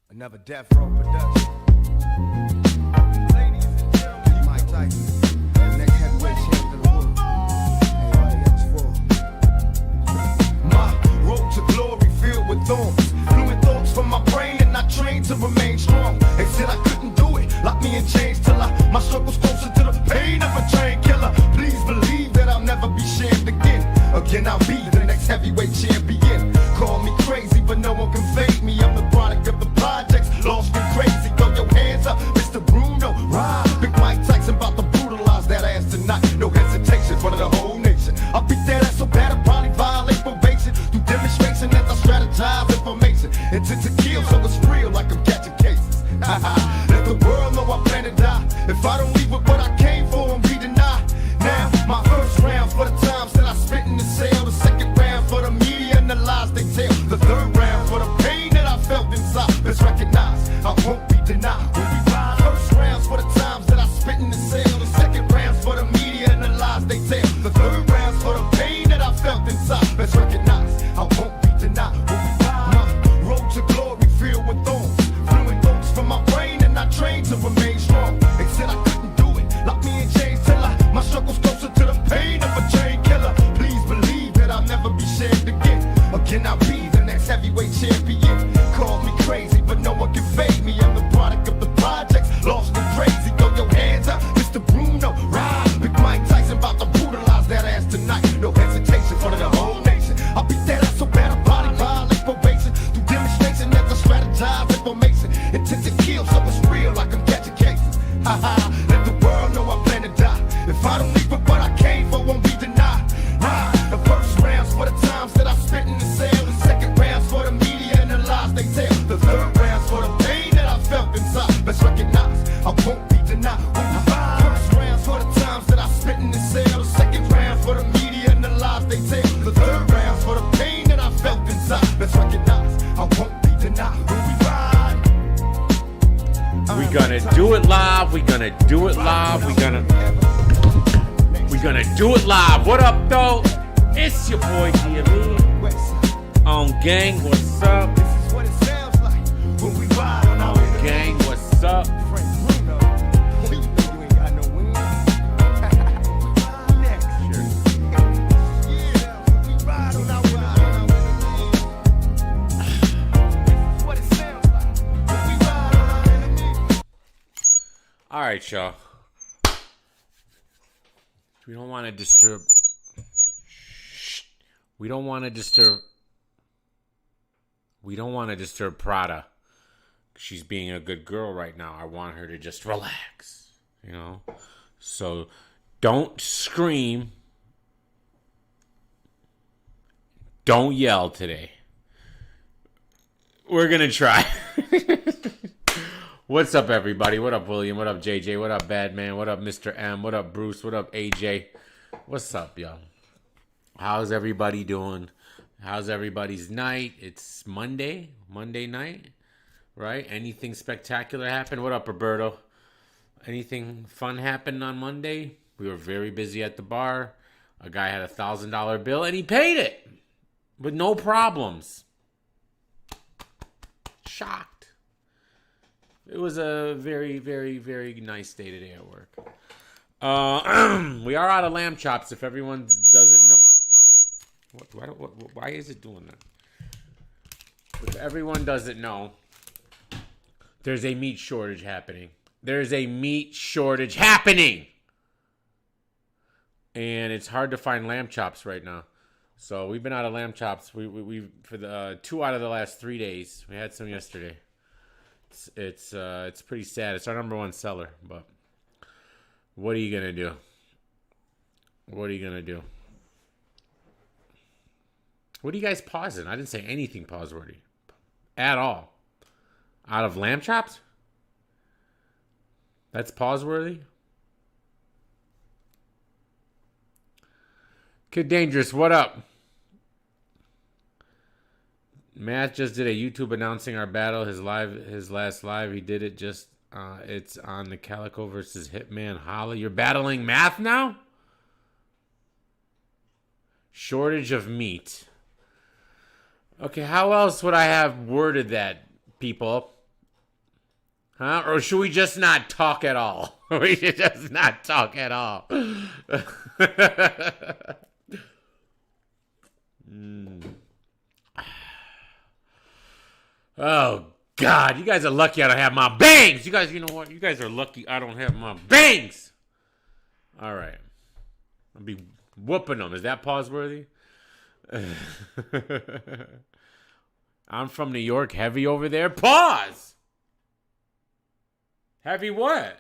Another Death Row production. Ladies and gentlemen, Mike Tyson, the next heavyweight champion of the world. Everybody else for. My road to glory filled with thorns. Fluid thoughts from my brain and I trained to remain strong. They said I couldn't do it, locked me in chains till my struggle's closer to the pain of a train killer. Please believe that I'll never be shamed again. Again, I'll be the next heavyweight champion. Call me crazy, but no one can fade me. I'm the product of the projects, lost and crazy. Throw your hands up, Mr. Bruno. Ride, Big Mike Tyson about to brutalize that ass tonight. No hesitation, in front of the whole nation. I'll beat that ass so bad I'll probably violate probation. Through demonstration as I strategize information. Intent to kill, so it's real like I'm catching cases. Let the world know I plan to die. If I don't leave with what I came for, I'm be denied. Now, my first round for the times that I spit in the cell. The second round for the media and the lies they tell. The third round for the pain that I felt inside. Let's recognize I won't be denied. When we ride, first rounds for the times that I spit in the cell. The second rounds for the media and the lies they tell. The third rounds for the pain that I felt inside. Let's recognize I won't be denied. When we ride, my road to glory filled with thorns. Fluid thoughts from my brain and I trained to remain strong. They said I couldn't do it, locked me in chains till my struggle's closer to the pain of a chain killer. Please believe that I'll never be shamed again. Again, I'll be the next heavyweight champion. Call me crazy, but no one can fade me. I'm the product of the projects, lost and crazy. Throw your hands up, Mr. Bruno. Ride, Big Mike Tyson about to brutalize that ass tonight. No hesitation in front of the whole nation. I'll beat that ass so bad I'll body violate probation. Through demonstration as I strategize information. Intent to kill, so it's real like I'm catching cases. Let the world know I plan to die. If I don't leave with what I came for, won't be denied. The first rounds for the times that I spit in the cell. The second rounds for the media and the lies they tell. The third rounds for the pain that I felt inside. Let's recognize I won't be denied. First rounds for the times that I spit in the cell. The second round for the media and the lies they tell. The third rounds for the pain that I felt inside. Let's recognize I won't be denied. When we ride, we gonna do it live. We gonna do it live. We gonna do it live. What up, though? It's your boy DME. On gang, what's up? this is what it sounds like when we ride on our On gang, what's up? Frank Bruno. You think you ain't got no wings? Next. Yeah, when we ride on our This is what it sounds like when we ride on our enemies. All right, y'all. We don't want to disturb. We don't want to disturb. We don't want to disturb Prada. She's being a good girl right now. I want her to just relax, you know. So don't scream. Don't yell today. We're gonna try. What's up, everybody? What up, William? What up, JJ? What up, Badman? What up, Mr. M? What up, Bruce? What up, AJ? What's up, y'all? How's everybody doing? How's everybody's night? It's Monday night, right? Anything spectacular happen? What up, Roberto? Anything fun happened on Monday? We were very busy at the bar. A guy had a $1,000 bill and he paid it with no problems. Shocked. It was a very, very, very nice day today at work. We are out of lamb chops. If everyone doesn't know, why is it doing that? If everyone doesn't know, there's a meat shortage happening. There's a meat shortage happening, and it's hard to find lamb chops right now. So we've been out of lamb chops. We for the 2 out of the last 3 days. We had some yesterday. It's pretty sad. It's our number one seller, but what are you gonna do? What are you gonna do? What are you guys pausing? I didn't say anything pause-worthy at all. Out of lamb chops? That's pause-worthy? Kid Dangerous, what up? Matt just did a YouTube announcing our battle. His last live. He did it just. It's on the Calico versus Hitman Holla. You're battling Math now? Shortage of meat. Okay, how else would I have worded that, people? Huh? Or should we just not talk at all? We should just not talk at all. Oh, God. You guys are lucky I don't have my bangs. You know what? You guys are lucky I don't have my bangs. All right. I'll be whooping them. Is that pause worthy? I'm from New York. Heavy over there. Pause. Heavy what?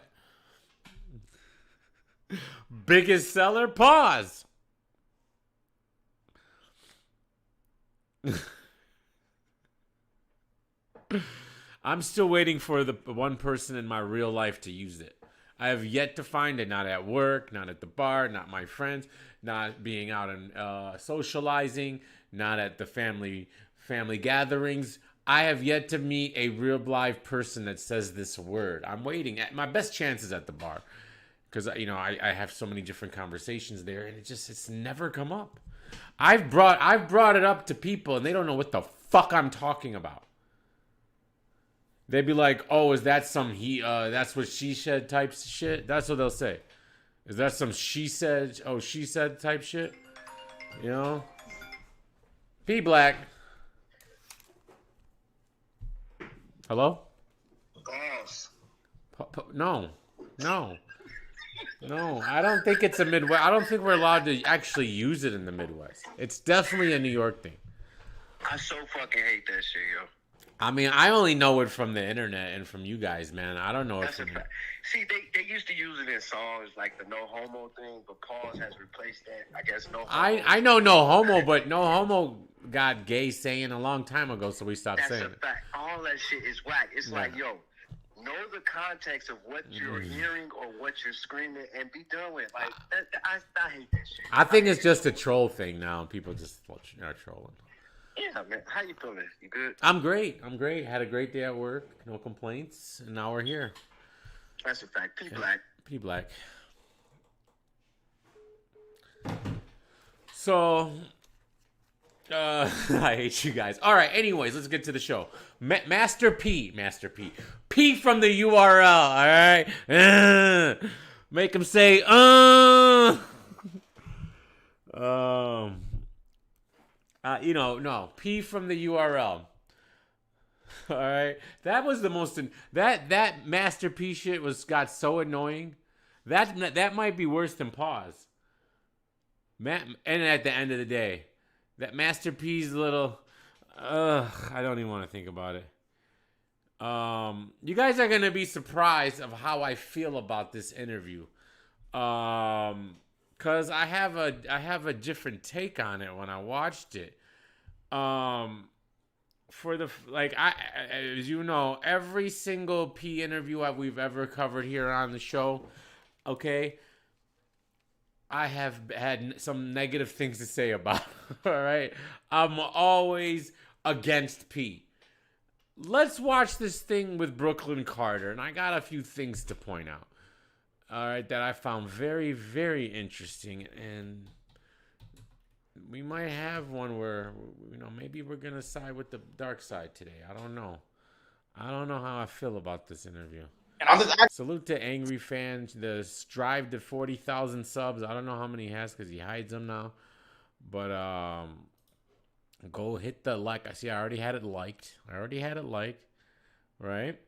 Biggest seller? Pause. I'm still waiting for the one person in my real life to use it. I have yet to find it. Not at work, not at the bar, not my friends, not being out and socializing, not at the family gatherings. I have yet to meet a real live person that says this word. I'm waiting. My best chance is at the bar because I have so many different conversations there, and it's never come up. I've brought it up to people, and they don't know what the fuck I'm talking about. They'd be like, "Oh, is that some that's what she said type shit?" That's what they'll say. Is that some she said type shit? You know? P Black. Hello? Yes. No. I don't think it's a Midwest. I don't think we're allowed to actually use it in the Midwest. It's definitely a New York thing. I so fucking hate that shit, yo. I mean, I only know it from the internet and from you guys, man. I don't know it That's a from. fact. See, they used to use it in songs like the no homo thing, but pause has replaced that. I guess no homo. I know no homo, but no homo got gay saying a long time ago, so we stopped That's saying a it. fact. All that shit is whack. It's Yeah. like, yo, know the context of what you're hearing or what you're screaming and be done with. Like, I hate that shit. I think it's just a troll thing now. People just are trolling. Yeah, man. How you feeling? You good? I'm great. Had a great day at work. No complaints. And now we're here. That's a fact. P Black. P Black. So, I hate you guys. All right. Anyways, let's get to the show. Master P. P from the URL. All right. Make him say, no. P from the URL. All right. That was the most that Master P shit got so annoying. That might be worse than pause. And at the end of the day, that Master P's little I don't even want to think about it. You guys are gonna be surprised of how I feel about this interview. Cause I have a different take on it when I watched it. As you know, every single P interview that we've ever covered here on the show, okay, I have had some negative things to say about. All right, I'm always against P. Let's watch this thing with Brooklyn Carter, and I got a few things to point out. All right, that I found very, very interesting, and we might have one where maybe we're gonna side with the dark side today. I don't know how I feel about this interview. And I'm just Salute to angry fans. The strive to 40,000 subs. I don't know how many he has because he hides them now, but go hit the like. I already had it liked. Right?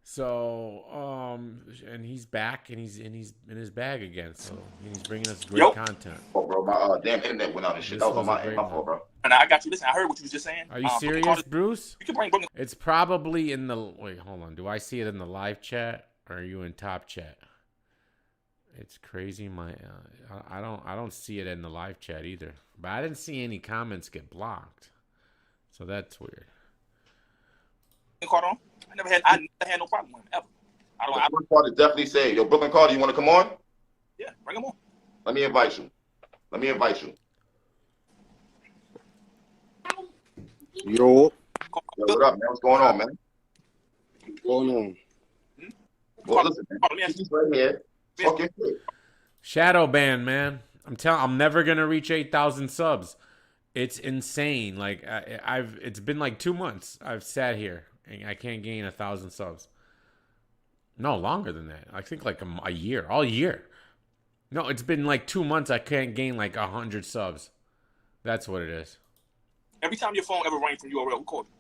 So, and he's back, and he's in his bag again. So he's bringing us great content. Oh, bro, my damn internet went out and shit. That was on my fault, bro. And I got you. Listen, I heard what you was just saying. Are you serious, Bruce? You can bring Brooklyn. It's probably in the wait. Hold on. Do I see it in the live chat, or are you in top chat? It's crazy. I don't see it in the live chat either. But I didn't see any comments get blocked, so that's weird. Caught on. I never had no problem with him ever. Brooklyn Carter definitely say, yo, Brooklyn Carter, you want to come on? Yeah, bring him on. Let me invite you. Yo, What up, man? What's going on, man? what's going on? Well, listen, man. He's right here. Fucking shit. Shadow ban, man. I'm never gonna reach 8,000 subs. It's insane. Like it's been like 2 months. I've sat here and I can't gain 1,000 subs. No, longer than that. I think like a year, all year. No, it's been like 2 months. I can't gain like 100 subs. That's what it is. Every time your phone ever rang from URL, who called you?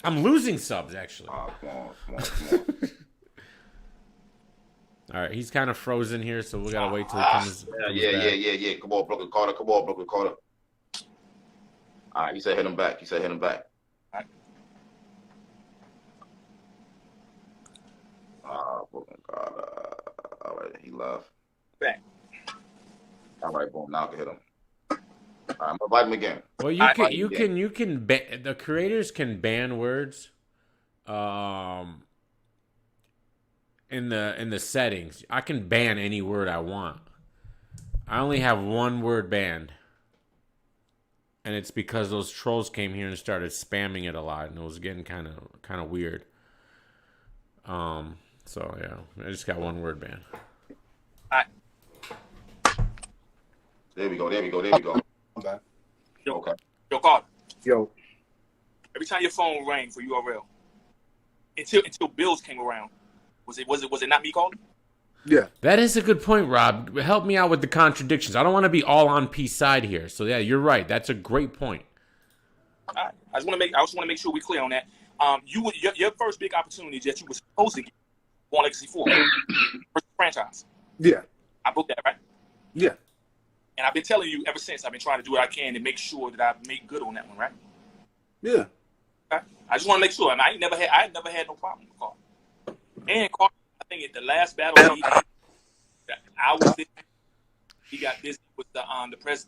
I'm losing subs actually. Oh, come on. All right, he's kind of frozen here, so we gotta wait till he comes. Yeah. Come on, Brooklyn Carter. All right, he said hit him back. All right. Brooklyn Carter. All right, he left. Back. All right, boom. Now I can hit him. All right, I'm gonna invite him again. Well, you can the creators can ban words, in the settings. I can ban any word I want. I only have one word banned, and it's because those trolls came here and started spamming it a lot, and it was getting kind of weird. So yeah, I just got one word banned. All right. There we go. I'm back. Okay. Yo, Carter. Yo. Every time your phone rang for URL, until bills came around, was it not me calling? Yeah. That is a good point, Rob. Help me out with the contradictions. I don't want to be all on P's side here. So yeah, you're right. That's a great point. All right. I just want to make sure we're clear on that. Your first big opportunity that you were supposed to get on Legacy 4 first franchise. Yeah. I booked that, right? Yeah. And I've been telling you ever since. I've been trying to do what I can to make sure that I make good on that one, right? Yeah. Okay? I just want to make sure. And I ain't never had no problem with Carl. And Carl, I think at the last battle that I was there, he got busy with the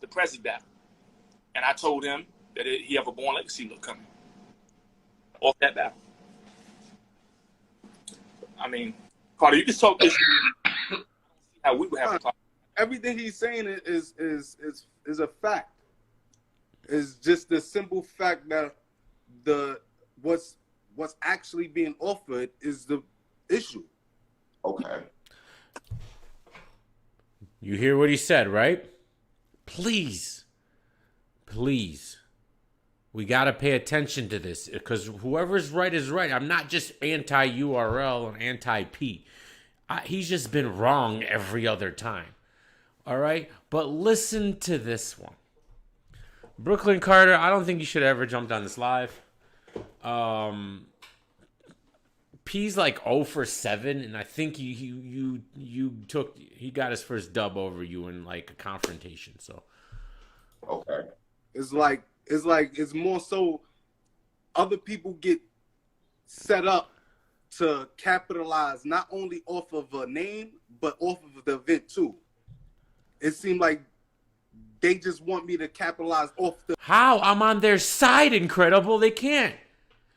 president battle, and I told him that he have a Born Legacy look coming off that battle. I mean, Carter, you can talk this. How we would have a problem. Everything he's saying is a fact. It's just the simple fact that what's actually being offered is the issue. Okay. You hear what he said, right? Please, we got to pay attention to this, because whoever's right is right. I'm not just anti-URL and anti-P. He's just been wrong every other time. All right? But listen to this one. Brooklyn Carter, I don't think you should have ever jumped on this live. P's like 0 for 7, and I think he got his first dub over you in like a confrontation. So Okay. It's more so other people get set up to capitalize not only off of a name but off of the event too. It seemed like they just want me to capitalize off the. how? I'm on their side, Incredible. They can't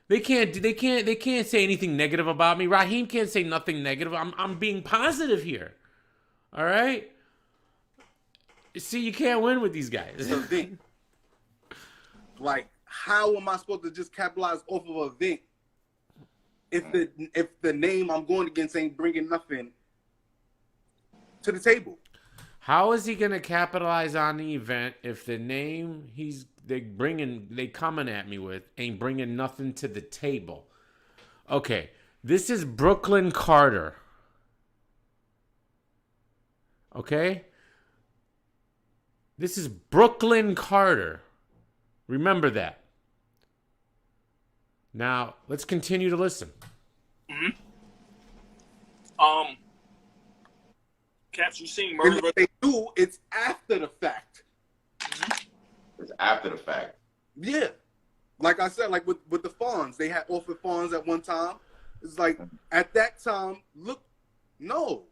say anything negative about me. Raheem can't say nothing negative. I'm being positive here. All right? See, you can't win with these guys. Event. Like, how am I supposed to just capitalize off of an event if the name I'm going against ain't bringing nothing to the table? How is he gonna capitalize on the event if the name they coming at me with ain't bringing nothing to the table? Okay, this is Brooklyn Carter. Okay, this is Brooklyn Carter. Remember that. Now let's continue to listen. Mm-hmm. Caps, you seen And Murder? if they do, it's after the fact. It's after the fact. Yeah. Like I said, like with the Fawns, they had offered Fawns at one time. It's like at that time, look, no.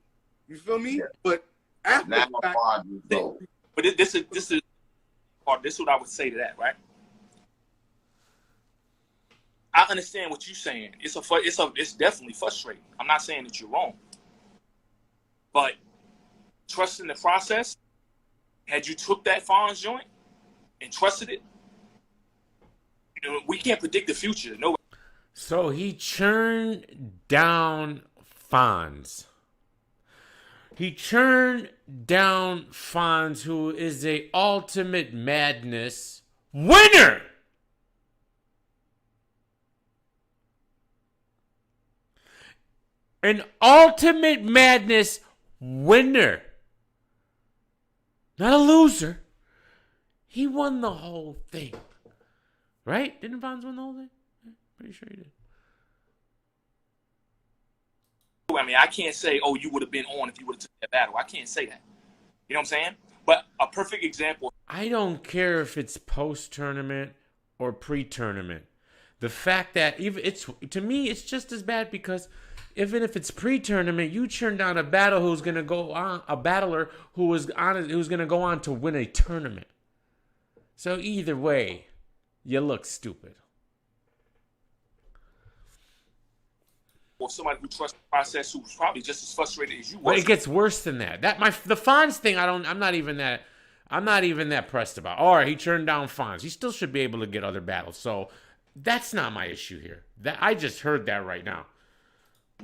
You feel me? Yeah. But after Now the fact, But this is what I would say to that, right? I understand what you're saying. It's definitely frustrating. I'm not saying that you're wrong, but trusting the process. Had you took that Fonz joint and trusted it, we can't predict the future. No. So he churned down Fonz. He churned down Fonz, who is a ultimate madness winner. An Ultimate Madness winner. Not a loser. He won the whole thing. Right? Didn't Fonz win the whole thing? Pretty sure he did. I mean, I can't say, oh, you would have been on if you would have took that battle. I can't say that. You know what I'm saying? But a perfect example. I don't care if it's post-tournament or pre-tournament. The fact that even it's, to me, it's just as bad, because even if it's pre-tournament, you turn down a battle who's gonna go on, a battler who's gonna go on to win a tournament. So either way, you look stupid. Or somebody who trusts the process, who's probably just as frustrated as you were. But it gets worse than that. The Fonz thing, I'm not even that pressed about. All right, he turned down Fonz. He still should be able to get other battles. So that's not my issue here. That I just heard that right now.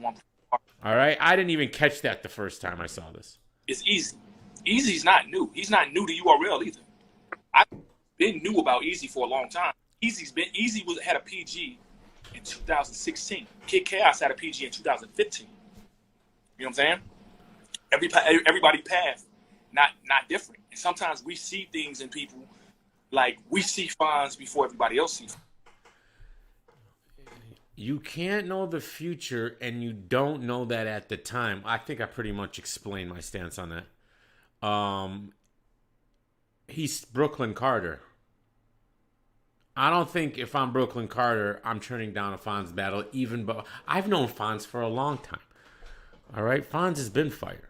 All right, I didn't even catch that the first time I saw this. It's Easy. Easy's not new. He's not new to URL either. I've been new about Easy for a long time. Easy had a PG in 2016. Kid Chaos had a PG in 2015. You know what I'm saying? Everybody path not different. And sometimes we see things in people, like we see Fonz before everybody else sees. You can't know the future, and you don't know that at the time. I think I pretty much explained my stance on that. He's Brooklyn Carter. I don't think if I'm Brooklyn Carter, I'm turning down a Fonz battle, but I've known Fonz for a long time. All right? Fonz has been fire.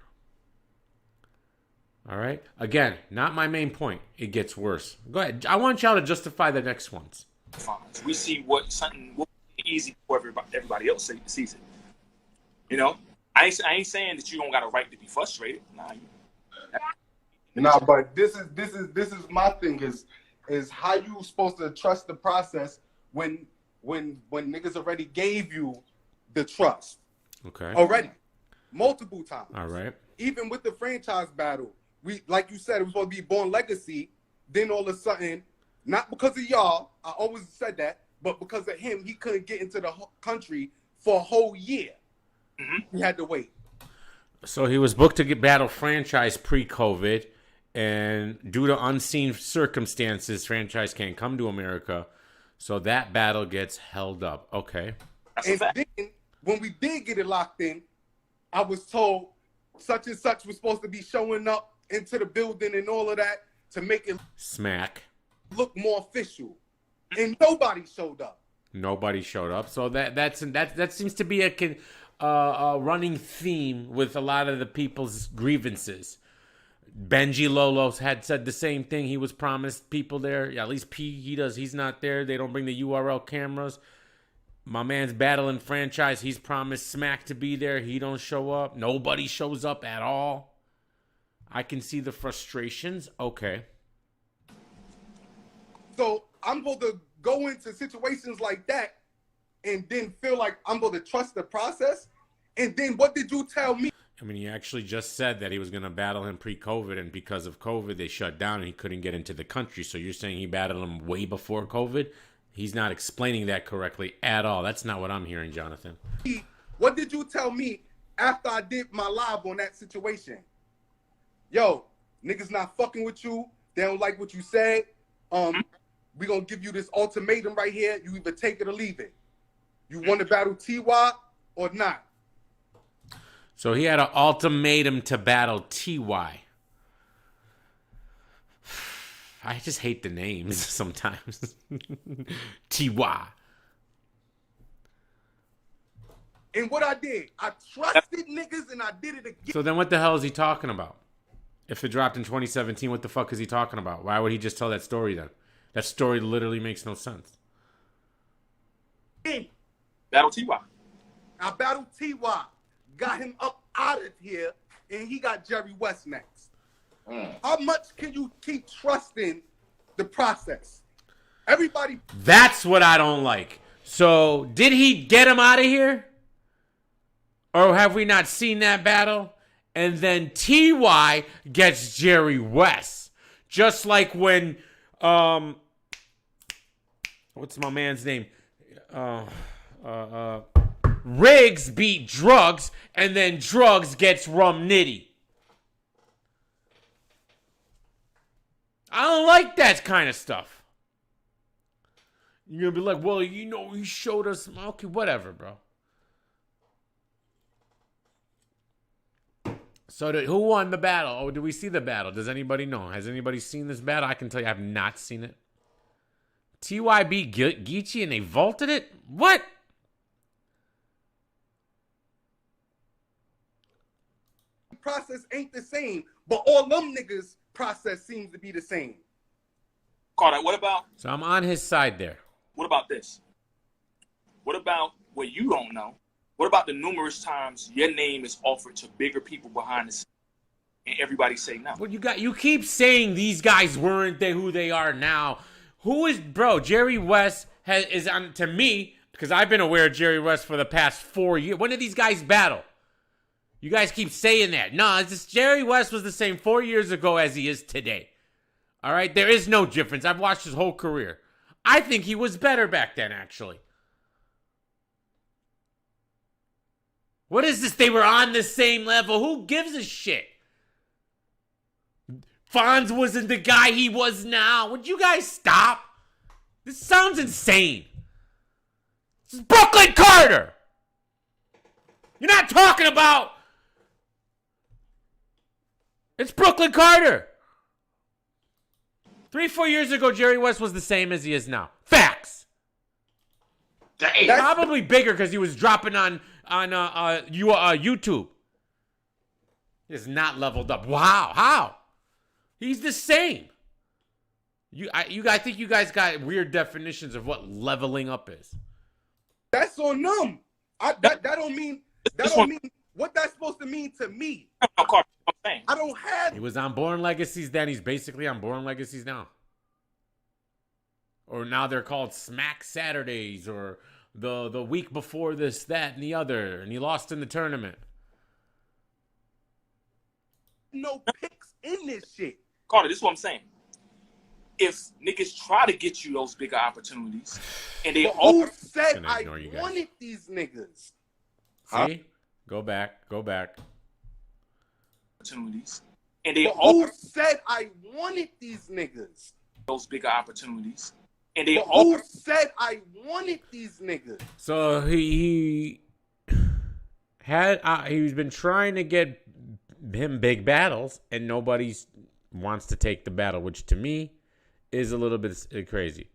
All right? Again, not my main point. It gets worse. Go ahead. I want y'all to justify the next ones. Fonz. We see what Easy before everybody else sees it. You know? I ain't saying that you don't got a right to be frustrated. Nah, but this is my thing is how you supposed to trust the process when niggas already gave you the trust. Okay. Already. Multiple times. All right. Even with the franchise battle, we, like you said, it was supposed to be Born Legacy. Then all of a sudden, not because of y'all, I always said that, but because of him, he couldn't get into the country for a whole year. Mm-hmm. He had to wait. So he was booked to get battle franchise pre-COVID, and due to unseen circumstances, franchise can't come to America, so that battle gets held up. Okay. And then when we did get it locked in, I was told such and such was supposed to be showing up into the building and all of that to make it smack look more official, and nobody showed up. Nobody showed up. So that seems to be a running theme with a lot of the people's grievances. Benji Lolos had said the same thing. He was promised people there. Yeah, at least he's not there. They don't bring the URL cameras. My man's battling franchise. He's promised Smack to be there. He don't show up. Nobody shows up at all. I can see the frustrations. Okay. So I'm going to go into situations like that and then feel like I'm going to trust the process. And then what did you tell me? I mean, he actually just said that he was going to battle him pre-COVID, and because of COVID, they shut down and he couldn't get into the country. So you're saying he battled him way before COVID? He's not explaining that correctly at all. That's not what I'm hearing, Jonathan. What did you tell me after I did my live on that situation? Yo, niggas not fucking with you. They don't like what you said. We gonna give you this ultimatum right here. You either take it or leave it. You want to battle TY or not? So he had an ultimatum to battle TY. I just hate the names sometimes. TY. And what I did, I trusted niggas and I did it again. So then what the hell is he talking about? If it dropped in 2017, what the fuck is he talking about? Why would he just tell that story then? That story literally makes no sense. Battle TY. I battled TY. Got him up out of here, and he got Jerry West next. How much can you keep trusting the process? Everybody. That's what I don't like. So did he get him out of here? Or have we not seen that battle? And then TY gets Jerry West. Just like when, what's my man's name? Riggs beat Drugs, and then Drugs gets Rum Nitty. I don't like that kind of stuff. You're gonna be like, well, you know, he showed us. Okay, whatever, bro. So who won the battle? Oh, do we see the battle? Does anybody know? Has anybody seen this battle? I can tell you I have not seen it. TYB Geechee and they vaulted it? What? Process ain't the same, but all them niggas process seems to be the same. Carter, what about? So I'm on his side there. What about this? What about what you don't know? What about the numerous times your name is offered to bigger people behind the scenes and everybody say no? Well, you keep saying these guys weren't who they are now. Who is, bro? Jerry West is on, to me, because I've been aware of Jerry West for the past 4 years. When did these guys battle? You guys keep saying that. No, it's just Jerry West was the same 4 years ago as he is today. All right? There is no difference. I've watched his whole career. I think he was better back then, actually. What is this? They were on the same level. Who gives a shit? Fonz wasn't the guy he was now. Would you guys stop? This sounds insane. This is Brooklyn Carter. You're not talking about... It's Brooklyn Carter. 3-4 years ago, Jerry West was the same as he is now. Facts. Probably bigger because he was dropping on YouTube. He's not leveled up. Wow, how? He's the same. I think you guys got weird definitions of what leveling up is. That's on them. That don't mean what that's supposed to mean to me. I don't have. He was on Born Legacies then. He's basically on Born Legacies now. Or now they're called Smack Saturdays, or the week before this, that, and the other. And he lost in the tournament. No picks in this shit. Carter, this is what I'm saying. If niggas try to get you those bigger opportunities, and they who said I guys. wanted these niggas? See? Go back. Opportunities, and they who said I wanted these niggas? Those bigger opportunities, and they who said I wanted these niggas? So he's been trying to get him big battles, and nobody wants to take the battle, which to me is a little bit crazy.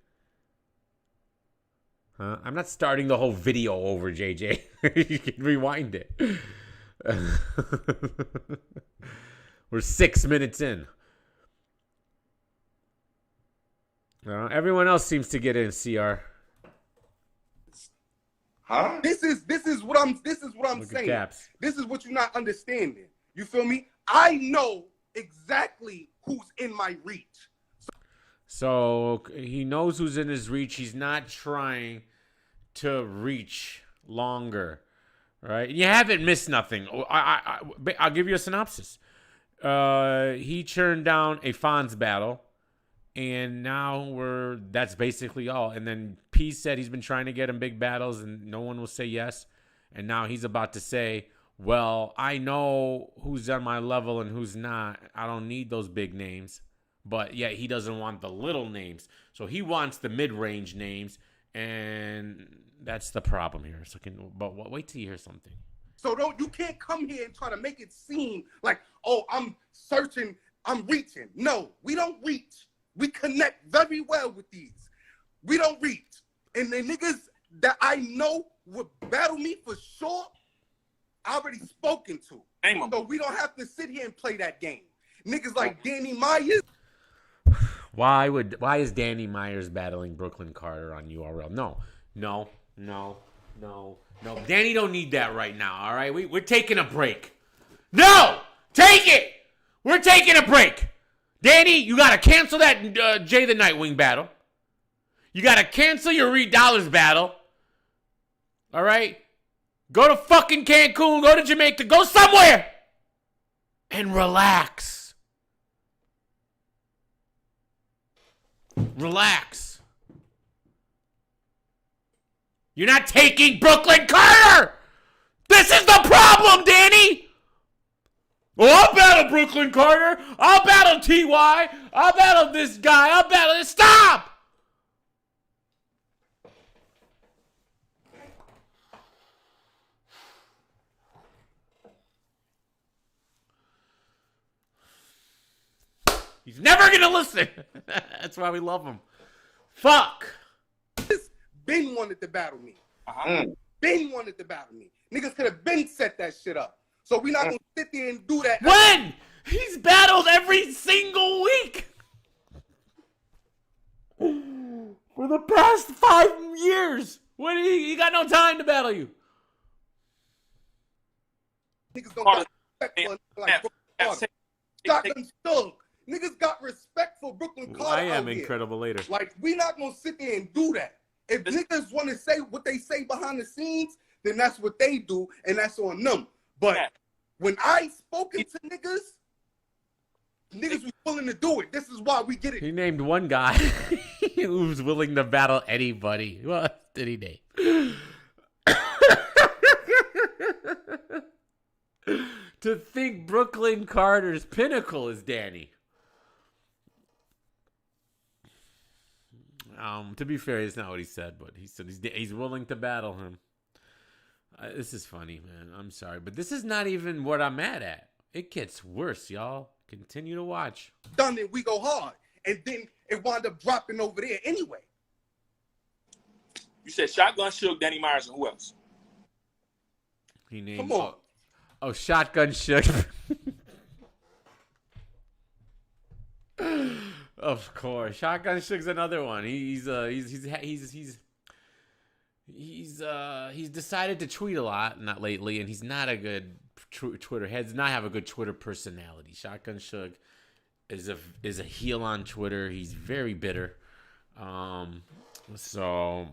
Huh? I'm not starting the whole video over, JJ. You can rewind it. We're 6 minutes in. Everyone else seems to get in, CR. Huh? This is what I'm Look saying. at Caps. This is what you're not understanding. You feel me? I know exactly who's in my reach. So he knows who's in his reach. He's not trying to reach longer, right? You haven't missed nothing. I'll give you a synopsis. He turned down a Fonz battle, and now that's basically all. And then P said he's been trying to get him big battles, and no one will say yes. And now he's about to say, well, I know who's on my level and who's not. I don't need those big names. But yet he doesn't want the little names. So he wants the mid-range names, and that's the problem here. So wait till you hear something. So you can't come here and try to make it seem like, oh, I'm searching, I'm reaching. No, we don't reach. We connect very well with these. We don't reach. And the niggas that I know would battle me for sure, I already spoken to. So we don't have to sit here and play that game. Niggas like Danny Myers. Why is Danny Myers battling Brooklyn Carter on URL? No. Danny don't need that right now, all right? We're taking a break. No! Take it! We're taking a break. Danny, you got to cancel that Jay the Nightwing battle. You got to cancel your Reed Dollars battle. All right? Go to fucking Cancun. Go to Jamaica. Go somewhere. And relax. Relax. You're not taking Brooklyn Carter. This is the problem, Danny! Oh, I'll battle Brooklyn Carter. I'll battle T.Y. I'll battle this guy. I'll battle this. Stop! He's never gonna listen. That's why we love him. Fuck. Ben wanted to battle me. Uh-huh. Ben wanted to battle me. Niggas could have been set that shit up. So we're not gonna sit there and do that. When? He's battled every single week. For the past 5 years. When he got no time to battle you. Niggas don't got respect for like Brooklyn Carter. Shotgun Thug. Niggas got respect for Brooklyn Carter. I am out incredible here. later. Like, we not gonna sit there and do that. If niggas want to say what they say behind the scenes, then that's what they do, and that's on them. But when I spoken to niggas was willing to do it. This is why we get it. He named one guy who's willing to battle anybody. What did he name? To think Brooklyn Carter's pinnacle is Danny. To be fair, it's not what he said, but he said he's willing to battle him. This is funny, man. I'm sorry, but this is not even what I'm mad at. It gets worse, y'all. Continue to watch. Done it, we go hard. And then it wound up dropping over there anyway. You said Shotgun Suge, Danny Myers, and who else? He named. Come on. Oh, Shotgun Shook. Of course, Shotgun Shook's another one. He's decided to tweet a lot, not lately, and he's not a good Twitter. Does not have a good Twitter personality. Shotgun Shook is a heel on Twitter. He's very bitter. So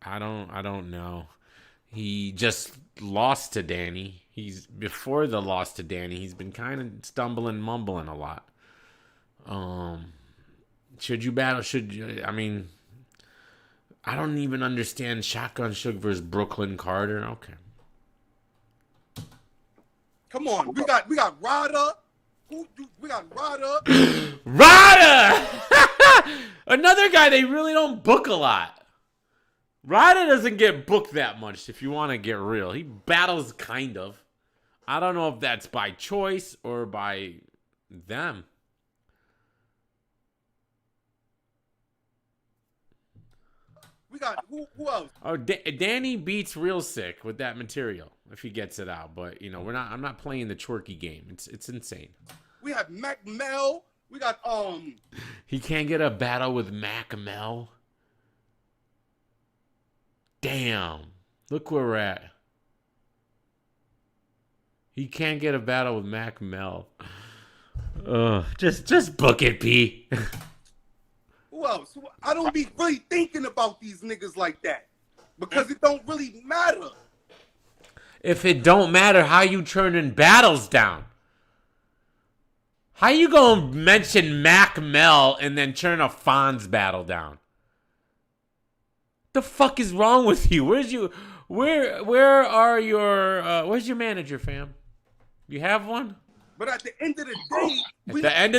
I don't know. He just lost to Danny. Before the loss to Danny, he's been kind of stumbling, mumbling a lot. Should you battle? I mean, I don't even understand Shotgun Suge versus Brooklyn Carter. Okay. Come on, we got Ryder. We got Ryder. Ryder! Another guy they really don't book a lot. Ryder doesn't get booked that much, if you want to get real. He battles kind of. I don't know if that's by choice or by them. We got who else? Oh, Danny beats Real Sick with that material if he gets it out. But I'm not playing the twerky game. It's insane. We have Mac Mel. We got He can't get a battle with Mac Mel. Damn. Look where we're at. He can't get a battle with Mac Mel. Just book it, P. Who else? I don't be really thinking about these niggas like that because it don't really matter. If it don't matter, how you turning battles down? How you gonna mention Mac Mel and then turn a Fonz battle down? The fuck is wrong with you? Where's your manager, fam? You have one? But at the end of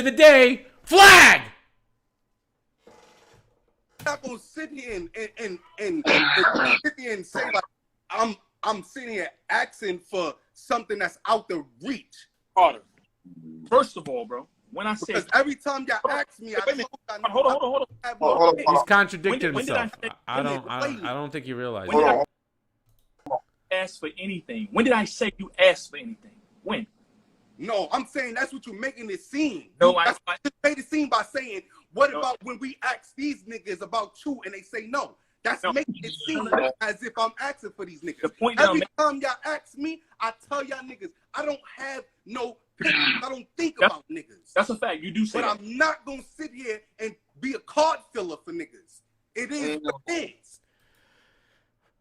the day, flag! We're not gonna sit here and sit here and say like I'm sitting here asking for something that's out the reach. Carter. First of all, bro, when I say Because every time y'all ask me, hold on. He's contradicting When did I himself. say- I don't think you realize When did that. I ask for anything? When did I say you asked for anything? When? No, I'm saying that's what you're making it seem. No, You just made it seem by saying, what about when we ask these niggas about you and they say no? That's making it seem as if I'm asking for these niggas. The point that I'm Every time y'all ask me, I tell y'all niggas, I don't have no opinions. I don't think about niggas. That's a fact. You do say But that. I'm not going to sit here and be a card filler for niggas. It is what it is.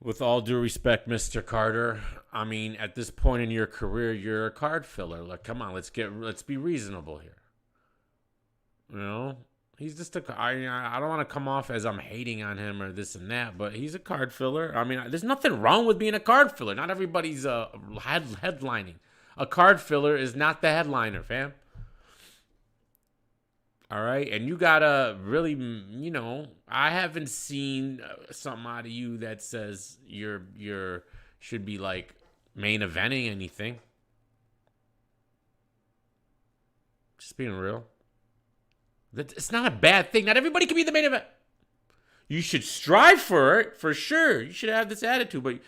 With all due respect, Mr. Carter, I mean, at this point in your career, you're a card filler. Like, come on, let's be reasonable here. You know, He's just I don't want to come off as I'm hating on him or this and that, but he's a card filler. I mean, there's nothing wrong with being a card filler. Not everybody's headlining. A card filler is not the headliner, fam. All right, and you gotta really, I haven't seen something out of you that says you're should be like main eventing anything. Just being real. It's not a bad thing. Not everybody can be the main event. You should strive for it, for sure. You should have this attitude, but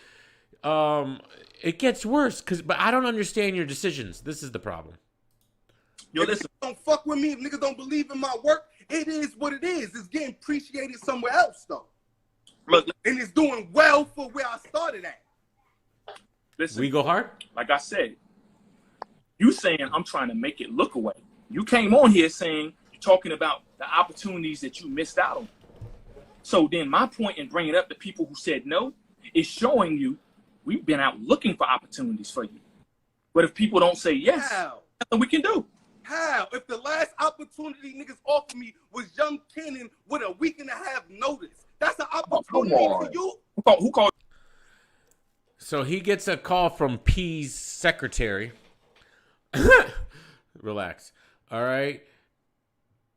it gets worse but I don't understand your decisions. This is the problem. Yo, If listen. niggas don't fuck with me, if niggas don't believe in my work, it is what it is. It's getting appreciated somewhere else, though. Look, And it's doing well for where I started at. listen. We go hard? Like I said, you saying I'm trying to make it look away. You came on here saying you're talking about the opportunities that you missed out on. So then my point in bringing up the people who said no is showing you we've been out looking for opportunities for you. But if people don't say yes, How? nothing we can do. How? If the last opportunity niggas offered me was Young Cannon with a week and a half notice, that's an opportunity for you? Who called? So he gets a call from P's secretary. Relax. All right.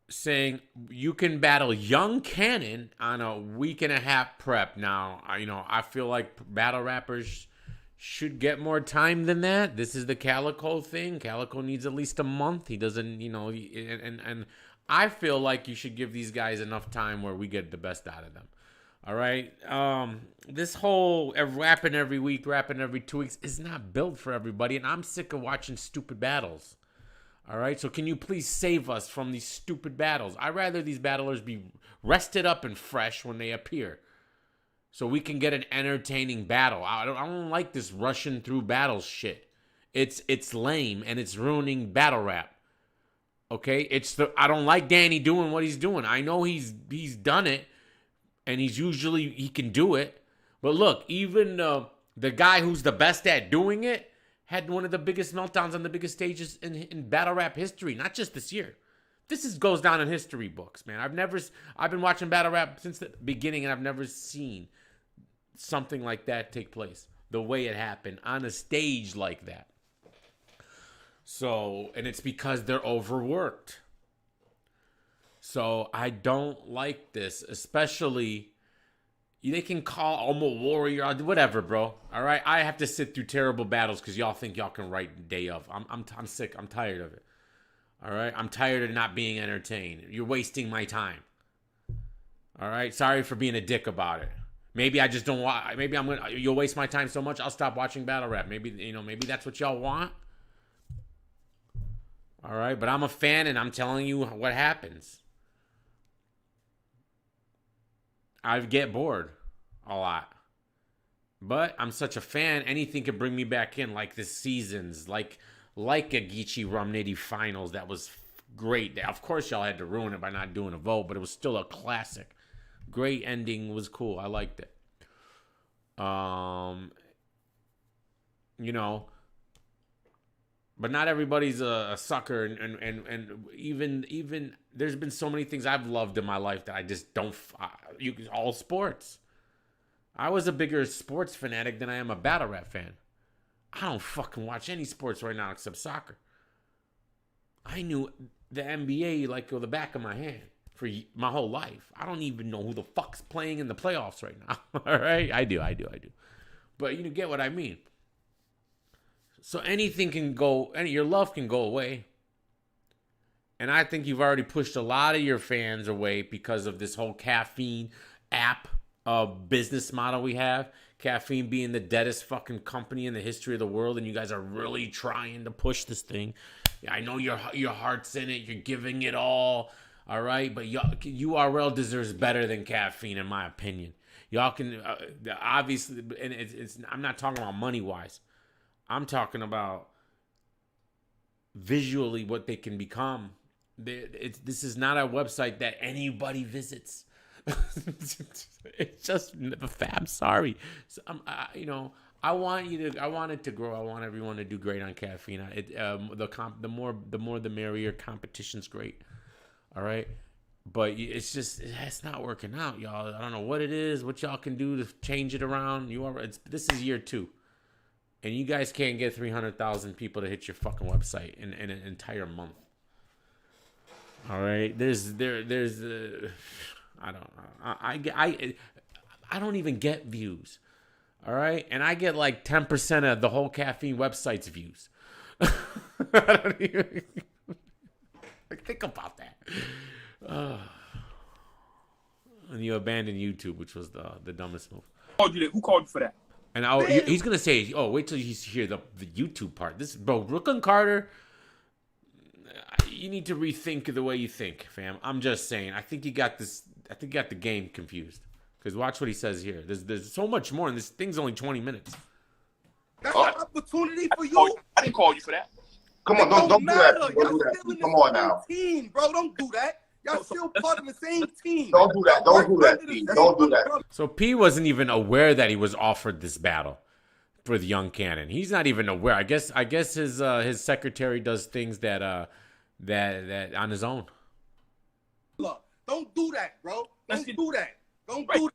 Saying you can battle Young Cannon on a week and a half prep. Now, I feel like battle rappers should get more time than that. This is the Calico thing. Calico needs at least a month. He doesn't, and I feel like you should give these guys enough time where we get the best out of them. All right. This whole rapping every week, rapping every 2 weeks is not built for everybody, and I'm sick of watching stupid battles. All right, so can you please save us from these stupid battles? I'd rather these battlers be rested up and fresh when they appear, so we can get an entertaining battle. I don't like this rushing through battles shit. It's lame and it's ruining battle rap. Okay, I don't like Danny doing what he's doing. I know he's done it, and he can do it. But look, even the guy who's the best at doing it had one of the biggest meltdowns on the biggest stages in battle rap history, not just this year. This goes down in history books, man. I've been watching battle rap since the beginning, and I've never seen something like that take place the way it happened on a stage like that. So, and it's because they're overworked. So I don't like this, especially they can call I'm a warrior, whatever, bro. All right, I have to sit through terrible battles because y'all think y'all can write day of. I'm sick. I'm tired of it. All right, I'm tired of not being entertained. You're wasting my time. All right, sorry for being a dick about it. Maybe I just don't want. Maybe you'll waste my time so much I'll stop watching battle rap. Maybe maybe that's what y'all want. All right, but I'm a fan and I'm telling you what happens. I get bored a lot. But I'm such a fan, anything could bring me back in, like the seasons, like a Geechee Rum Nitty finals. That was great. Of course, y'all had to ruin it by not doing a vote, but it was still a classic. Great ending, was cool. I liked it. But not everybody's a sucker, and even there's been so many things I've loved in my life that I just don't. All sports. I was a bigger sports fanatic than I am a battle rap fan. I don't fucking watch any sports right now except soccer. I knew the NBA like the back of my hand for my whole life. I don't even know who the fuck's playing in the playoffs right now. All right, I do. But you get what I mean. So anything can go, your love can go away. And I think you've already pushed a lot of your fans away because of this whole caffeine app business model we have. Caffeine being the deadest fucking company in the history of the world, and you guys are really trying to push this thing. Yeah, I know your heart's in it. You're giving it all right? But URL deserves better than caffeine, in my opinion. Y'all can, obviously, and it's I'm not talking about money-wise. I'm talking about visually what they can become. This is not a website that anybody visits. It's just I'm sorry. So, I want it to grow. I want everyone to do great on caffeine. The more the merrier. Competition's great. All right. But it's not working out, y'all. I don't know what it is, what y'all can do to change it around. This is year 2. And you guys can't get 300,000 people to hit your fucking website in an entire month. All right, I don't even get views. All right, and I get like 10% of the whole caffeine website's views. I don't even think about that. And you abandoned YouTube, which was the dumbest move. Who called you for that? And he's gonna say, "Oh, wait till you hear the YouTube part." This, bro, Brooklyn Carter. You need to rethink the way you think, fam. I'm just saying. I think you got this. I think you got the game confused. Because watch what he says here. There's so much more, and this thing's only 20 minutes. That's an opportunity for you. I didn't call you for that. Come on, don't do that. Don't do that. Still in Come the on same now. team, bro. Don't do that. Y'all still part of the same team. Don't do that. Don't do that, P. Don't do that. So P wasn't even aware that he was offered this battle with Young Cannon. He's not even aware. I guess his secretary does things that on his own. Look, don't do that, bro. Don't do that. Don't Right. do that.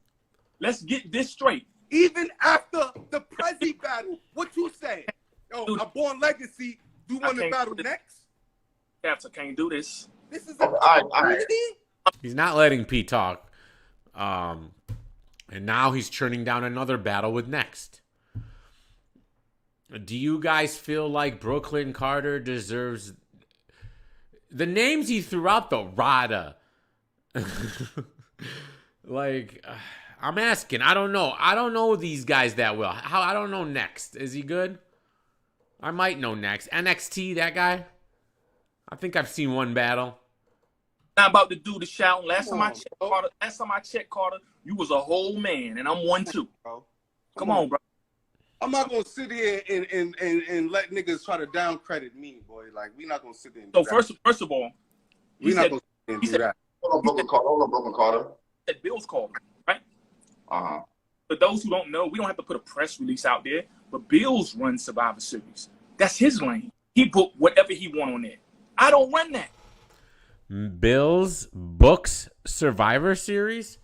Let's get this straight. Even after the Prezi battle, what you say? Yo, Dude. a Born Legacy, you want to can't battle do this. next? Caps, I can't do this. This is a All right. opportunity? He's not letting P talk. And now he's turning down another battle with Next. Do you guys feel like Brooklyn Carter deserves the names he threw out though? Rada. Like, I'm asking. I don't know. I don't know these guys that well. I don't know Next. Is he good? I might know Next. NXT, that guy? I think I've seen one battle. Not about to do the shout. Last Come time I on, checked, bro. Carter, you was a whole man, and I'm one too. Bro. Come on, bro. I'm not gonna sit here and let niggas try to down credit me, boy. Like, we not gonna sit there and So do that. first of all, we he not said, gonna sit there and he do said- that. Hold on, Brooklyn Carter. that Bill's called him, right? Uh-huh. For those who don't know, we don't have to put a press release out there, but Bills run Survivor Series. That's his lane. He booked whatever he want on there. I don't run that. Bills books Survivor Series?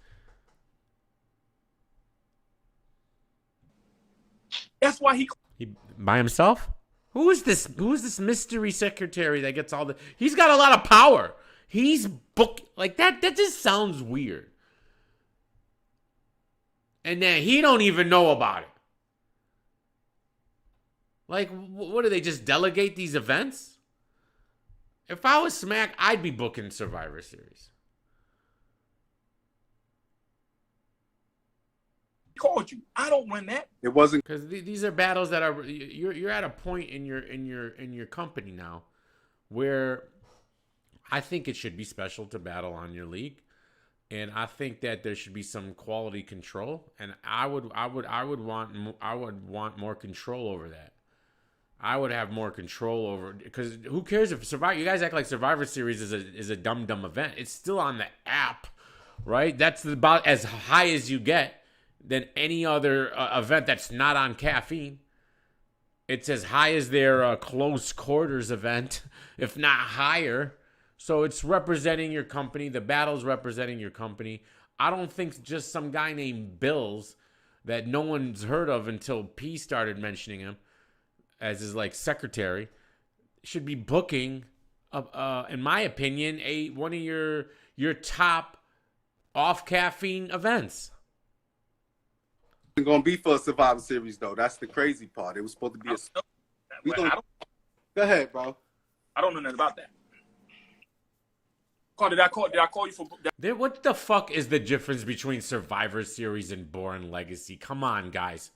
That's why he He by himself? Who is this mystery secretary that gets all the... He's got a lot of power. He's book like that just sounds weird. And then he don't even know about it. Like, what do they just delegate these events? If I was Smack, I'd be booking Survivor Series. called you. I don't run that. It wasn't. Because these are battles that are you're at a point in your company now where I think it should be special to battle on your league, and I think that there should be some quality control, and I would want more control over that. I would have more control over, because who cares if Survivor? You guys act like Survivor Series is a dumb event. It's still on the app, right? That's about as high as you get than any other event that's not on caffeine. It's as high as their close quarters event, if not higher. So it's representing your company. The battle's representing your company. I don't think just some guy named Bills that no one's heard of until P started mentioning him as his like secretary should be booking, in my opinion, one of your top off caffeine events. It's gonna be for a Survivor Series though. That's the crazy part. It was supposed to be a. We gonna- Go ahead, bro. I don't know nothing about that. Did I call you for? What the fuck is the difference between Survivor Series and Born Legacy? Come on, guys.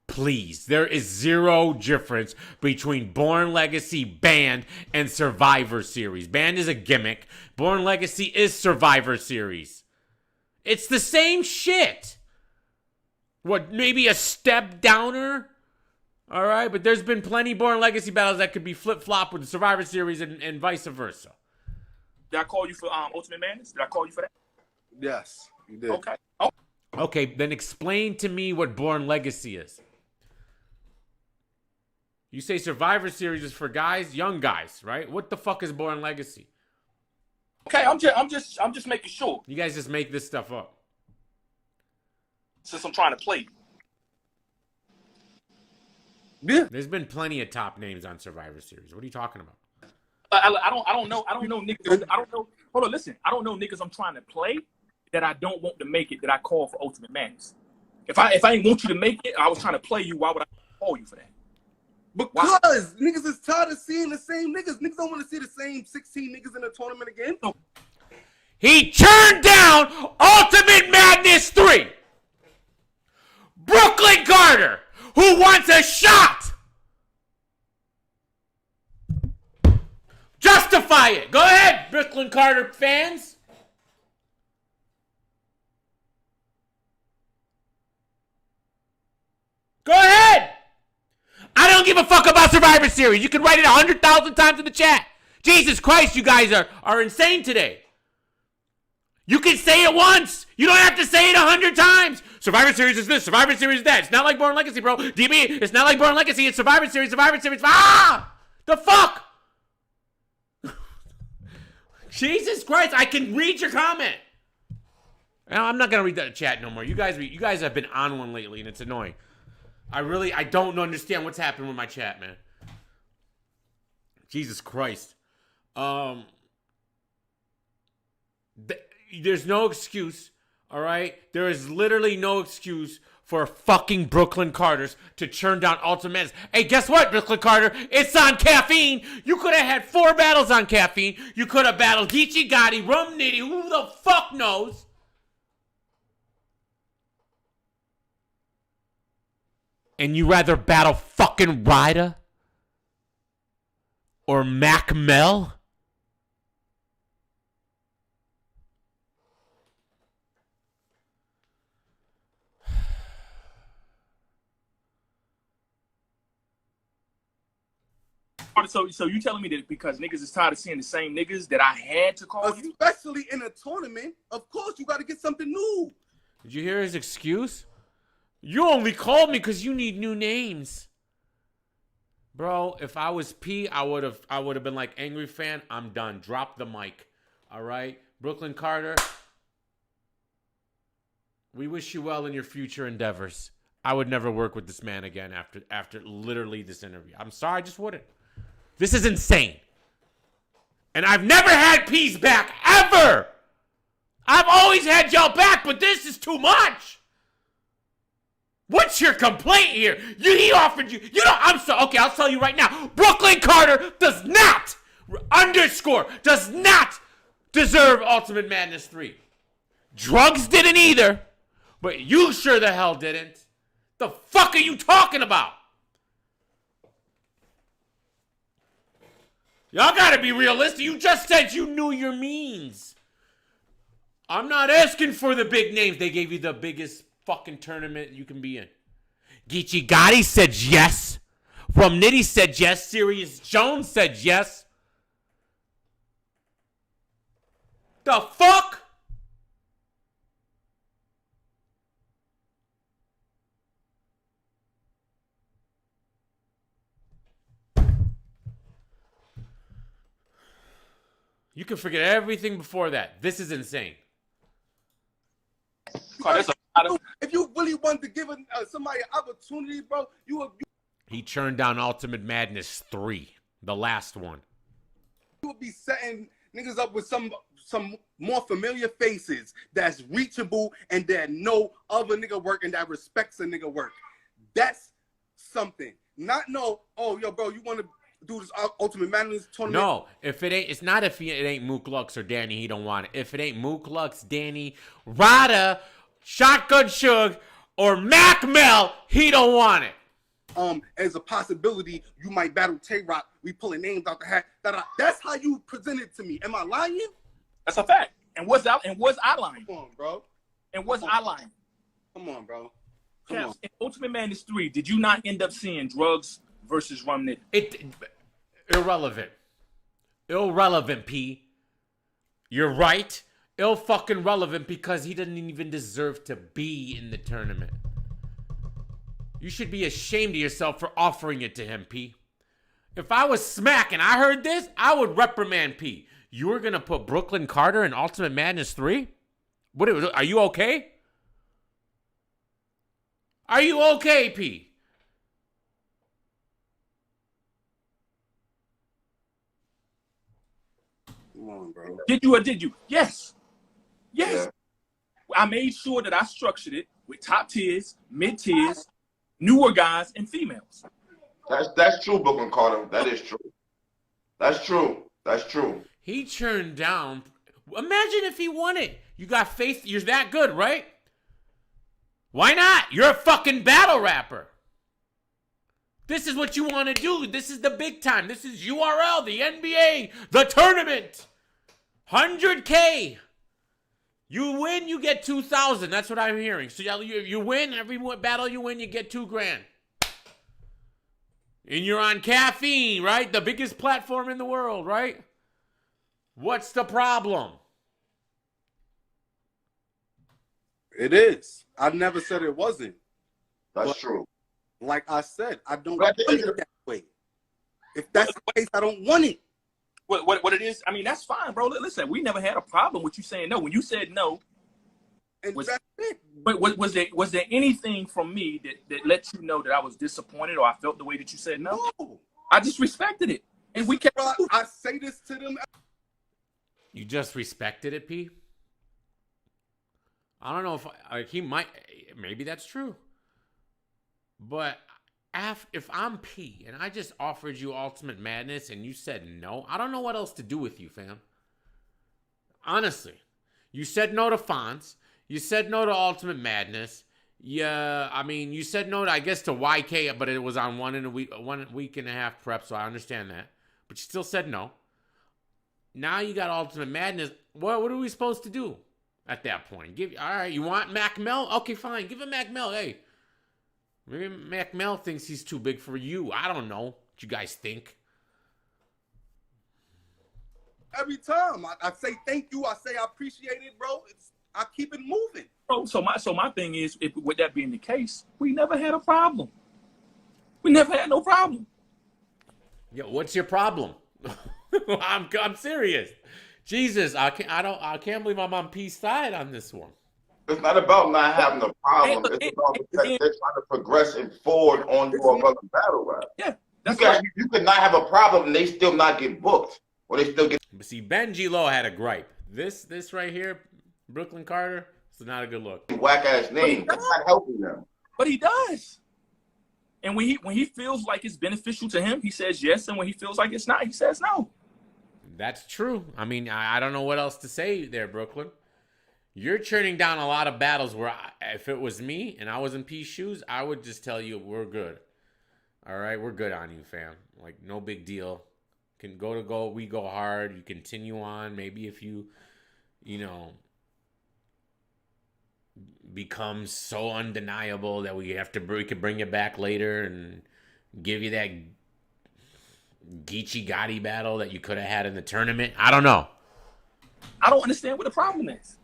Please. There is zero difference between Born Legacy Band and Survivor Series. Band is a gimmick. Born Legacy is Survivor Series. It's the same shit. What, maybe a step downer? All right, but there's been plenty Born Legacy battles that could be flip-flop with the Survivor Series and vice versa. Did I call you for Ultimate Madness? Did I call you for that? Yes, you did. Okay. Oh, Okay, then explain to me what Born Legacy is. You say Survivor Series is for guys, young guys, right? What the fuck is Born Legacy? Okay, I'm just making sure. You guys just make this stuff up. Since I'm trying to play. Yeah. There's been plenty of top names on Survivor Series. What are you talking about? I don't know niggas. I don't know. Hold on, listen. I don't know niggas I'm trying to play that I don't want to make it that I call for Ultimate Madness. If I didn't want you to make it, I was trying to play you. Why would I call you for that? Because niggas is tired of seeing the same niggas. Niggas don't want to see the same 16 niggas in the tournament again. No. He turned down Ultimate Madness 3. Brooklyn Carter, who wants a shot. Justify it. Go ahead, Brooklyn Carter fans. Go ahead. I don't give a fuck about Survivor Series. You can write it 100,000 times in the chat. Jesus Christ, you guys are insane today. You can say it once. You don't have to say it 100 times. Survivor Series is this. Survivor Series is that. It's not like Born Legacy, bro. DB, it's not like Born Legacy. It's Survivor Series, Survivor Series. Ah! The fuck? Jesus Christ, I can read your comment. I'm not going to read that chat no more. You guys have been on one lately, and it's annoying. I don't understand what's happening with my chat, man. Jesus Christ. There's no excuse, all right? There is literally no excuse for fucking Brooklyn Carters to turn down Ultimate Madness. Hey, guess what, Brooklyn Carter? It's on caffeine. You could have had 4 battles on caffeine. You could have battled Geechee Gotti, Rum Nitty, who the fuck knows? And you rather battle fucking Ryder? Or Mac Mel? So you telling me that because niggas is tired of seeing the same niggas that I had to call you? Especially in a tournament, of course you got to get something new. Did you hear his excuse? You only called me because you need new names. Bro, if I was P, I would have been like, angry fan, I'm done. Drop the mic. All right? Brooklyn Carter, we wish you well in your future endeavors. I would never work with this man again after literally this interview. I'm sorry, I just wouldn't. This is insane. And I've never had P's back, ever. I've always had y'all back, but this is too much. What's your complaint here? He offered you. You know, I'm sorry. Okay, I'll tell you right now. Brooklyn Carter does not deserve Ultimate Madness 3. Drugs didn't either, but you sure the hell didn't. The fuck are you talking about? Y'all gotta be realistic. You just said you knew your means. I'm not asking for the big names. They gave you the biggest fucking tournament you can be in. Geechee Gotti said yes. Rum Nitty said yes. Sirius Jones said yes. The fuck? You can forget everything before that. This is insane. If you really wanted to give somebody an opportunity, bro, He turned down Ultimate Madness 3, the last one. You would be setting niggas up with some more familiar faces that's reachable and that know other nigga work and that respects a nigga work. That's something. Not no, oh, yo, bro, you want to do this Ultimate Madness tournament? No, if it ain't, it's not if it ain't Mook Lux or Danny, he don't want it. If it ain't Mook Lux, Danny, Rada, Shotgun Suge, or Mac Mel, he don't want it. As a possibility, you might battle Tay-Rock. We pulling names out the hat. That's how you present it to me. Am I lying? That's a fact. And was I lying? Come on, bro. And was I lying? Come on, bro. Caps, in Ultimate Madness 3, did you not end up seeing Drugs versus Rum Nitty? Irrelevant, P. You're right. Fucking relevant because he doesn't even deserve to be in the tournament. You should be ashamed of yourself for offering it to him, P. If I was Smack and I heard this, I would reprimand P. You were gonna put Brooklyn Carter in Ultimate Madness 3? What? Are you okay? Are you okay, P? Come on, bro. Did you or did you? Yes. Yes. Yeah. I made sure that I structured it with top tiers, mid tiers, newer guys, and females. That's true, Brooklyn Carter. That is true. That's true. That's true. He turned down. Imagine if he won it. You got faith. You're that good, right? Why not? You're a fucking battle rapper. This is what you want to do. This is the big time. This is URL, the NBA, the tournament. 100K. You win, you get 2,000. That's what I'm hearing. So you win, every battle you win, you get $2,000. And you're on Caffeine, right? The biggest platform in the world, right? What's the problem? It is. I never said it wasn't. That's But true. like I said, I don't But want it that way. If that's the case, I don't want it. What it is, I mean, that's fine, bro. Listen, we never had a problem with you saying no. When you said no, And Was- that's it. but was there anything from me that let you know that I was disappointed or I felt the way that you said no? No. I just respected it. And we kept Bro, I say this to them. You just respected it, P? I don't know if he might. Maybe that's true. But if I'm P and I just offered you Ultimate Madness and you said no, I don't know what else to do with you, fam. Honestly. You said no to Fonts. You said no to Ultimate Madness. Yeah, I mean, you said no to, I guess, to YK, but it was on 1 week and a half prep, so I understand that. But you still said no. Now you got Ultimate Madness. What are we supposed to do at that point? All right, you want Mac Mel? Okay, fine. Give him Mac Mel. Hey, maybe Mac Mel thinks he's too big for you. I don't know what you guys think. Every time I say thank you, I say I appreciate it, bro. I keep it moving. so my thing is, with that being the case, we never had a problem. We never had no problem. Yo, what's your problem? I'm serious. Jesus, I can't believe I'm on P's side on this one. It's not about not having a problem. It's about they're trying to progress and forward on to another battle rap. Yeah, that's You could not have a problem and they still not get booked. Or they still get. But see, Benji Lowe had a gripe. This right here, Brooklyn Carter, it's not a good look. Whack ass name. That's not helping them. But he does. And when he feels like it's beneficial to him, he says yes. And when he feels like it's not, he says no. That's true. I mean, I don't know what else to say there, Brooklyn. You're turning down a lot of battles where if it was me and I was in P's shoes, I would just tell you we're good. All right, we're good on you, fam. Like, no big deal. Can we go hard. You continue on. Maybe if you become so undeniable that we could bring you back later and give you that Geechee Gotti battle that you could have had in the tournament. I don't know. I don't understand what the problem is.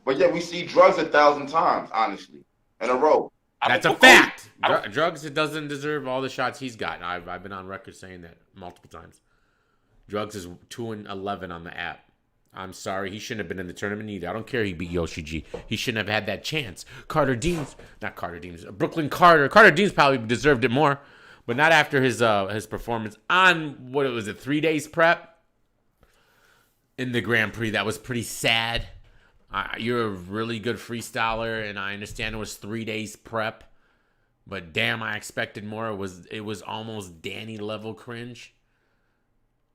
But yeah, we see drugs 1,000 times, honestly, in a row. That's a fact. Drugs, it doesn't deserve all the shots he's gotten. I've been on record saying that multiple times. Drugs is 2-11 on the app. I'm sorry, he shouldn't have been in the tournament either. I don't care he beat Yoshi G. He shouldn't have had that chance. Brooklyn Carter. Carter Deans probably deserved it more, but not after his performance on, what it was, 3 days prep in the Grand Prix. That was pretty sad. You're a really good freestyler, and I understand it was 3 days prep, but damn, I expected more. It was almost Danny level cringe.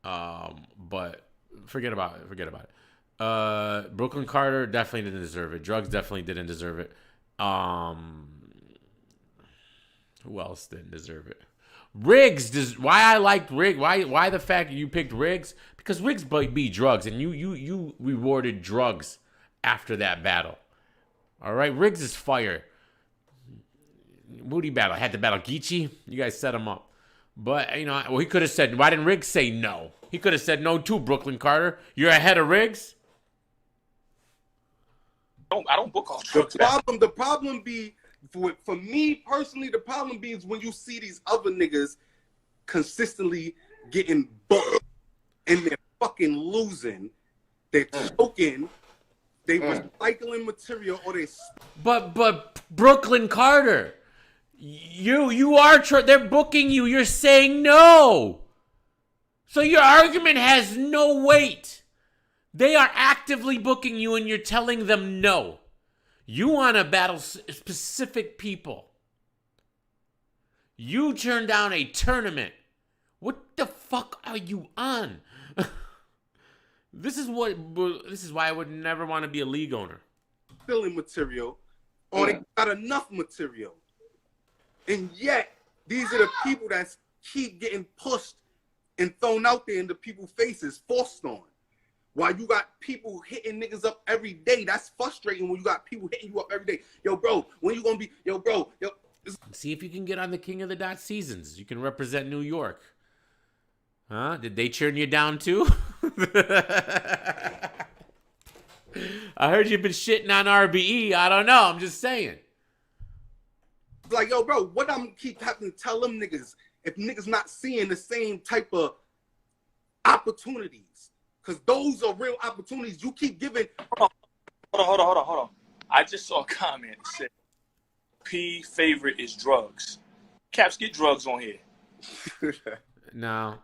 But forget about it. Brooklyn Carter definitely didn't deserve it. Drugs definitely didn't deserve it. Who else didn't deserve it? Riggs. Why I liked Riggs? Why the fact you picked Riggs? Because Riggs beat Drugs, and you rewarded Drugs after that battle. All right, Riggs is fire. Moody battle had to battle Geechee. You guys set him up. But, he could have said, why didn't Riggs say no? He could have said no too, Brooklyn Carter. You're ahead of Riggs? I don't book all The problem be, for me personally, the problem be is when you see these other niggas consistently getting booked and they're fucking losing. They're choking. They recycling material, or they. But Brooklyn Carter, you are they're booking you. You're saying no. So your argument has no weight. They are actively booking you, and you're telling them no. You want to battle specific people. You turned down a tournament. What the fuck are you on? This is why I would never want to be a league owner. Filling material, or they got enough material. And yet, these are the people that keep getting pushed and thrown out there in the people's faces, forced on. While you got people hitting niggas up every day, that's frustrating when you got people hitting you up every day. Yo, bro, when you gonna be, yo, bro, yo. See if you can get on the King of the Dot seasons. You can represent New York. Huh? Did they churn you down too? I heard you've been shitting on RBE. I don't know. I'm just saying. Like, yo, bro, what I'm keep having to tell them niggas if niggas not seeing the same type of opportunities? Because those are real opportunities you keep giving. Hold on. I just saw a comment that said, P favorite is drugs. Caps, get drugs on here. No.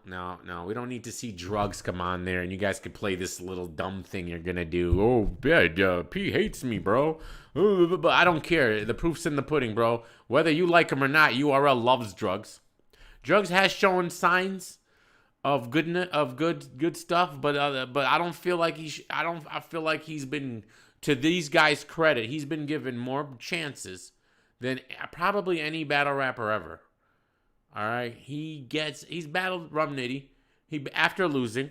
We don't need to see drugs come on there, and you guys can play this little dumb thing you're gonna do. Oh, yeah, P hates me, bro. But I don't care. The proof's in the pudding, bro. Whether you like him or not, URL loves drugs. Drugs has shown signs of good stuff, but I don't feel like I feel like he's been, to these guys' credit, he's been given more chances than probably any battle rapper ever. All right, he's battled Rum Nitty. After losing,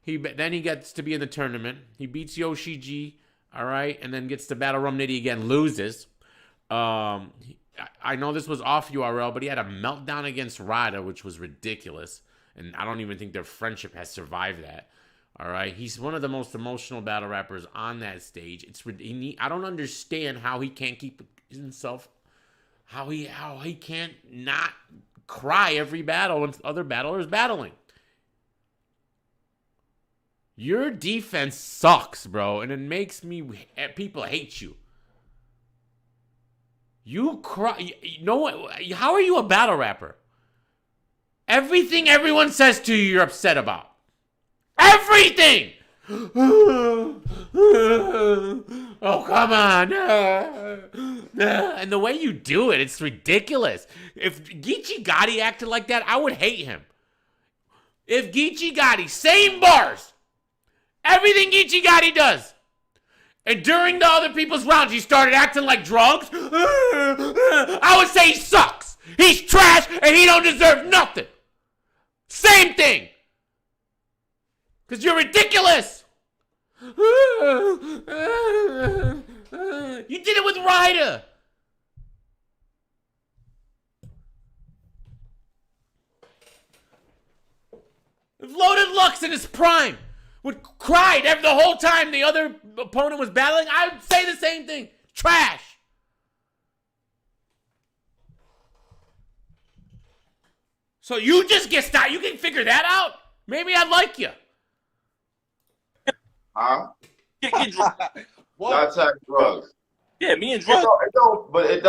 then he gets to be in the tournament. He beats Yoshi G. All right, and then gets to battle Rum Nitty again, loses. I know this was off URL, but he had a meltdown against Rada, which was ridiculous, and I don't even think their friendship has survived that. All right, he's one of the most emotional battle rappers on that stage. I don't understand how he can't keep himself, how he can't not cry every battle when other battlers battling. Your defense sucks, bro, and it makes people hate you. You cry. You know what? How are you a battle rapper? Everything everyone says to you, you're upset about. Everything. Oh, come on. And the way you do it, it's ridiculous. If Geechee Gotti acted like that, I would hate him. If Geechee Gotti, same bars, everything Geechee Gotti does, and during the other people's rounds, he started acting like drugs, I would say he sucks. He's trash, and he don't deserve nothing. Same thing. Because you're ridiculous. You did it with Ryder. Loaded Lux in his prime cried the whole time the other opponent was battling. I would say the same thing. Trash. So you just get started. You can figure that out. Maybe I'd like you. Huh? Get drugs. That's like drugs. Yeah, me and drugs. But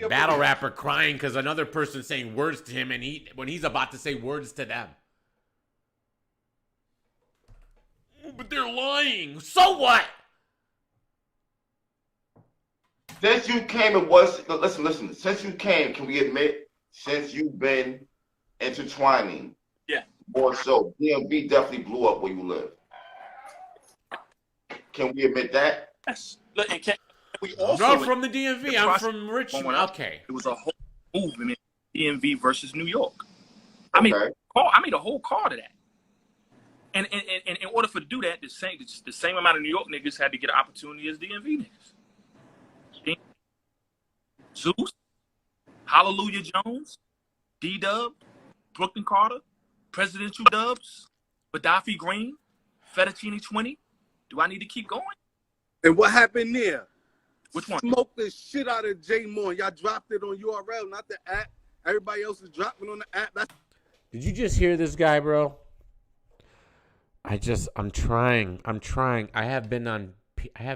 Battle rapper crying because another person's saying words to him, and when he's about to say words to them. But they're lying. So what? Since you came, listen. Since you came, can we admit, since you've been intertwining, more so, DMV definitely blew up where you live. Can we admit that? Yes. Look, and we also I'm not from the DMV. I'm from Richmond. Okay. It was a whole movement in DMV versus New York. I made a whole call to that. And in order to do that, the same amount of New York niggas had to get an opportunity as DMV niggas. Zeus, Hallelujah Jones, D-Dub, Brooklyn Carter, Presidential Dubs, Gaddafi Green, Fettuccine 20. Do I need to keep going? And what happened there? Which one? Smoked the shit out of J Moore. Y'all dropped it on URL, not the app. Everybody else is dropping on the app. Did you just hear this guy, bro? I'm trying. I have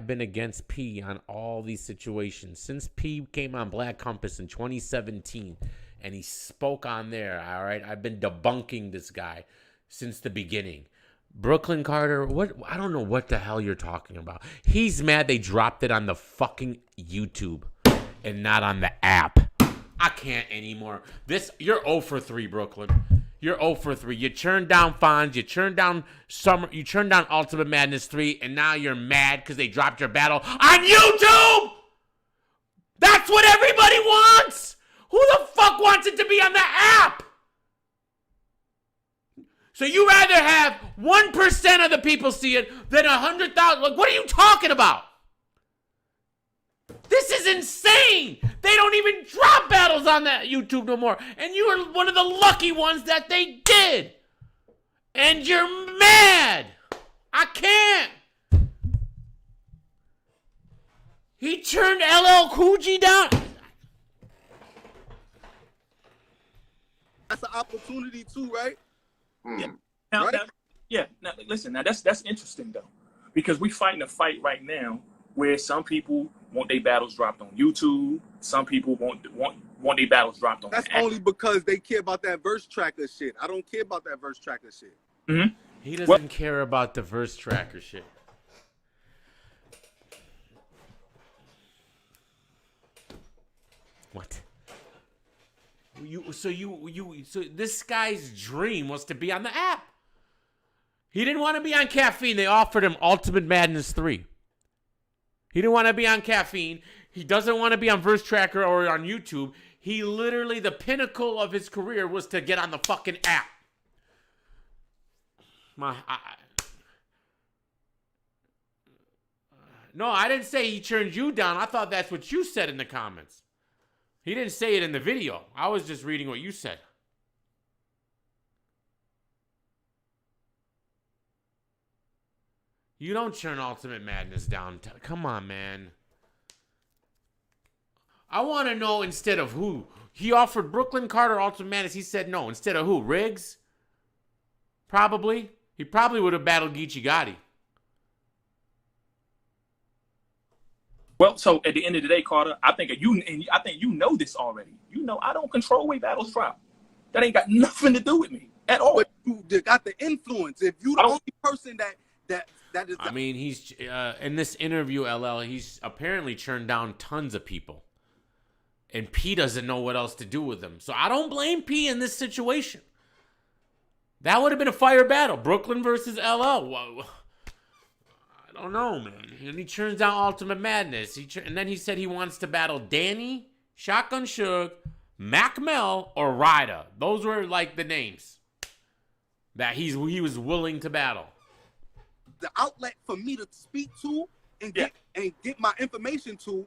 been against P on all these situations since P came on Black Compass in 2017, and he spoke on there. All right, I've been debunking this guy since the beginning. Brooklyn Carter, what? I don't know what the hell you're talking about. He's mad they dropped it on the fucking YouTube and not on the app. I can't anymore. You're 0 for 3, Brooklyn. You're 0 for 3. You turned down Fonz. You turned down Summer. You turned down Ultimate Madness 3, and now you're mad because they dropped your battle on YouTube. That's what everybody wants. Who the fuck wants it to be on the app? So you rather have 1% of the people see it than 100,000. Like, what are you talking about? This is insane. They don't even drop battles on that YouTube no more. And you are one of the lucky ones that they did. And you're mad. I can't. He turned LL Cool J down. That's an opportunity too, right? Yeah. Now, listen. Now that's interesting though, because we fighting a fight right now where some people want their battles dropped on YouTube. Some people want their battles dropped on. That's only because they care about that verse tracker shit. I don't care about that verse tracker shit. Mm-hmm. He doesn't care about the verse tracker shit. What? So this guy's dream was to be on the app. He didn't want to be on Caffeine. They offered him Ultimate Madness 3. He didn't want to be on Caffeine. He doesn't want to be on Verse Tracker or on YouTube. He literally, the pinnacle of his career was to get on the fucking app. No, I didn't say he turned you down. I thought that's what you said in the comments. He didn't say it in the video. I was just reading what you said. You don't turn Ultimate Madness down. Come on, man. I want to know instead of who. He offered Brooklyn Carter Ultimate Madness. He said no. Instead of who? Riggs? Probably. He probably would have battled Geechee Gotti. Well, so at the end of the day, Carter, I think you know this already. You know I don't control where battles drop. That ain't got nothing to do with me at all. But you got the influence. If you the only person that is. I mean, he's in this interview, LL. He's apparently turned down tons of people, and P doesn't know what else to do with them. So I don't blame P in this situation. That would have been a fire battle, Brooklyn versus LL. Whoa. I don't know, man. And he turns down Ultimate Madness. And then he said he wants to battle Danny, Shotgun Suge, Mac Mel, or Ryder. Those were like the names that he was willing to battle. The outlet for me to speak to and get my information to,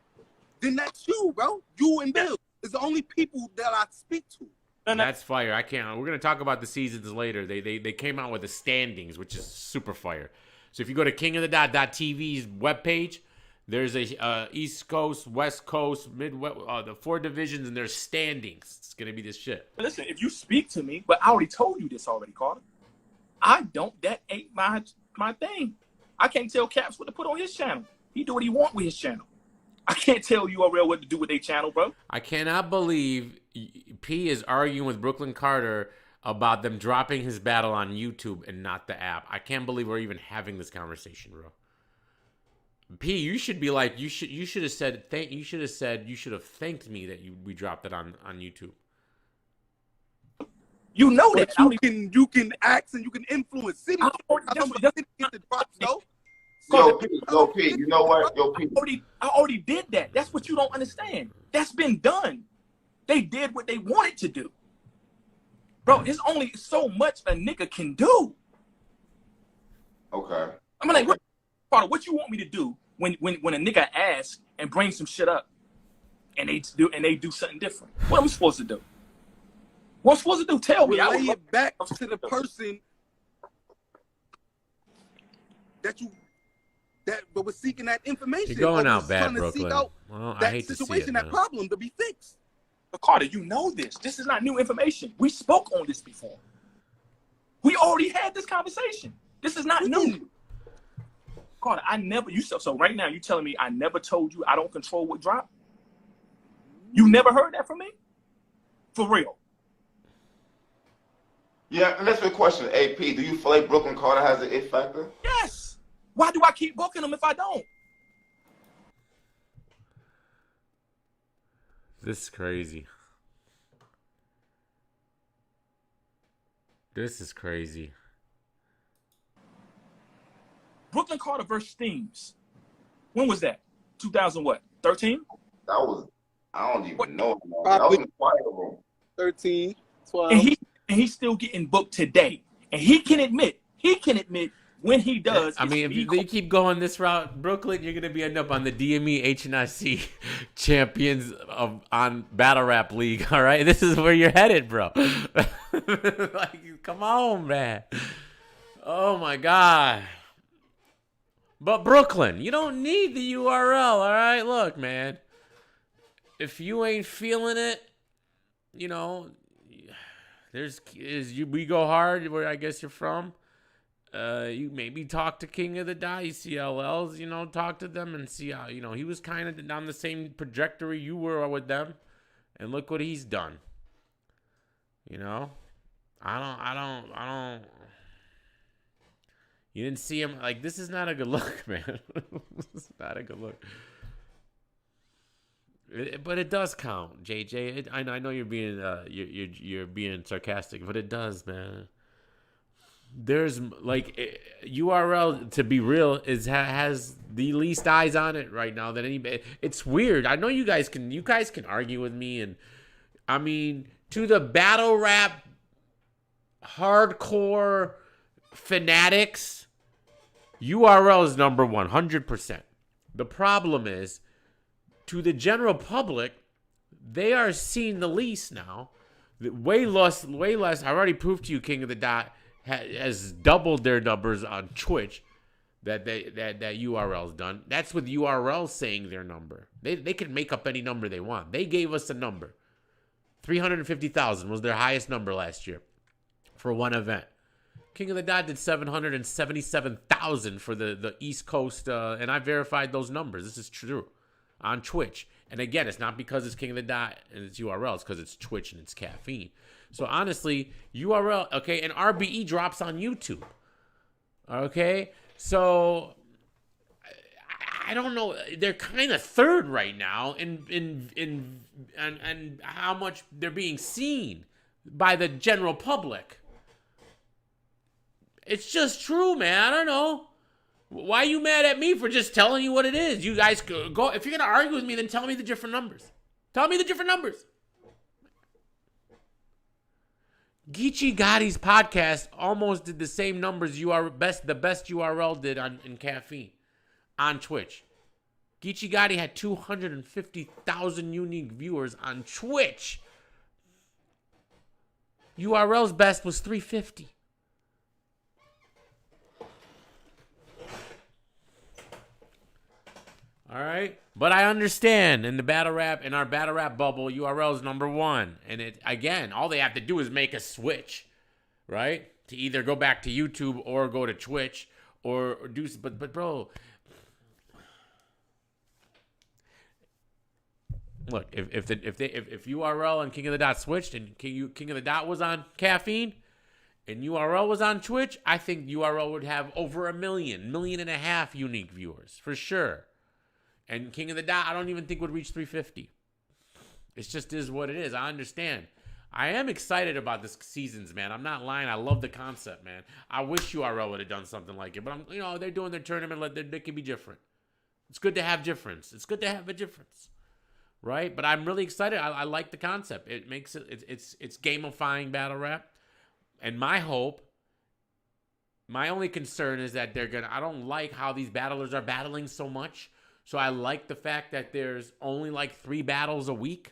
then that's you, bro. You and Bill is the only people that I speak to. That's fire. I can't. We're gonna talk about the seasons later. They came out with the standings, which is super fire. So if you go to KingofTheDot.tv's webpage, there's a East Coast, West Coast, Midwest, the 4 divisions, and there's standings. It's gonna be this shit. Listen, if you speak to me, but I already told you this already, Carter. That ain't my thing. I can't tell Caps what to put on his channel. He do what he want with his channel. I can't tell URL what to do with their channel, bro. I cannot believe P is arguing with Brooklyn Carter about them dropping his battle on YouTube and not the app. I can't believe we're even having this conversation, bro. P, you should be like, you should have said you should have thanked me that we dropped it on YouTube. You know that you can ask and you can influence cities. Get the drops, though. Yo, P, you know what? Yo, P. I already did that. That's what you don't understand. That's been done. They did what they wanted to do. Bro, there's only so much a nigga can do. Okay. I'm like, what you want me to do when a nigga asks and brings some shit up and they do something different? What am I supposed to do? What am I supposed to do? Tell me. Lay it back to the person that was seeking that information. You're going out bad, trying to Brooklyn. seek out Well, that I hate situation, to see it, that problem to be fixed. But Carter, you know this. This is not new information. We spoke on this before. We already had this conversation. This is not new. Carter, I never. So right now you telling me I never told you I don't control what drop? You never heard that from me? For real? Yeah, and that's the question. AP, do you feel like Brooklyn Carter has an it factor? Yes. Why do I keep booking him if I don't? This is crazy. This is crazy. Brooklyn Carter versus Steams. When was that? 2000 what? 13? That was, I don't even know. Man. That was Probably in the quiet room. 13, 12. And he's still getting booked today. And he can admit when he does. I mean, if you keep going this route, Brooklyn, you're gonna end up on the DME HNIC champions on Battle Rap League. All right, this is where you're headed, bro. Like, come on, man. Oh my God. But Brooklyn, you don't need the URL. All right, look, man. If you ain't feeling it, you know, we go hard where I guess you're from. You maybe talk to King of the Dot, CLLs, you know, talk to them and see how, you know, he was kind of on the same trajectory you were with them, and look what he's done. You know, I don't. You didn't see him like this is not a good look, man. This is not a good look. But it does count, JJ. I know you're being you're being sarcastic, but it does, man. There's like URL, to be real, has the least eyes on it right now than anybody. It's weird. I know you guys can argue with me, and I mean, to the battle rap hardcore fanatics, URL is number 100%. The problem is, to the general public, they are seeing the least now. Way less. I've already proved to you, King of the Dot has doubled their numbers on Twitch that URL's done. That's with URL saying their number. They can make up any number they want. They gave us a number. 350,000 was their highest number last year for one event. King of the Dot did 777,000 for the East Coast, and I verified those numbers. This is true on Twitch. And again, it's not because it's King of the Dot and it's URL. It's because it's Twitch and it's caffeine. So honestly, URL, okay, and RBE drops on YouTube. Okay, so I don't know. They're kind of third right now in how much they're being seen by the general public. It's just true, man. I don't know. Why are you mad at me for just telling you what it is? You guys go. If you're gonna argue with me, then tell me the different numbers. Tell me the different numbers. Geechee Gotti's podcast almost did the same numbers the best URL did in caffeine on Twitch. Geechee Gotti had 250,000 unique viewers on Twitch. URL's best was 350. All right, but I understand in our battle rap bubble, URL is number one, and it again, all they have to do is make a switch, right? To either go back to YouTube or go to Twitch or do. But bro, look, if URL and King of the Dot switched and King of the Dot was on caffeine and URL was on Twitch, I think URL would have over 1.5 million unique viewers for sure. And King of the Dot, I don't even think would reach 350. It just is what it is. I understand. I am excited about this seasons, man. I'm not lying. I love the concept, man. I wish URL would have done something like it. But they're doing their tournament. They can be different. It's good to have difference. It's good to have a difference, right? But I'm really excited. I like the concept. It makes it's gamifying battle rap. And my only concern is that I don't like how these battlers are battling so much. So I like the fact that there's only like 3 battles a week.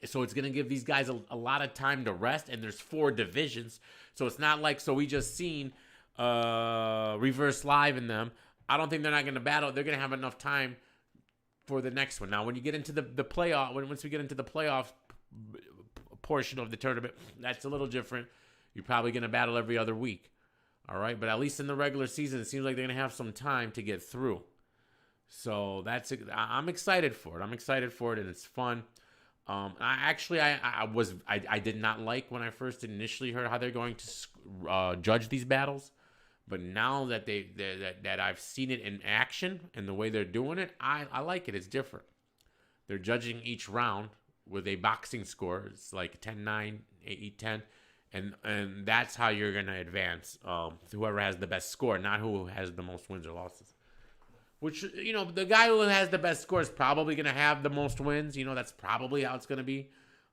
So it's going to give these guys a lot of time to rest. And there's 4 divisions. So it's not like, so we just seen Reverse Live in them. I don't think they're not going to battle. They're going to have enough time for the next one. Now, when you get into the playoff, once we get into the playoff portion of the tournament, that's a little different. You're probably going to battle every other week. All right, but at least in the regular season, it seems like they're gonna have some time to get through. So I'm excited for it. I'm excited for it, and it's fun. I did not like when I first initially heard how they're going to judge these battles, but now that that I've seen it in action and the way they're doing it, I like it. It's different. They're judging each round with a boxing score. It's like 10-9, 8-10, and that's how you're gonna advance. Whoever has the best score, not who has the most wins or losses. Which, you know, the guy who has the best score is probably going to have the most wins. You know, that's probably how it's going to be.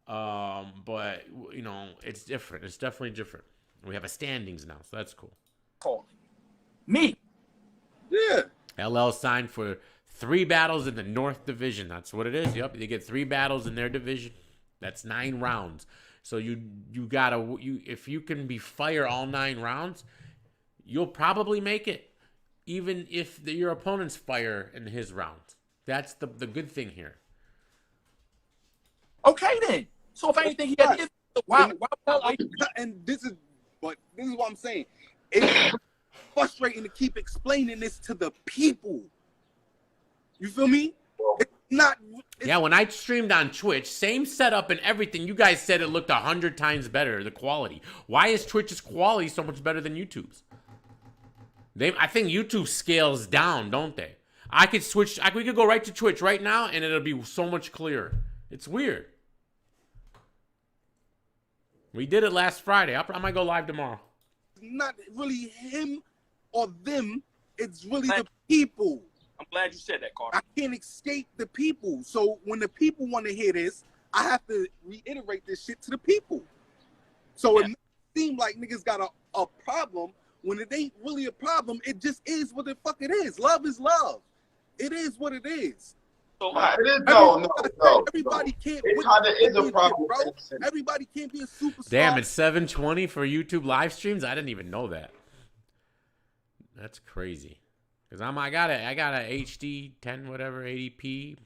But, you know, it's different. It's definitely different. We have a standings now, so that's cool. Me. Yeah. LL signed for 3 battles in the North Division. That's what it is. Yep, they get 3 battles in their division. That's 9 rounds. So you gotta if you can be fire all 9 rounds, you'll probably make it. Even if your opponent's fire in his rounds. That's the good thing here. Okay, then. So if anything, he had to why and this is what I'm saying. It's frustrating to keep explaining this to the people. You feel me? It's not. Yeah, when I streamed on Twitch, same setup and everything, you guys said it looked 100 times better, the quality. Why is Twitch's quality so much better than YouTube's? I think YouTube scales down, don't they? I could switch. We could go right to Twitch right now, and it'll be so much clearer. It's weird. We did it last Friday. I might go live tomorrow. Not really him or them. It's really the people. I'm glad you said that, Carter. I can't escape the people. So when the people want to hear this, I have to reiterate this shit to the people. So it seems like niggas got a problem. When it ain't really a problem, it just is what the fuck it is. Love is love. It is what it is. So, it is, no. Everybody can't. It kind of is a problem, bro. Everybody can't be a superstar. Damn, it's 720 for YouTube live streams. I didn't even know that. That's crazy. Cause I got a HD 10 whatever 80p.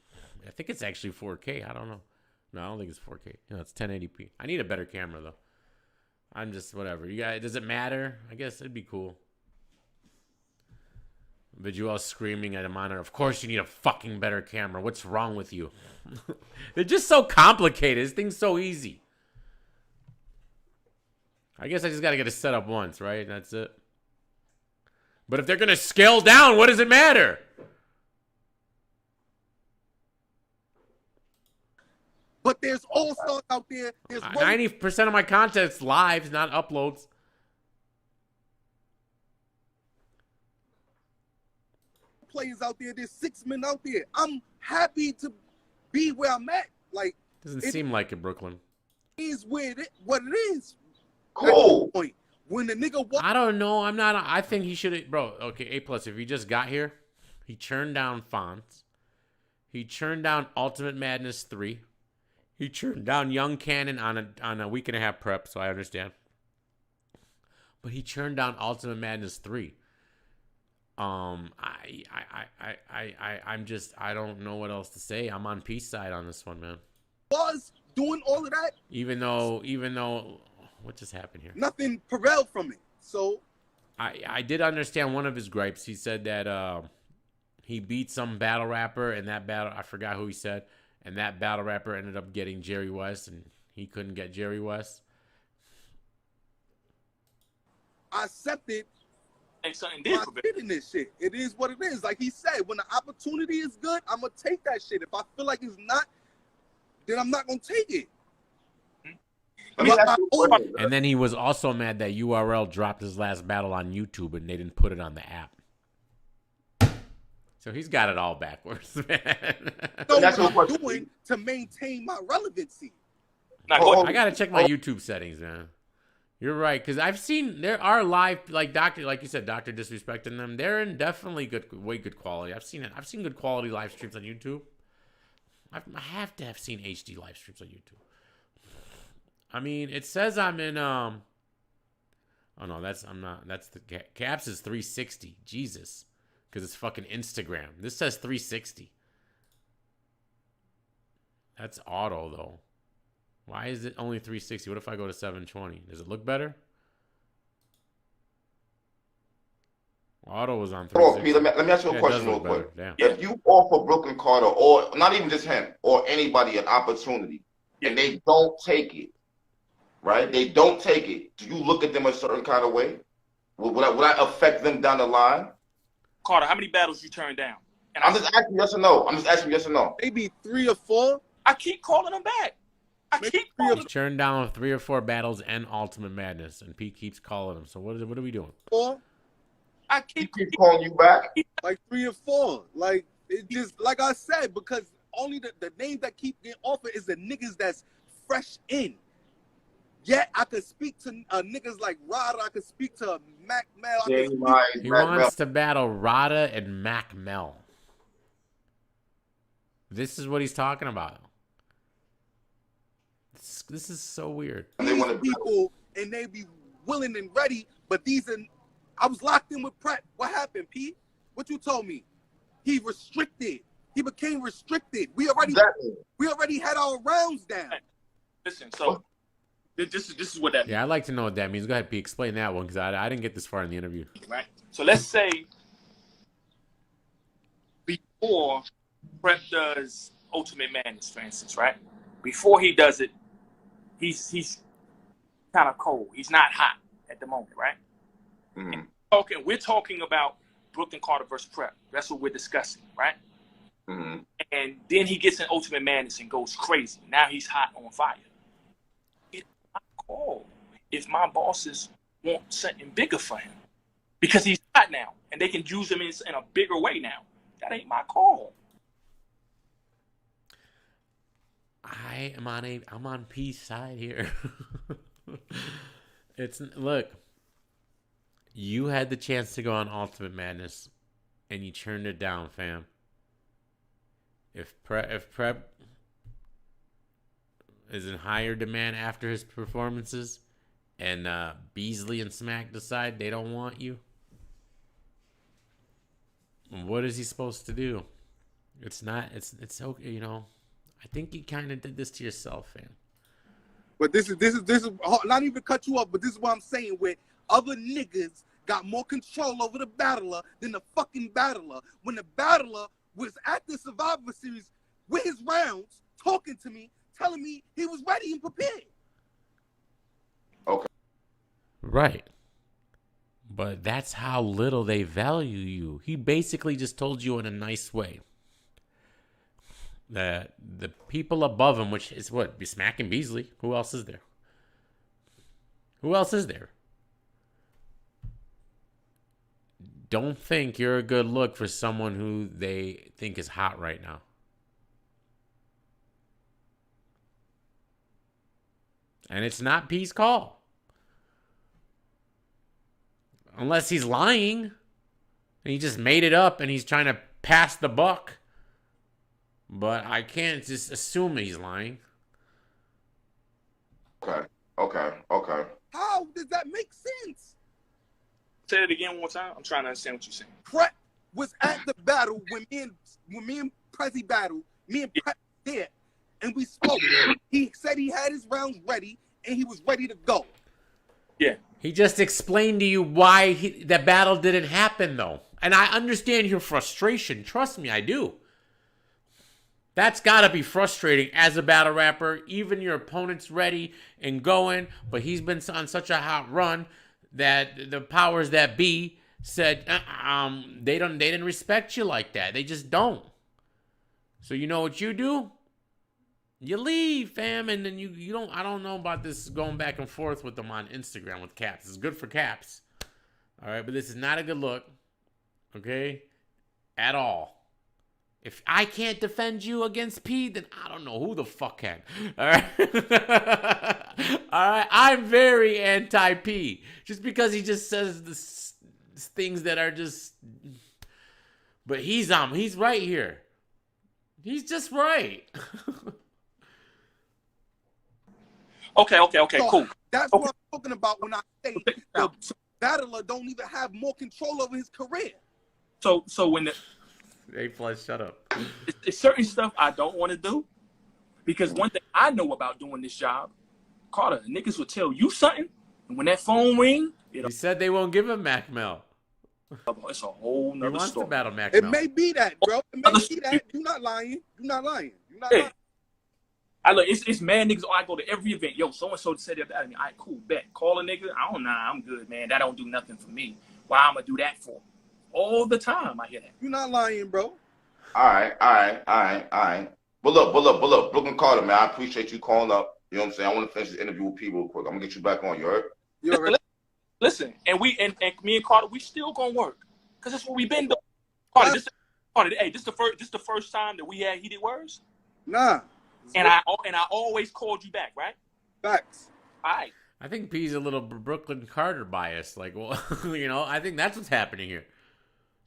I think it's actually 4K. I don't know. No, I don't think it's 4K. No, it's 1080p. I need a better camera though. I'm just whatever. You guys, does it matter? I guess it'd be cool. But you all screaming at a monitor. Of course you need a fucking better camera. What's wrong with you? They're just so complicated. This thing's so easy. I guess I just gotta get it set up once, right? That's it. But if they're gonna scale down, what does it matter? But there's all-stars out there. There's 90% of my content's lives, not uploads. players out there. There's 6 men out there. I'm happy to be where I'm at. Like, doesn't seem like it, Brooklyn. Is what it is. Cool. Point. When the nigga I don't know. I'm not. I think he should. Bro, okay, A+. If he just got here, he churned down Fonts. He churned down Ultimate Madness 3. He churned down Young Cannon on a week and a half prep, so I understand. But he churned down Ultimate Madness 3. I'm just, I don't know what else to say. I'm on peace side on this one, man. Was doing all of that. Even though, what just happened here? Nothing prevailed from it. So I did understand one of his gripes. He said that he beat some battle rapper, and that battle, I forgot who he said, and that battle rapper ended up getting Jerry West, and he couldn't get Jerry West. I accepted. Ain't something different. In this shit. It is what it is. Like he said, when the opportunity is good, I'm gonna take that shit. If I feel like it's not, then I'm not gonna take it. And then he was also mad that URL dropped his last battle on YouTube and they didn't put it on the app. So he's got it all backwards, man. So that's what I'm doing to maintain my relevancy. I gotta check my YouTube settings, man. You're right, because I've seen there are live like you said, Dr. Disrespecting them. They're in definitely way good quality. I've seen it. I've seen good quality live streams on YouTube. I have to have seen HD live streams on YouTube. I mean, it says I'm in oh no, I'm not. That's the Caps is 360. Jesus. Because it's fucking Instagram. This says 360. That's auto though. Why is it only 360? What if I go to 720? Does it look better? Otto was on Hold on, 360. Pete, let me ask you a Yeah, it question does real look better. quick. Damn. If you offer Brooklyn Carter, or not even just him, or anybody an opportunity, and they don't take it, right? They don't take it. Do you look at them a certain kind of way? Would that affect them down the line? Carter, how many battles you turned down? And I'm just asking yes or no. I'm just asking yes or no. Maybe 3 or 4. I keep calling them back. He's turned down 3 or 4 battles and Ultimate Madness, and Pete keeps calling him. So what are we doing? 4. I He keep keeps calling you back. Like 3 or 4. Like, it just, like I said, because only the names that keep getting offered is the niggas that's fresh in. Yet I could speak to niggas like Rod. I could speak to Mac Mel. He wants to battle Rada and Mac Mel. This is what he's talking about. This is so weird. These people, and they be willing and ready, but these are. I was locked in with Pratt. What happened, Pete? What you told me? He restricted. He became restricted. We already had our rounds down. Listen, so this is what that means. Yeah, I'd like to know what that means. Go ahead, Pete. Explain that one, because I didn't get this far in the interview. Right. So let's say before Prep does Ultimate Madness, for instance, right? Before he does it, he's kind of cold. He's not hot at the moment, right? Mm-hmm. We're talking about Brooklyn Carter versus Prep. That's what we're discussing, right? Mm-hmm. And then he gets in Ultimate Madness and goes crazy. Now he's hot on fire. It's my call if my bosses want something bigger for him, because he's hot now and they can use him in a bigger way now. That ain't my call. I'm on P's side here. Look, you had the chance to go on Ultimate Madness, and you turned it down, fam. If Prep is in higher demand after his performances, and Beasley and Smack decide they don't want you, what is he supposed to do? It's okay, you know. I think you kind of did this to yourself, fam. But this is not even cut you up, but this is what I'm saying, where other niggas got more control over the battler than the fucking battler. When the battler was at the Survivor Series with his rounds, talking to me, telling me he was ready and prepared. Okay. Right. But that's how little they value you. He basically just told you in a nice way that the people above him, which is what? Smack and Beasley. Who else is there? Don't think you're a good look for someone who they think is hot right now. And it's not P's call. Unless he's lying. And he just made it up and he's trying to pass the buck. But I can't just assume he's lying. Okay. How does that make sense? Say it again one more time. I'm trying to understand what you're saying. Prep was at the battle when me and Prezi battled. Me and Prep there, and we spoke. He said he had his rounds ready and he was ready to go. Yeah. He just explained to you why that battle didn't happen, though. And I understand your frustration. Trust me, I do. That's got to be frustrating as a battle rapper. Even your opponent's ready and going, but he's been on such a hot run that the powers that be said they didn't respect you like that. They just don't. So you know what you do? You leave, fam, and then you don't. I don't know about this going back and forth with them on Instagram with Caps. It's good for Caps, all right, but this is not a good look, okay, at all. If I can't defend you against P, then I don't know who the fuck can. All right? All right? I'm very anti-P. Just because he just says things that are just... But he's right here. He's just right. Okay, So cool. That's what I'm talking about when I say the battler don't even have more control over his career. So when the... A+, shut up. It's certain stuff I don't want to do, because one thing I know about doing this job, Carter, niggas will tell you something, and when that phone ring, He said they won't give him Mac Mel. It's a whole He nother wants to story. battle Mac It Mel. may be that, bro. It may be that. You're not lying. You're not lying. You're not Hey. lying. I look, it's mad niggas. I go to every event. Yo, so and so said that. I mean, all right, cool, bet. Call a nigga. I don't know. I'm good, man. That don't do nothing for me. Why I'm gonna do that for? All the time, I hear that. You're not lying, bro. All right. But look, Brooklyn Carter, man, I appreciate you calling up. You know what I'm saying? I want to finish this interview with people real quick. I'm gonna get you back on. You heard? You already. Listen, and me and Carter, we still gonna work, cause that's what we've been doing. Carter, this the first time that we had heated words. Nah. And I always called you back, right? Facts. All right. I think P's a little Brooklyn Carter bias. Like, well, you know, I think that's what's happening here.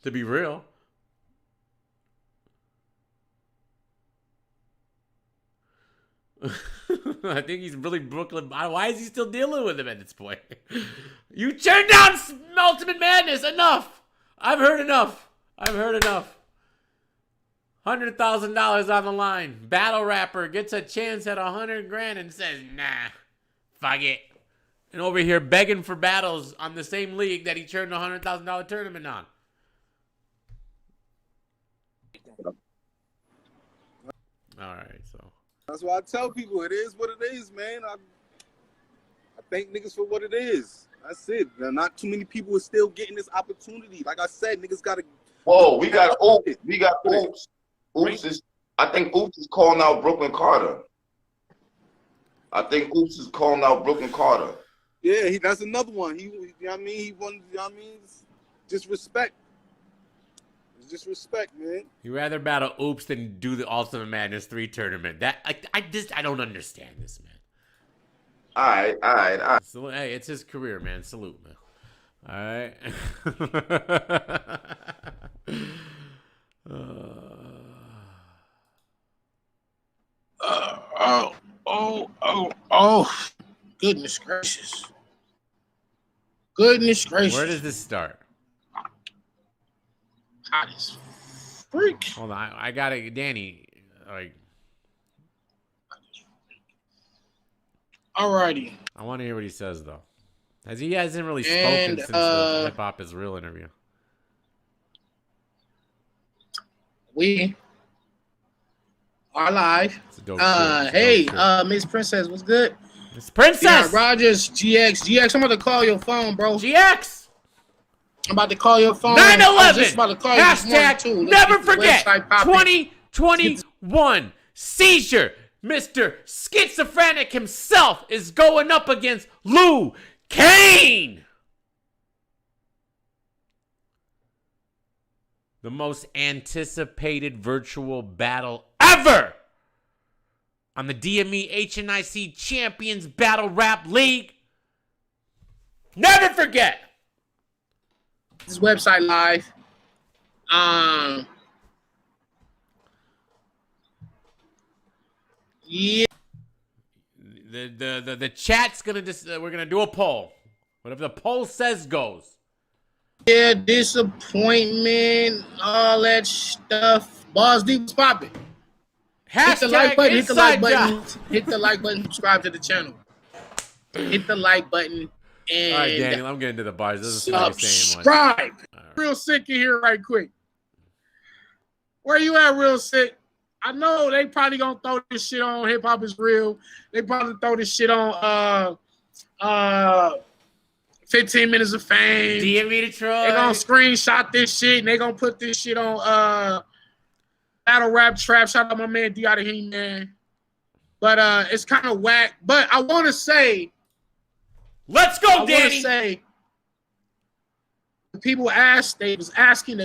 To be real. I think he's really Brooklyn. Why is he still dealing with him at this point? You turned down Ultimate Madness. Enough. I've heard enough. $100,000 on the line. Battle rapper gets a chance at $100,000 and says, nah, fuck it. And over here begging for battles on the same league that he turned a $100,000 tournament on. All right, so. That's why I tell people it is what it is, man. I thank niggas for what it is. That's it. Now, not too many people are still getting this opportunity. Like I said, niggas gotta. Whoa, we got Oops. I think Oops is calling out Brooklyn Carter. Yeah, that's another one. He you know what I mean? He won, you know what I mean? Just respect. It's just respect, man. You rather battle Oops than do the Ultimate Madness 3 tournament. That I don't understand this, man. All right. So, hey, it's his career, man. Salute, man. All right. Goodness gracious. Goodness gracious. Where does this start? Hot as freak. Hold on, I gotta, Danny. Like, Alrighty. I want to hear what he says though. He hasn't really spoken since the Hip Hop Is Real interview. We are live. It's a dope shit. Hey, Miss Princess, what's good? Miss Princess. Yeah, Rogers, GX, I'm about to call your phone, bro. GX. I'm about to call your phone. 9/11. Hashtag never forget. 2021 seizure. Mr. Schizophrenic himself is going up against Lou Kane. The most anticipated virtual battle ever on the DME HNIC Champions Battle Rap League. Never forget. This website live. Yeah. The chat's gonna we're gonna do a poll. Whatever the poll says goes. Yeah, disappointment, all that stuff. Balls deep was popping. Hit the like button, hit the like button, hit the like button, subscribe to the channel. Hit the like button. And all right, Daniel, I'm getting to the bars. This is subscribe. Right. Real sick in here right quick. Where you at, Real Sick? I know they probably gonna throw this shit on Hip Hop Is Real. They probably throw this shit on 15 Minutes of Fame. DMV Detroit. They gonna screenshot this shit and they gonna put this shit on Battle Rap Trap. Shout out my man D out of here, man. But it's kind of whack. But I wanna say, let's go, Danny. I wanna say people asked, they was asking.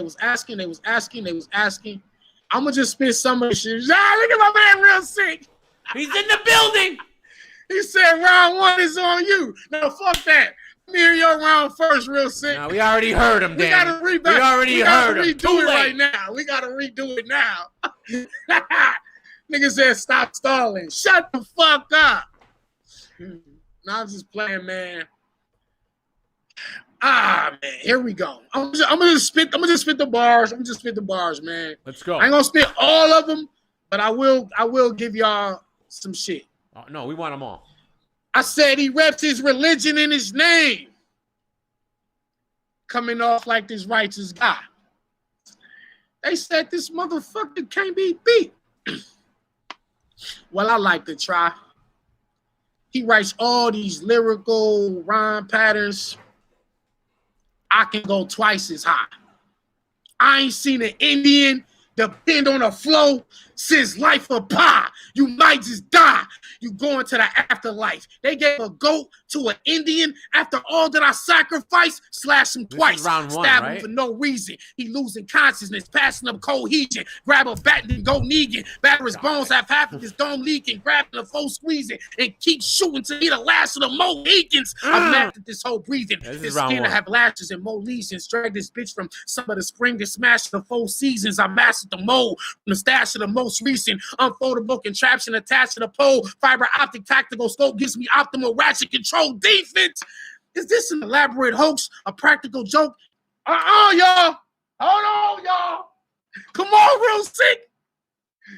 I'm gonna just spit some of the shit. Look at my man, Real Sick. He's in the building. He said round 1 is on you. No, fuck that. Let me hear your round first, Real Sick. No, we already heard him, Danny. We already heard him. Redo it right now. We gotta redo it now. Nigga said stop stalling. Shut the fuck up. Now I'm just playing, man. Man, here we go. I'm gonna spit the bars, man. Let's go. I ain't gonna spit all of them, but I will give y'all some shit. Oh, no, we want them all. I said he reps his religion in his name. coming off like this righteous guy. They said this motherfucker can't be beat. Well, I like to try. He writes all these lyrical rhyme patterns. I can go twice as high. I ain't seen an Indian depend on a flow since life of pie. You might just die. You going to the afterlife. They gave a goat to an Indian after all that I sacrificed. Slash him twice. Round one, Stab right? him for no reason. He losing consciousness, passing up cohesion. Grab a bat and go Negan. Batter his bones, have half of his dome leaking. Grabbing the full squeezing and keep shooting till he the last of the Mohicans. I'm mad at this whole breathing. His skin to have lashes and more lesions. Drag this bitch from summer to spring to smash the 4 seasons. I mastered the mold from the stash of the most recent. Unfoldable contraption attached to the pole. Fiber optic tactical scope gives me optimal ratchet control defense. Is this an elaborate hoax? A practical joke? Y'all. Hold on, y'all. Come on, real sick.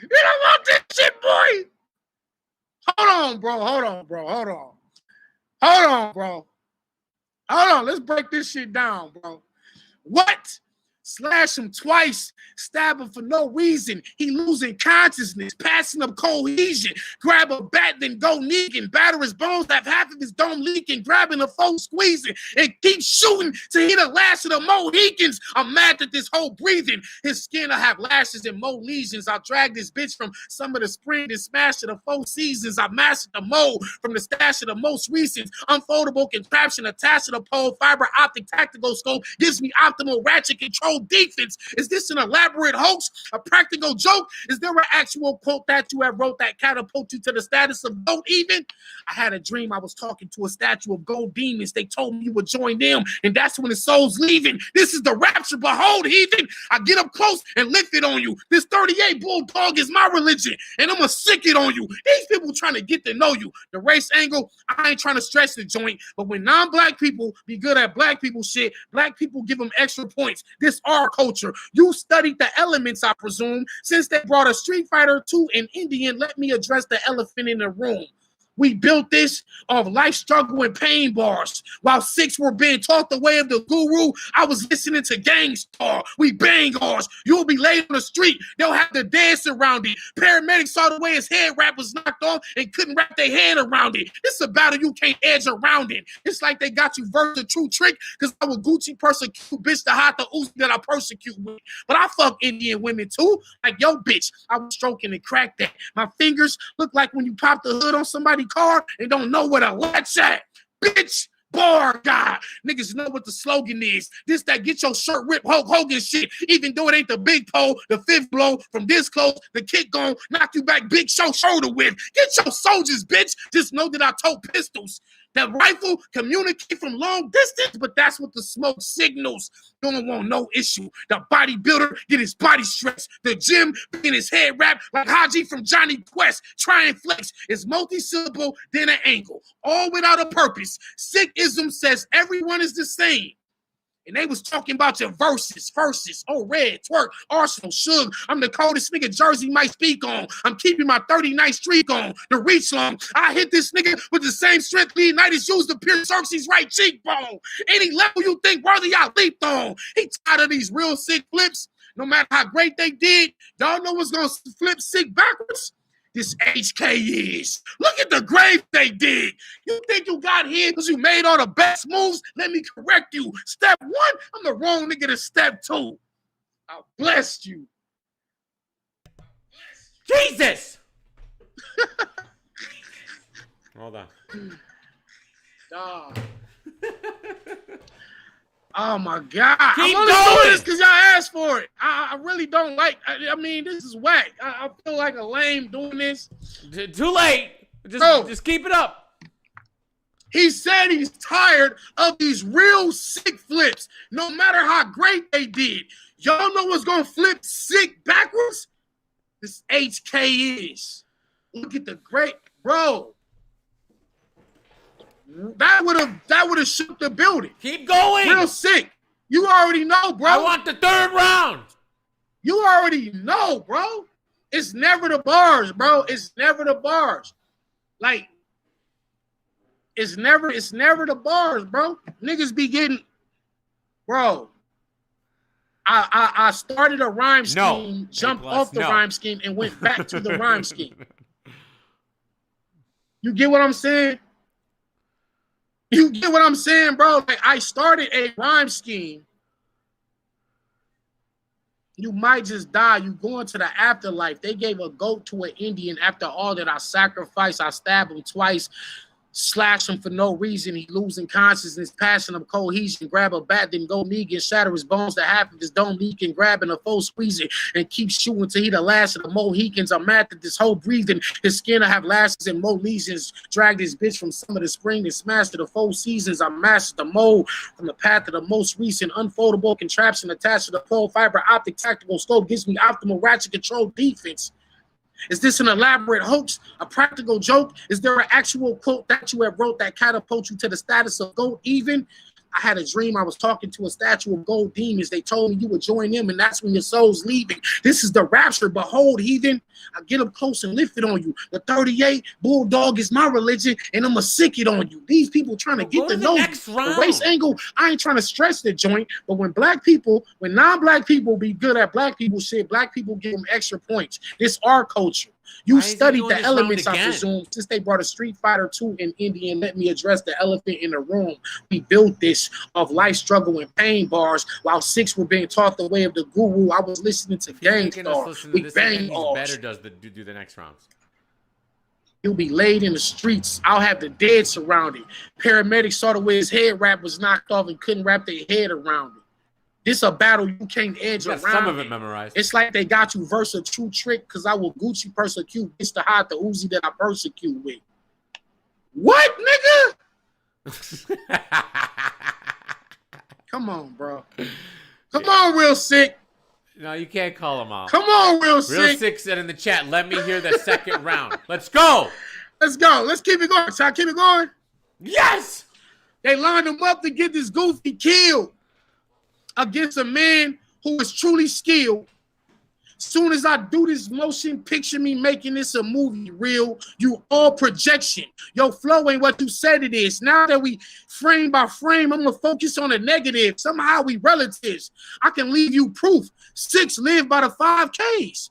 You don't want this shit, boy. Hold on, bro. Let's break this shit down, bro. What? Slash him twice, stab him for no reason. He losing consciousness, passing up cohesion. Grab a bat, then go Negan. Batter his bones, have half of his dome leaking. Grabbing the phone, squeezing, and keep shooting to hit the last of the Mohicans. I'm mad at this whole breathing. His skin will have lashes and more lesions. I'll drag this bitch from summer to spring and smash to the 4 seasons. I mastered the mold from the stash of the most recent. Unfoldable contraption attached to the pole. Fiber optic tactical scope gives me optimal ratchet control defense. Is this an elaborate hoax? A practical joke? Is there an actual quote that you have wrote that catapult you to the status of gold even? I had a dream I was talking to a statue of gold demons. They told me you would join them, and that's when the soul's leaving. This is the rapture. Behold, heathen. I get up close and lift it on you. This 38 bulldog is my religion, and I'm going to sick it on you. These people trying to get to know you. The race angle, I ain't trying to stretch the joint, but when non-black people be good at black people shit, black people give them extra points. This our culture. You studied the elements, I presume. Since they brought a Street Fighter 2 in Indian, let me address the elephant in the room. We built this of life struggle and pain bars. While 6 were being taught the way of the guru, I was listening to Gangstar. We bang ours. You'll be laid on the street. They'll have the dance around it. Paramedics saw the way his head wrap was knocked off and couldn't wrap their head around it. It's a battle you can't edge around it. It's like they got you versed a true trick because I would Gucci persecute bitch to hide the Uzi that I persecute with. But I fuck Indian women too. Like, yo, bitch, I was stroking and cracked that. My fingers look like when you pop the hood on somebody's car and don't know where to latch at. Bitch, bar guy. Niggas know what the slogan is. This that get your shirt ripped Hulk Hogan shit. Even though it ain't the big pole, the 5th blow from this close, the kick gon' knock you back big show shoulder with. Get your soldiers, bitch. Just know that I tote pistols. That rifle communicate from long distance, but that's what the smoke signals. You don't want no issue. The bodybuilder get his body stretched. The gym being his head wrapped like Haji from Johnny Quest. Try and flex is multi-syllable, then an angle. All without a purpose. Sikhism says everyone is the same. And they was talking about your verses. Oh, red, twerk, Arsenal, Suge. I'm the coldest nigga Jersey might speak on. I'm keeping my 30-night streak on. The reach long. I hit this nigga with the same strength Leonidas used to pierce Xerxes' right cheekbone. Any level you think worthy, I leaped on. He tired of these real sick flips. No matter how great they did, y'all know what's going to flip sick backwards? This HK is. Look at the grave they dig. You think you got here because you made all the best moves? Let me correct you. Step 1, I'm the wrong nigga to step 2. I blessed you. Jesus! Hold on. Dog. Oh my God. Keep I'm only going. doing this because y'all asked for it. I really don't like, I mean, this is whack. I feel like a lame doing this. Too late. Just keep it up. He said he's tired of these real sick flips, no matter how great they did. Y'all know what's going to flip sick backwards? This HK is. Look at the great, bro. That would have shook the building. Keep going. Real sick. You already know, bro. I want the 3rd round. You already know, bro. It's never the bars, bro. It's never the bars. Like, it's never the bars, bro. Niggas be getting, Bro, I started a rhyme scheme, jumped off the rhyme scheme, and went back to the rhyme scheme. You get what I'm saying? You get what I'm saying, bro? Like, I started a rhyme scheme. You might just die. You go into the afterlife. They gave a goat to an Indian after all that I sacrificed. I stabbed him twice, slashed him for no reason. He losing consciousness, passion of cohesion. Grab a bat, then go Negan, shatter his bones to half of his dome leaking, grabbing a foe, squeezing, and keep shooting till he the last of the Mohicans. I'm mad that this whole breathing. His skin I have lashes and more lesions. Dragged his bitch from summer to spring and smashed to the 4 seasons. I mastered the mold from the path of the most recent unfoldable contraption attached to the pole. Fiber optic tactical scope gives me optimal ratchet control defense. Is this an elaborate hoax, a practical joke? Is there an actual quote that you have wrote that catapults you to the status of gold even? I had a dream I was talking to a statue of gold demons. They told me you would join them, and that's when your soul's leaving. This is the rapture. Behold, heathen, I get up close and lift it on you. The 38 Bulldog is my religion, and I'm going to sick it on you. These people trying to get to know you. The race angle, I ain't trying to stretch the joint, but when non-black people be good at black people shit, black people give them extra points. This our culture. You studied the elements, I presume, since they brought a Street Fighter 2 in India and let me address the elephant in the room. We built this of life, struggle, and pain bars while 6 were being taught the way of the guru. I was listening to Gangstar. We bang bars. Better does do the next rounds. He'll be laid in the streets. I'll have the dead surrounded. Paramedics saw the way his head wrap was knocked off and couldn't wrap their head around it. This a battle you can't edge around. Some of it memorized. It's like they got you verse a true trick because I will Gucci persecute bitch to hide the Uzi that I persecute with. What, nigga? Come on, bro. Come on, real sick. No, you can't call them out. Come on, real sick. Real sick said in the chat, let me hear the second round. Let's go. Let's go. Let's keep it going. Shall I keep it going? Yes. They lined him up to get this goofy killed against a man who is truly skilled. Soon as I do this motion, picture me making this a movie real. You all projection. Your flow ain't what you said it is. Now that we frame by frame, I'm going to focus on the negative. Somehow we relatives. I can leave you proof. 6 live by the 5Ks.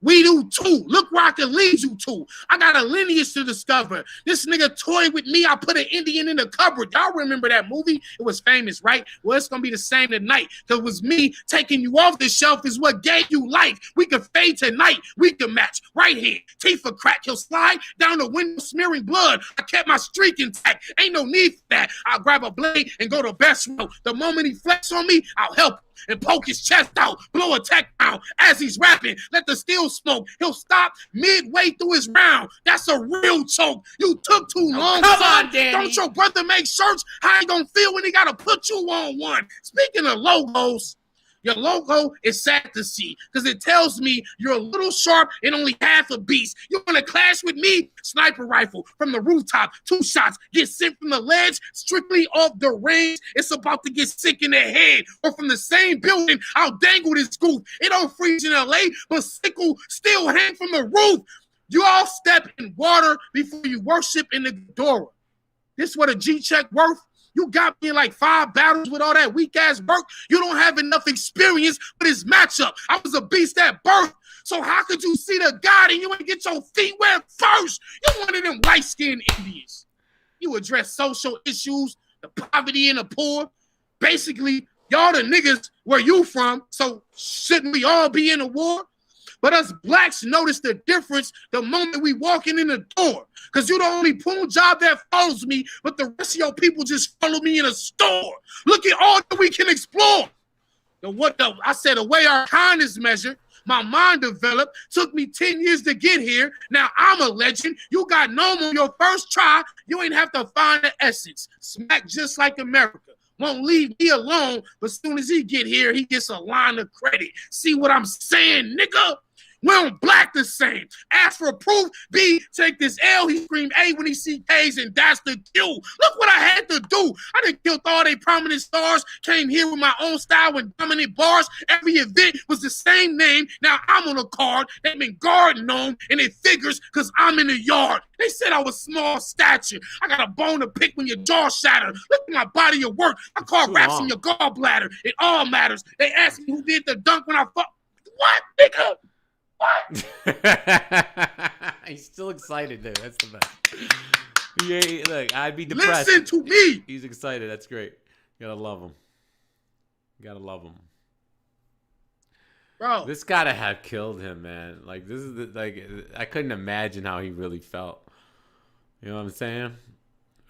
We do too. Look where I can lead you to. I got a lineage to discover. This nigga toyed with me. I put an Indian in the cupboard. Y'all remember that movie? It was famous, right? Well, it's going to be the same tonight. Because it was me taking you off the shelf is what gave you life. We could fade tonight. We could match. Right hand. Teeth for crack. He'll slide down the window smearing blood. I kept my streak intact. Ain't no need for that. I'll grab a blade and go to best road. The moment he flex on me, I'll help him and poke his chest out, blow a tech down as he's rapping. Let the steel smoke. He'll stop midway through his round. That's a real choke. You took too long. Come on, Danny. Don't your brother make shirts? How he gonna feel when he gotta put you on one? Speaking of logos, your logo is sad to see because it tells me you're a little sharp and only half a beast. You want to clash with me? Sniper rifle from the rooftop, 2 shots, get sent from the ledge, strictly off the range. It's about to get sick in the head. Or from the same building, I'll dangle this goof. It don't freeze in LA, but sickle still hang from the roof. You all step in water before you worship in the Ghidorah. This what a G-check worth? You got me in like 5 battles with all that weak-ass work. You don't have enough experience for this matchup. I was a beast at birth. So how could you see the God and you ain't get your feet wet first? You're one of them light-skinned Indians. You address social issues, the poverty and the poor. Basically, y'all the niggas where you from, so shouldn't we all be in a war? But us blacks notice the difference the moment we walking in the door. Because you the only poon job that follows me, but the rest of your people just follow me in a store. Look at all that we can explore. I said the way our kind is measured, my mind developed, took me 10 years to get here. Now I'm a legend. You got known on your first try. You ain't have to find the essence. Smack just like America. Won't leave me alone, but as soon as he get here, he gets a line of credit. See what I'm saying, nigga? We don't black the same. Ask for proof. B, take this L. He screamed A when he see K's, and that's the Q. Look what I had to do. I done killed all they prominent stars. Came here with my own style and dominant bars. Every event was the same name. Now I'm on a card. They've been guarding on, and it figures because I'm in the yard. They said I was small stature. I got a bone to pick when your jaw shattered. Look at my body of work. I call raps in your gallbladder. It all matters. They asked me who did the dunk when I fuck. What, nigga? What? He's still excited, dude. That's the best. Yeah, look, I'd be depressed. Listen to me. He's excited. That's great. You gotta love him. You gotta love him. Bro. This gotta have killed him, man. Like, this is like, I couldn't imagine how he really felt. You know what I'm saying?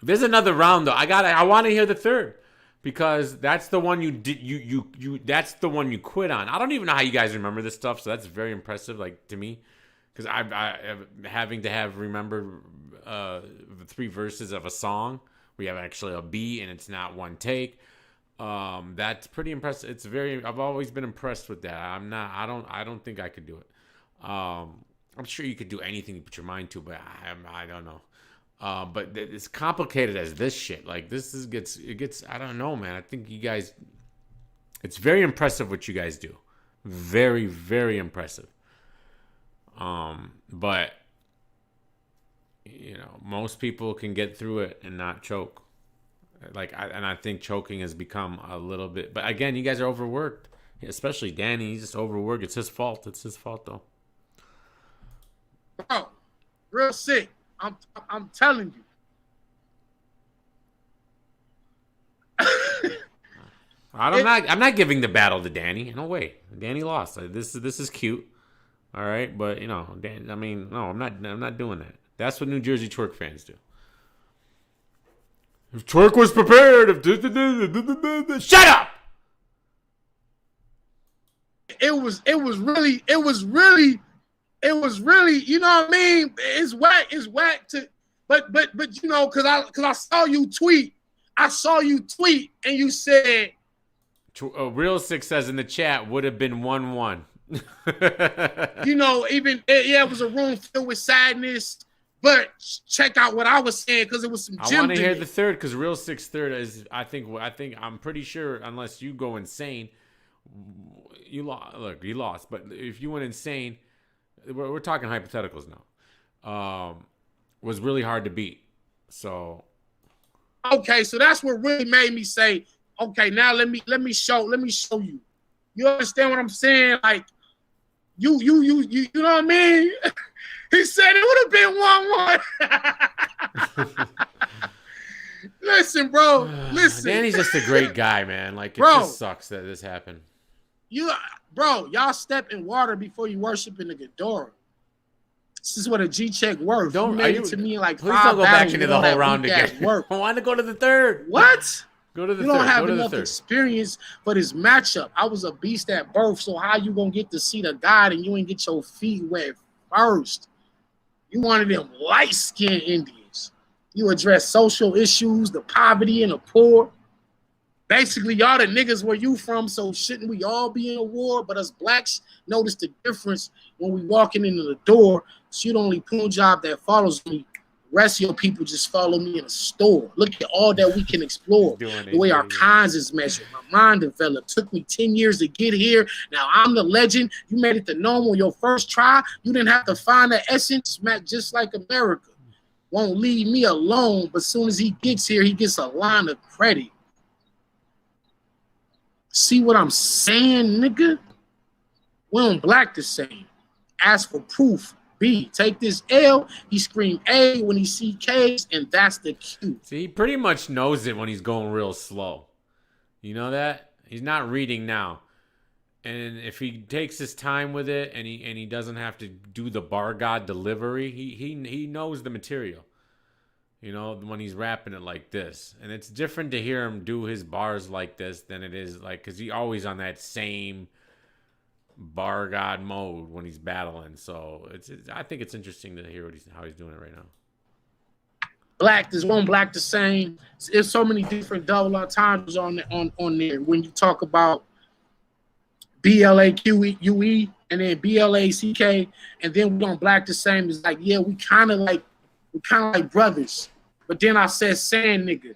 There's another round though. I want to hear the third, because that's the one you did. That's the one you quit on. I don't even know how you guys remember this stuff, so that's very impressive, like, to me, because I having to have remembered 3 verses of a song. We have actually a beat and it's not one take. That's pretty impressive. It's very. I've always been impressed with that. I don't think I could do it. I'm sure you could do anything you put your mind to, but I don't know. But it's complicated as this shit. Like, it gets. I don't know, man. I think you guys. It's very impressive what you guys do. Very, very impressive. But you know, most people can get through it and not choke. I think choking has become a little bit. But again, you guys are overworked, especially Danny. He's just overworked. It's his fault. It's his fault, though. Bro, real sick. I'm telling you. I'm not giving the battle to Danny. No way. Danny lost. This is cute. All right, but you know, no, I'm not doing that. That's what New Jersey twerk fans do. If twerk was prepared, shut up. It was really, you know what I mean? It's whack to, but you know, cause I saw you tweet and you said, Real Six says in the chat would have been 1-1. You know, it was a room filled with sadness. But check out what I was saying, because it was some. I want to hear the third, because Real Six third is. I'm pretty sure, unless you go insane, you lost. Look, you lost. But if you went insane, we're talking hypotheticals now. Was really hard to beat. So. Okay, so that's what really made me say, okay, now let me show you. You understand what I'm saying? Like, you know what I mean? He said it would have been 1-1. Listen, bro. Listen. Danny's just a great guy, man. Like, it just sucks that this happened. Y'all step in water before you worship in the Ghidorah. This is what a G-check worth. Don't you made it to me like please 5 don't go back into the whole round again. I want to go to the third. What? Go to the third. You don't have enough experience for this matchup. I was a beast at birth, so how you gonna get to see the God and you ain't get your feet wet first? You one of them light-skinned Indians. You address social issues, the poverty and the poor. Basically, y'all the niggas where you from, so shouldn't we all be in a war? But us blacks notice the difference when we walking into the door. So you the only Punjab that follows me. The rest of your people just follow me in a store. Look at all that we can explore. The way our kinds is measured. My mind developed. Took me 10 years to get here. Now I'm the legend. You made it to normal your first try. You didn't have to find the essence, just like America. Won't leave me alone, but soon as he gets here, he gets a line of credit. See what I'm saying, nigga? We don't black the same. Ask for proof. B, take this L. He screamed A when he see K's, and that's the Q. See, he pretty much knows it when he's going real slow. You know that? He's not reading now. And if he takes his time with it and he doesn't have to do the bar god delivery, he knows the material. You know, when he's rapping it like this. And it's different to hear him do his bars like this than it is like, because he's always on that same bar god mode when he's battling. So I think it's interesting to hear how he's doing it right now. Black, there's one black the same. There's so many different double entendres on there when you talk about BLAQUE. and then BLACK, and then we on Black the Same. It's like, yeah, we kind of like brothers. But then I said sand nigga.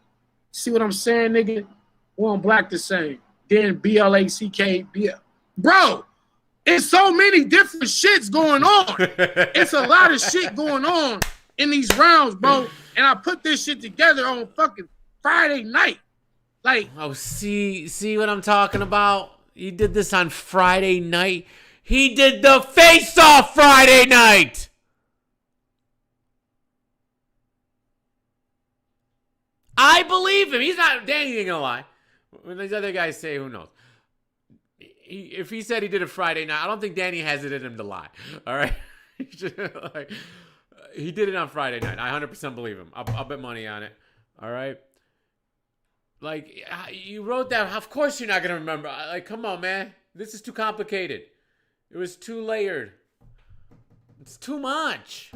See what I'm saying, nigga? We on Black the Same. Then BLACK. Bro, it's so many different shits going on. It's a lot of shit going on in these rounds, bro. And I put this shit together on fucking Friday night. Like, oh, see what I'm talking about? He did this on Friday night. He did the face-off Friday night. I believe him. He's not. Danny ain't gonna lie. When these other guys say, who knows? If he said he did it Friday night, I don't think Danny has it in him to lie. All right. Like, he did it on Friday night. I 100% believe him. I'll bet money on it. All right. Like, you wrote that. Of course you're not going to remember. Like, come on, man. This is too complicated. It was too layered. It's too much.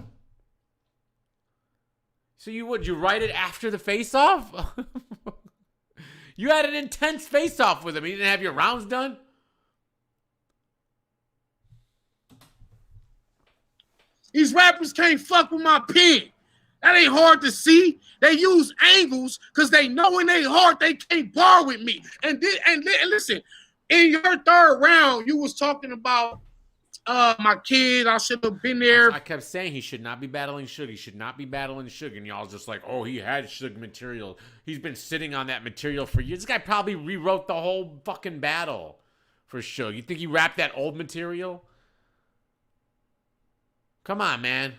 So you write it after the face-off? You had an intense face-off with him. You didn't have your rounds done? These rappers can't fuck with my pen. That ain't hard to see. They use angles because they know in their heart they can't bar with me. And listen, in your third round, you was talking about my kid. I should have been there. I kept saying he should not be battling Suge. He should not be battling Suge. And y'all just like, oh, he had Suge material. He's been sitting on that material for years. This guy probably rewrote the whole fucking battle for Suge. You think he rapped that old material? Come on, man.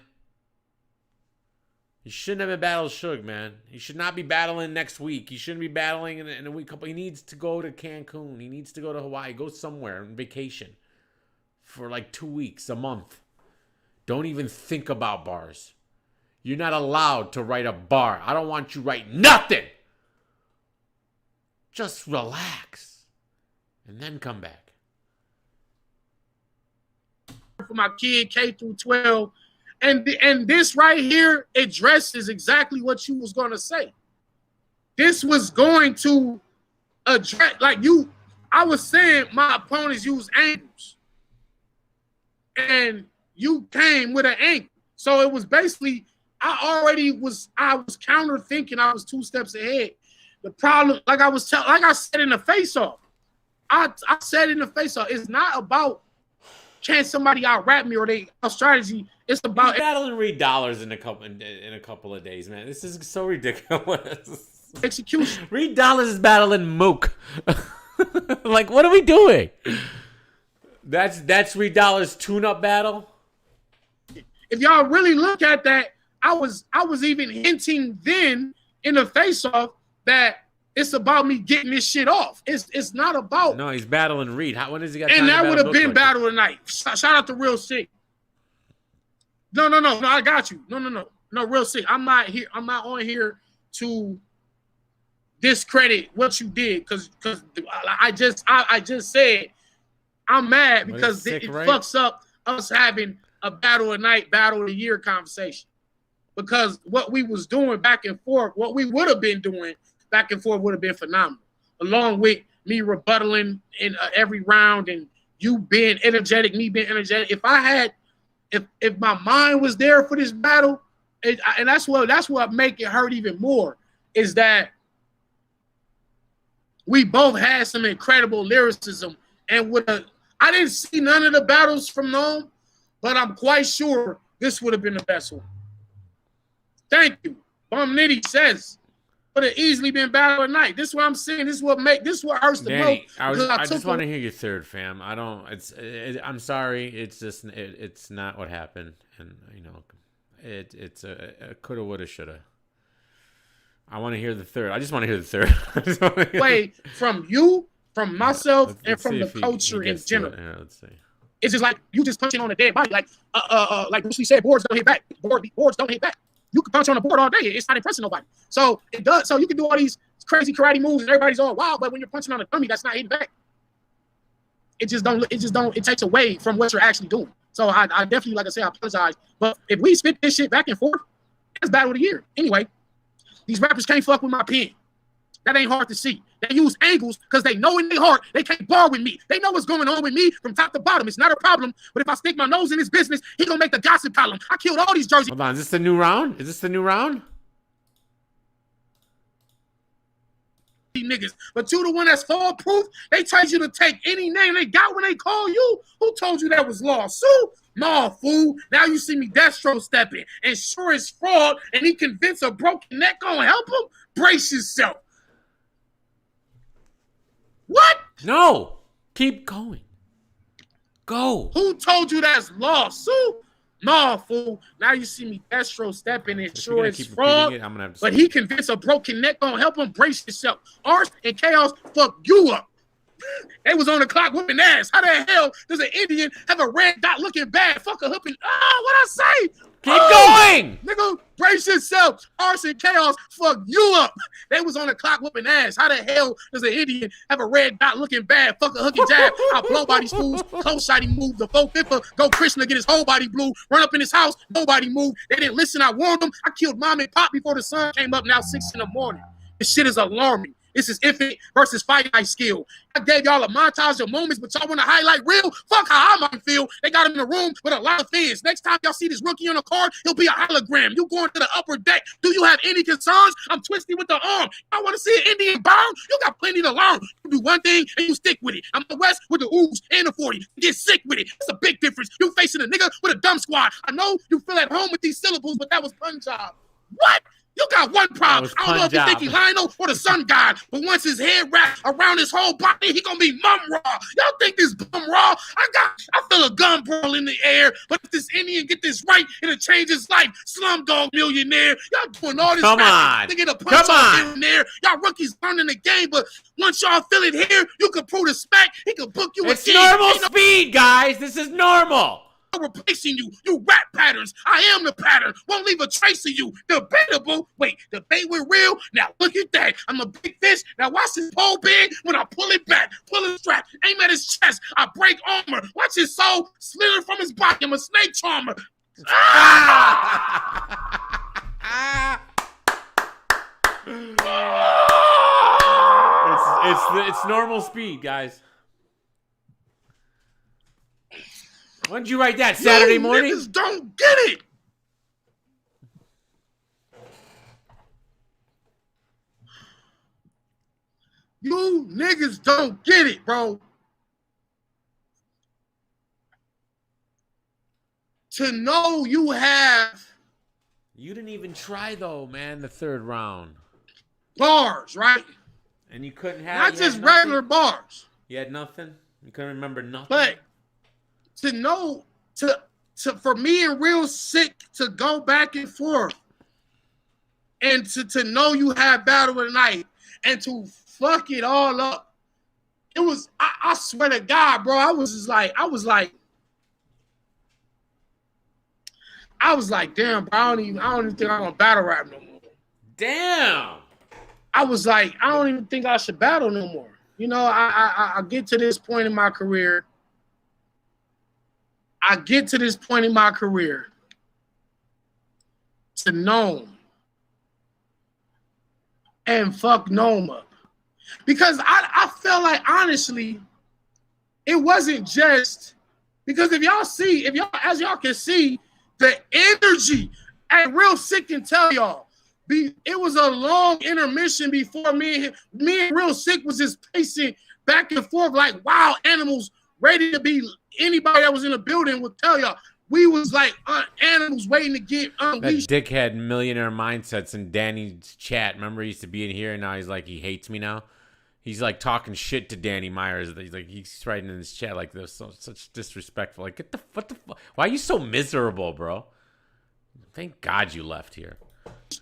He shouldn't have been battling Suge, man. He should not be battling next week. He shouldn't be battling in a week. He needs to go to Cancun. He needs to go to Hawaii. Go somewhere on vacation for like 2 weeks, a month. Don't even think about bars. You're not allowed to write a bar. I don't want you writing nothing. Just relax and then come back. For my kid, K through 12. And this right here addresses exactly what you was going to say. This was going to address, like you, I was saying my opponents use angles. And you came with an angle. So it was basically, I was counter thinking. I was 2 steps ahead. The problem, like I said in the face-off, I said in the face-off, it's not about can somebody out rap me or they strategy. It's about He's battling Reed Dollars in a couple of days, man. This is so ridiculous. Execution. Reed Dollars is battling Mook. Like, what are we doing? That's Reed Dollars tune-up battle. If y'all really look at that, I was even hinting then in the face-off that it's about me getting this shit off. It's not about. No, he's battling Reed. When does he got? And that would have been battle tonight. Shout out to Real Sick. No, I got you. No, Real Sick. I'm not here. I'm not on here to discredit what you did because I just said I'm mad because sick, it right? fucks up us having a battle of night, battle of the year conversation. Because what we was doing back and forth, what we would have been doing back and forth would have been phenomenal. Along with me rebuttaling in every round and you being energetic, me being energetic. If my mind was there for this battle, and that's what make it hurt even more, is that we both had some incredible lyricism. And I didn't see none of the battles from them, but I'm quite sure this would have been the best one. Thank you. Bum Nitty says would have easily been battle tonight. This is what I'm saying. This is what hurts the Danny, most. I just want to hear your third, fam. I'm sorry. It's just it's not what happened, and it's a coulda, woulda, shoulda. I want to hear the third. I just want to hear the third. Wait, from you, from myself, and from the culture in general. Yeah, let's see. It's just like you just punching on a dead body, like Bruce Lee said, boards don't hit back. Boards don't hit back. You can punch on the board all day. It's not impressing nobody. So it does. So you can do all these crazy karate moves and everybody's all wild, but when you're punching on a dummy, that's not hitting back. It takes away from what you're actually doing. So I definitely, like I said, I apologize. But if we spit this shit back and forth, it's battle of the year. Anyway, these rappers can't fuck with my pen. That ain't hard to see. They use angles because they know in their heart they can't bar with me. They know what's going on with me from top to bottom. It's not a problem. But if I stick my nose in his business, he gonna make the gossip column. I killed all these jerseys. Hold on, is this the new round? Is this the new round? Niggas, but you the one that's fall proof. They told you to take any name they got when they call you. Who told you that was lawsuit? No, fool. Now you see me Destro stepping, and sure as fraud, and he convinced a broken neck gonna help him. Brace yourself. What? No. Keep going. Go. Who told you that's lawsuit? No, fool. Now you see me Destro stepping, and sure as fraud, but he convinced a broken neck gonna help him. Brace yourself. Arse and Chaos fuck you up. They was on the clock whipping ass. How the hell does an Indian have a red dot looking bad? Fuck a hooping. Oh, what I say? Keep going. Nigga, brace yourself. Arse and Chaos fuck you up. They was on the clock whipping ass. How the hell does an Indian have a red dot looking bad? Fuck a hook and jab. I'll blow body fools. Close shotty move. The 4-5er. Go Krishna get his whole body blue. Run up in his house. Nobody move. They didn't listen. I warned them. I killed mom and pop before the sun came up. Now 6 in the morning. This shit is alarming. This is infinite versus fight night skill. I gave y'all a montage of moments, but y'all want to highlight real? Fuck how I might feel. They got him in the room with a lot of fans. Next time y'all see this rookie on the card, he'll be a hologram. You going to the upper deck. Do you have any concerns? I'm twisty with the arm. I want to see an Indian burn. You got plenty to learn. You do one thing and you stick with it. I'm the West with the ooze and the 40. You get sick with it. It's a big difference. You facing a nigga with a dumb squad. I know you feel at home with these syllables, but that was Punjab. What? You got one problem. I don't know if you think he Lionel or the sun god, but once his head wrapped around his whole body, he gonna be mum raw. Y'all think this bum raw? I feel a gun pearl in the air, but if this Indian get this right, it'll change his life. Slumdog millionaire. Y'all doing all this rapping to get a punch on here and there. Y'all rookies learning the game, but once y'all feel it here, you can prove the smack. He can book you It's again. normal speed, guys. This is normal. Replacing you. You rap patterns. I am the pattern. Won't leave a trace of you. Debatable. Wait, debate with real? Now look at that. I'm a big fish. Now watch this pole big when I pull it back. Pull his strap. Aim at his chest. I break armor. Watch his soul slither from his body. I'm a snake charmer. It's normal speed, guys. When did you write that? Saturday morning? Niggas don't get it. You niggas don't get it, bro. To know you have... You didn't even try, though, man, the third round. Bars, right? And you couldn't have... Not just regular bars. You had nothing? You couldn't remember nothing? But... to know, for me and Real Sick to go back and forth and to know you had battle of the night and to fuck it all up, it was, I swear to God, bro, I was like, damn, bro, I don't even think I'm gonna battle rap no more. Damn. I was like, I don't even think I should battle no more. You know, I get to this point in my career. To Gnome and fuck Gnome up. Because I felt like, honestly, it wasn't just, because as y'all can see, the energy, and Real Sick can tell y'all, it was a long intermission before me and Real Sick was just pacing back and forth like wild animals ready to be. Anybody that was in the building would tell y'all, we was like animals waiting to get unleashed. That dickhead millionaire mindsets in Danny's chat. Remember, he used to be in here, and now he's like, he hates me now. He's like talking shit to Danny Myers. He's writing in his chat like this, such disrespectful. Like, what the fuck? Why are you so miserable, bro? Thank God you left here.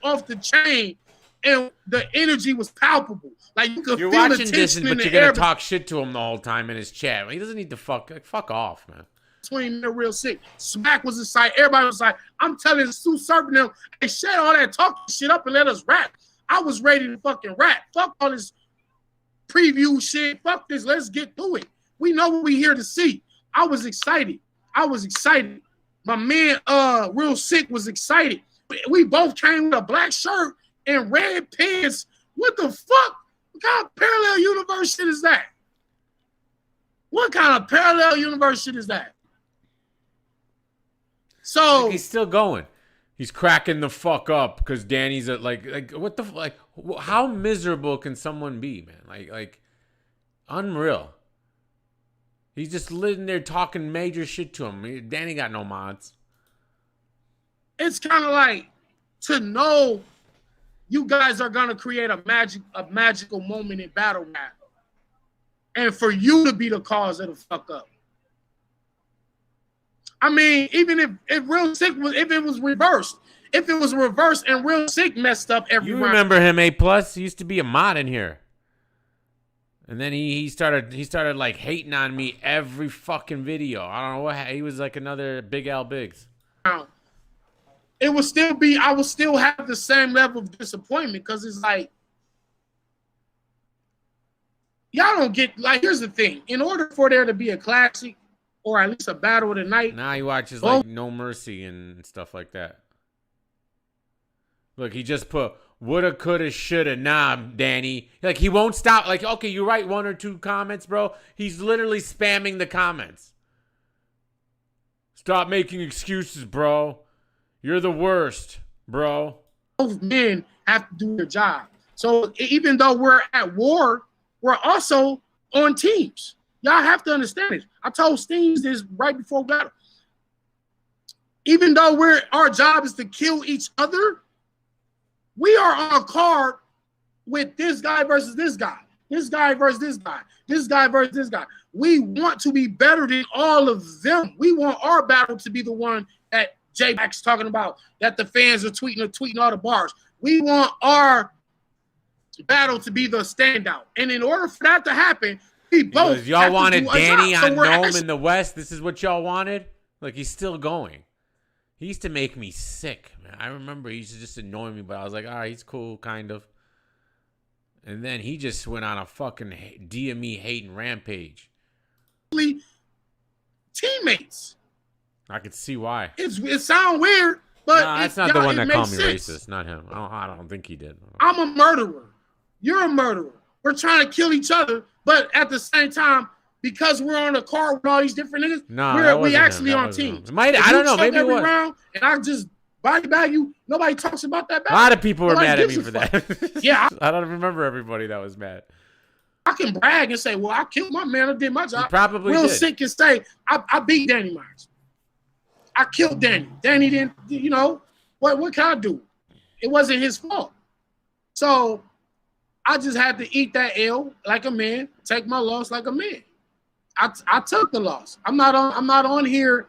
Off the chain, and the energy was palpable. Like you could you're feel watching the this, tension but in you're the air gonna talk shit to him the whole time in his chat. He doesn't need to fuck off, man. Between the Real Sick, Smack was inside. Everybody was like, I'm telling Sue Serpent them, hey, shut all that talking shit up and let us rap. I was ready to fucking rap. Fuck all this preview shit. Fuck this. Let's get through it. We know what we here to see. I was excited. My man, Real Sick was excited. We both came with a black shirt and red pants. What the fuck? kind of parallel universe shit is that? What kind of parallel universe shit is that? So he's still going. He's cracking the fuck up because Danny's like what the like? How miserable can someone be, man? Like unreal. He's just living there talking major shit to him. Danny got no mods. It's kind of like to know you guys are gonna create a magical moment in battle rap, and for you to be the cause of the fuck up. I mean, even if Real Sick was, if it was reversed and Real Sick messed up every You round. remember him, A+? He used to be a mod in here. And then he started like hating on me every fucking video. I don't know what he was like another Big Al Biggs. It would still be, I would still have the same level of disappointment because it's like, y'all don't get, like, here's the thing. In order for there to be a classic or at least a battle of the night. Now he watches like No Mercy and stuff like that. Look, he just put woulda, coulda, shoulda, nah, Danny. Like, he won't stop. Like, okay, you write 1 or 2 comments, bro. He's literally spamming the comments. Stop making excuses, bro. You're the worst, bro. Both men have to do their job. So even though we're at war, we're also on teams. Y'all have to understand this. I told Steams this right before battle. Even though our job is to kill each other, we are on a card with this guy versus this guy, this guy versus this guy, this guy versus this guy. We want to be better than all of them. We want our battle to be the one that J-Back's talking about, that the fans are tweeting all the bars. We want our battle to be the standout. And in order for that to happen, we both because y'all wanted Danny on Gnome actually in the West. This is what y'all wanted? Like, he's still going. He used to make me sick, man. I remember he used to just annoy me, but I was like, all right, he's cool, kind of. And then he just went on a fucking DME hating rampage. Teammates. I could see why. It sounds weird, but no, that's not the one that called me racist. Not him. I don't think he did. I'm a murderer. You're a murderer. We're trying to kill each other, but at the same time, because we're on a car with all these different niggas, we actually on teams. I don't know. Maybe every what? round, and I just body bag you. Nobody talks about that. A lot of people were mad at me for that. Yeah, I don't remember everybody that was mad. I can brag and say, "Well, I killed my man. I did my job." You probably Real did. Sick and say, "I beat Danny Myers. I killed Danny. Danny didn't. You know what can I do? It wasn't his fault." So I just had to eat that L like a man, take my loss like a man. I took the loss. I'm not on here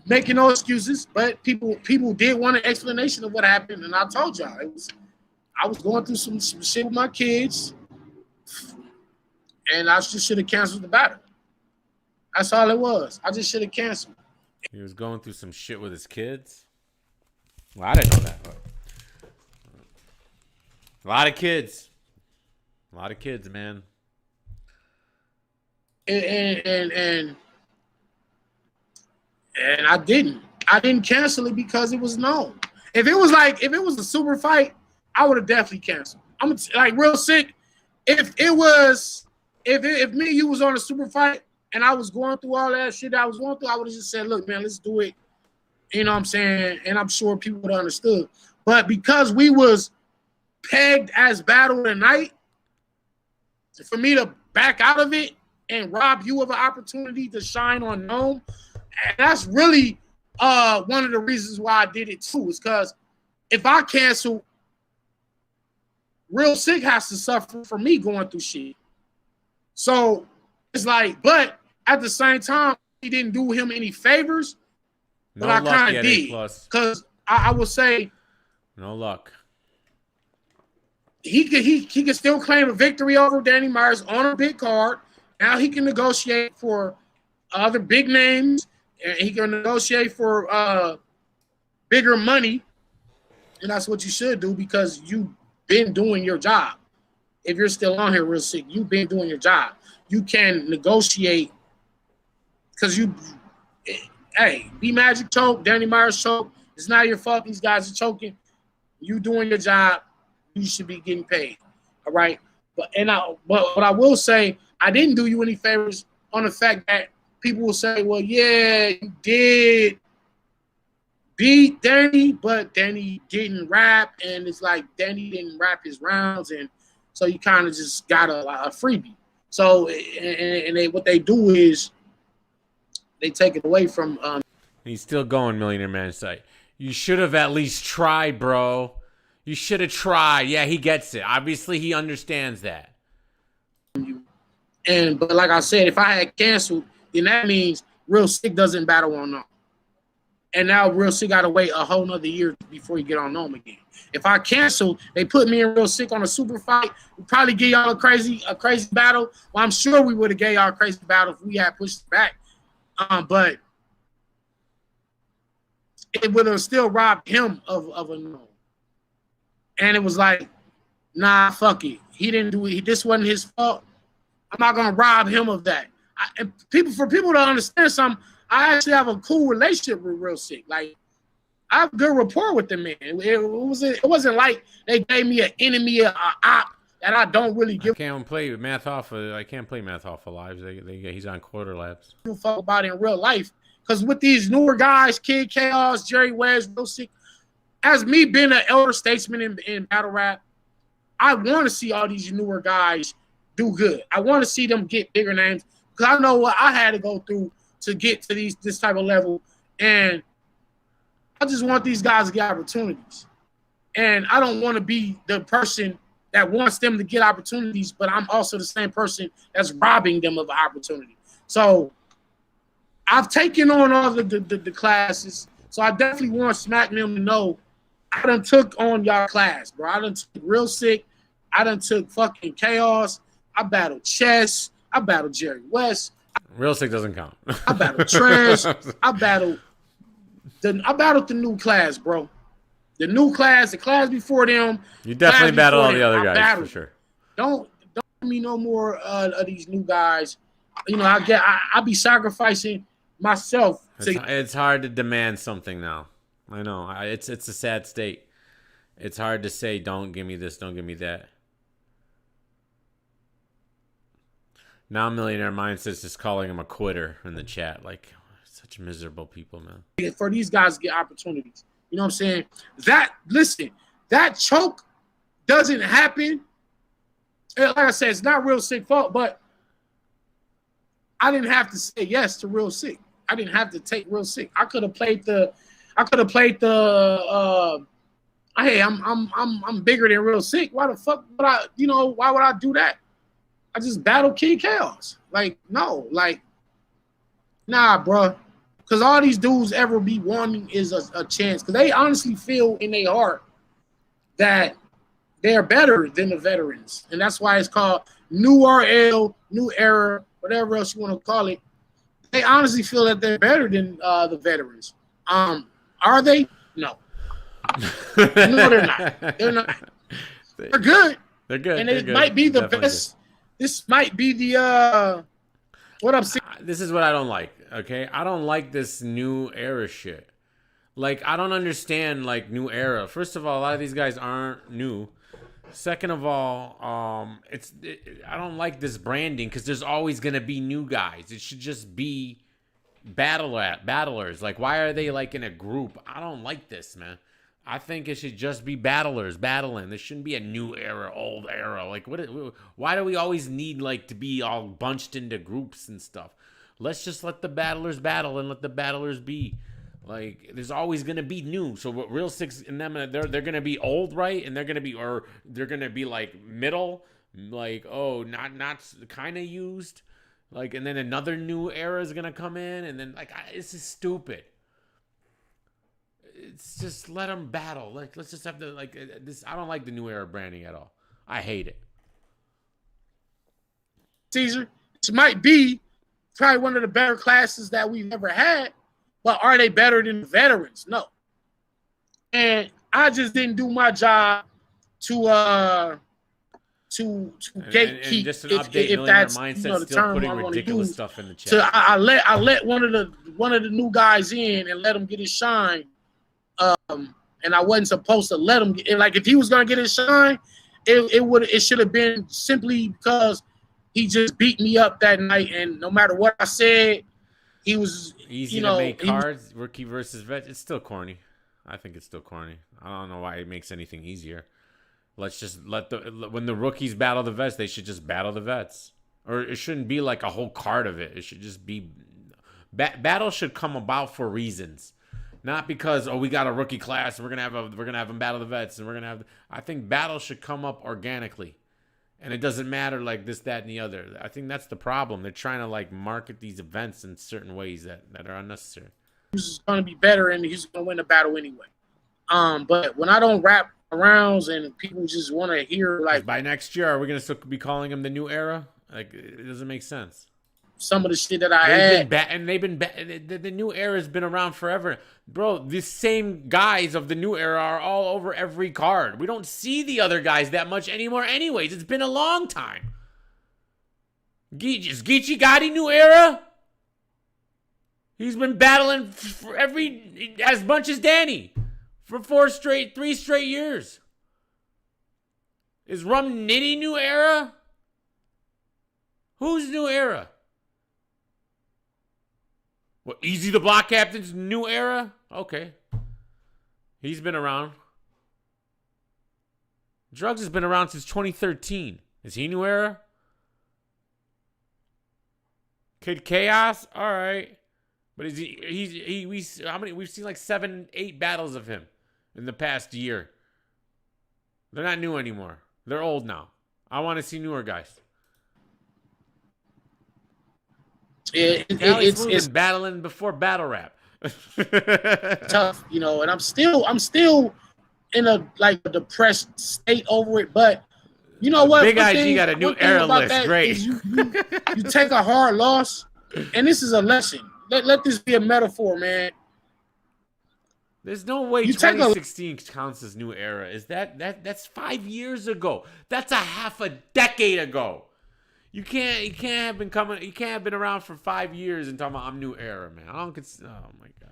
making no excuses, but people did want an explanation of what happened, and I told y'all I was going through some shit with my kids, and I just should have canceled the battle. That's all it was. I just should have canceled. He was going through some shit with his kids. Well, I didn't know that. A lot of kids, man. And I didn't cancel it because it was known. If it was a super fight, I would have definitely canceled. I'm like Real Sick. If me and you was on a super fight and I was going through all that shit I was going through, I would have just said, look, man, let's do it. You know what I'm saying? And I'm sure people would have understood. But because we was pegged as battle of the night, for me to back out of it and rob you of an opportunity to shine on Gnome, and that's really one of the reasons why I did it too, is because if I cancel, Real Sick has to suffer for me going through shit. So it's like, but at the same time, he didn't do him any favors, but I kind of did. Because I would say, no luck. He can still claim a victory over Danny Myers on a big card. Now he can negotiate for other big names, and he can negotiate for bigger money. And that's what you should do because you've been doing your job. If you're still on here, Real Sick, you've been doing your job. You can negotiate because B Magic choke, Danny Myers choke. It's not your fault. These guys are choking. You doing your job. you should be getting paid. All right. But what I will say, I didn't do you any favors on the fact that people will say, well, yeah, you did beat Danny, but Danny didn't rap, and it's like Danny didn't rap his rounds, and so you kind of just got a freebie. So and what they do is they take it away from. He's still going, Millionaire Man site. You should have at least tried, bro. You should have tried. Yeah, he gets it. Obviously, he understands that. But like I said, if I had canceled, then that means Real Sick doesn't battle on Gnome. And now Real Sick got to wait a whole nother year before you get on Gnome again. If I cancel, they put me and Real Sick on a super fight. We'll probably give y'all a crazy battle. Well, I'm sure we would have gave y'all a crazy battle if we had pushed it back. But it would have still robbed him of a Gnome. And it was like, nah, fuck it. He didn't do it. This wasn't his fault. I'm not gonna rob him of that. For people to understand something, I actually have a cool relationship with Real Sick. Like, I have good rapport with the man. It wasn't like they gave me an enemy, an op that I don't really give. I can't play Math Alpha. I can't play Math Alpha live. He's on quarter laps. I don't fuck about it in real life, because with these newer guys, Kid Chaos, Jerry West, Real Sick, as me being an elder statesman in battle rap, I want to see all these newer guys do good. I want to see them get bigger names, because I know what I had to go through to get to this type of level, and I just want these guys to get opportunities. And I don't want to be the person that wants them to get opportunities, but I'm also the same person that's robbing them of an opportunity. So I've taken on all the classes, so I definitely want Smack them to know I done took on y'all class, bro. I done took Real Sick. I done took fucking Chaos. I battled Chess. I battled Jerry West. Real Sick doesn't count. I battled Trash. I battled the new class, bro. The new class, the class before them. You definitely battled all the other guys for sure. Don't give me no more of these new guys. You know, I be sacrificing myself. It's hard to demand something now. I know. It's a sad state. It's hard to say, don't give me this, don't give me that. Now Millionaire Mindset's just calling him a quitter in the chat. Like, such miserable people, man. For these guys to get opportunities. You know what I'm saying? That choke doesn't happen. Like I said, it's not Real Sick fault, but I didn't have to say yes to Real Sick. I didn't have to take Real Sick. I could have played the hey, I'm bigger than Real Sick. Why the fuck would why would I do that? I just battle King Chaos. Like, no, like, nah, bro. Because all these dudes ever be wanting is a chance. Because they honestly feel in their heart that they're better than the veterans. And that's why it's called New RL, New Era, whatever else you want to call it. They honestly feel that they're better than the veterans. Are they? No. No, they're not. They're not. They're good. They're good. And it might be the Definitely best. Good. This might be the what I'm saying. This is what I don't like. Okay, I don't like this new era shit. Like, I don't understand like new era. First of all, a lot of these guys aren't new. Second of all, I don't like this branding, because there's always gonna be new guys. It should just be battlers. Like, why are they like in a group? I don't like this, man. I think it should just be battlers battling. There shouldn't be a new era, old era. Like, why do we always need like to be all bunched into groups and stuff? Let's just let the battlers battle and let the battlers be. Like, there's always gonna be new. So what Real Six and them, they're gonna be old, right? And they're gonna be like middle, like, oh, not kind of used, like, and then another new era is gonna come in, and then like, this is stupid. It's just let them battle. Like, let's just have this. I don't like the new era branding at all. I hate it. Caesar, this might be probably one of the better classes that we've ever had, but are they better than the veterans? No. And I just didn't do my job to gatekeep. And just an update, if that's mindset, the still term putting I want to ridiculous use. stuff in the chat. So I let one of the new guys in and let him get his shine. and I wasn't supposed to let him. Like if he was gonna get his shine, it should have been simply because he just beat me up that night, and no matter what I said, he was Easy to make cards, rookie versus vet. It's still corny. I think it's still corny. I don't know why it makes anything easier. Let's just when the rookies battle the vets, they should just battle the vets. Or it shouldn't be like a whole card of it. It should just be battle should come about for reasons. Not because we got a rookie class and we're gonna have them battle the vets and we're gonna have. I think battle should come up organically, and it doesn't matter like this, that, and the other. I think that's the problem. They're trying to like market these events in certain ways that are unnecessary. He's gonna be better and he's gonna win the battle anyway. But when I don't wrap arounds and people just want to hear like by next year, are we gonna still be calling him the new era? Like it doesn't make sense. Some of the shit that I had. The new era has been around forever. Bro, the same guys of the new era are all over every card. We don't see the other guys that much anymore anyways. It's been a long time. Is Geechee Gotti new era? He's been battling for as much as Danny for 3 straight years. Is Rum Nitty new era? Who's new era? What, Easy the Block Captain's new era? Okay. He's been around. Drugs has been around since 2013. Is he new era? Kid Chaos? All right. But is we've seen like 7, 8 battles of him in the past year. They're not new anymore. They're old now. I want to see newer guys. It's battling before battle rap. Tough, you know, and I'm still in a like a depressed state over it. But you know what? Big IG got a new era list. Great. You take a hard loss, and this is a lesson. Let this be a metaphor, man. There's no way 2016 counts as new era. Is that's 5 years ago? That's a half a decade ago. You can't have been around for 5 years and talking about I'm new era, man. I don't consider. Oh my god.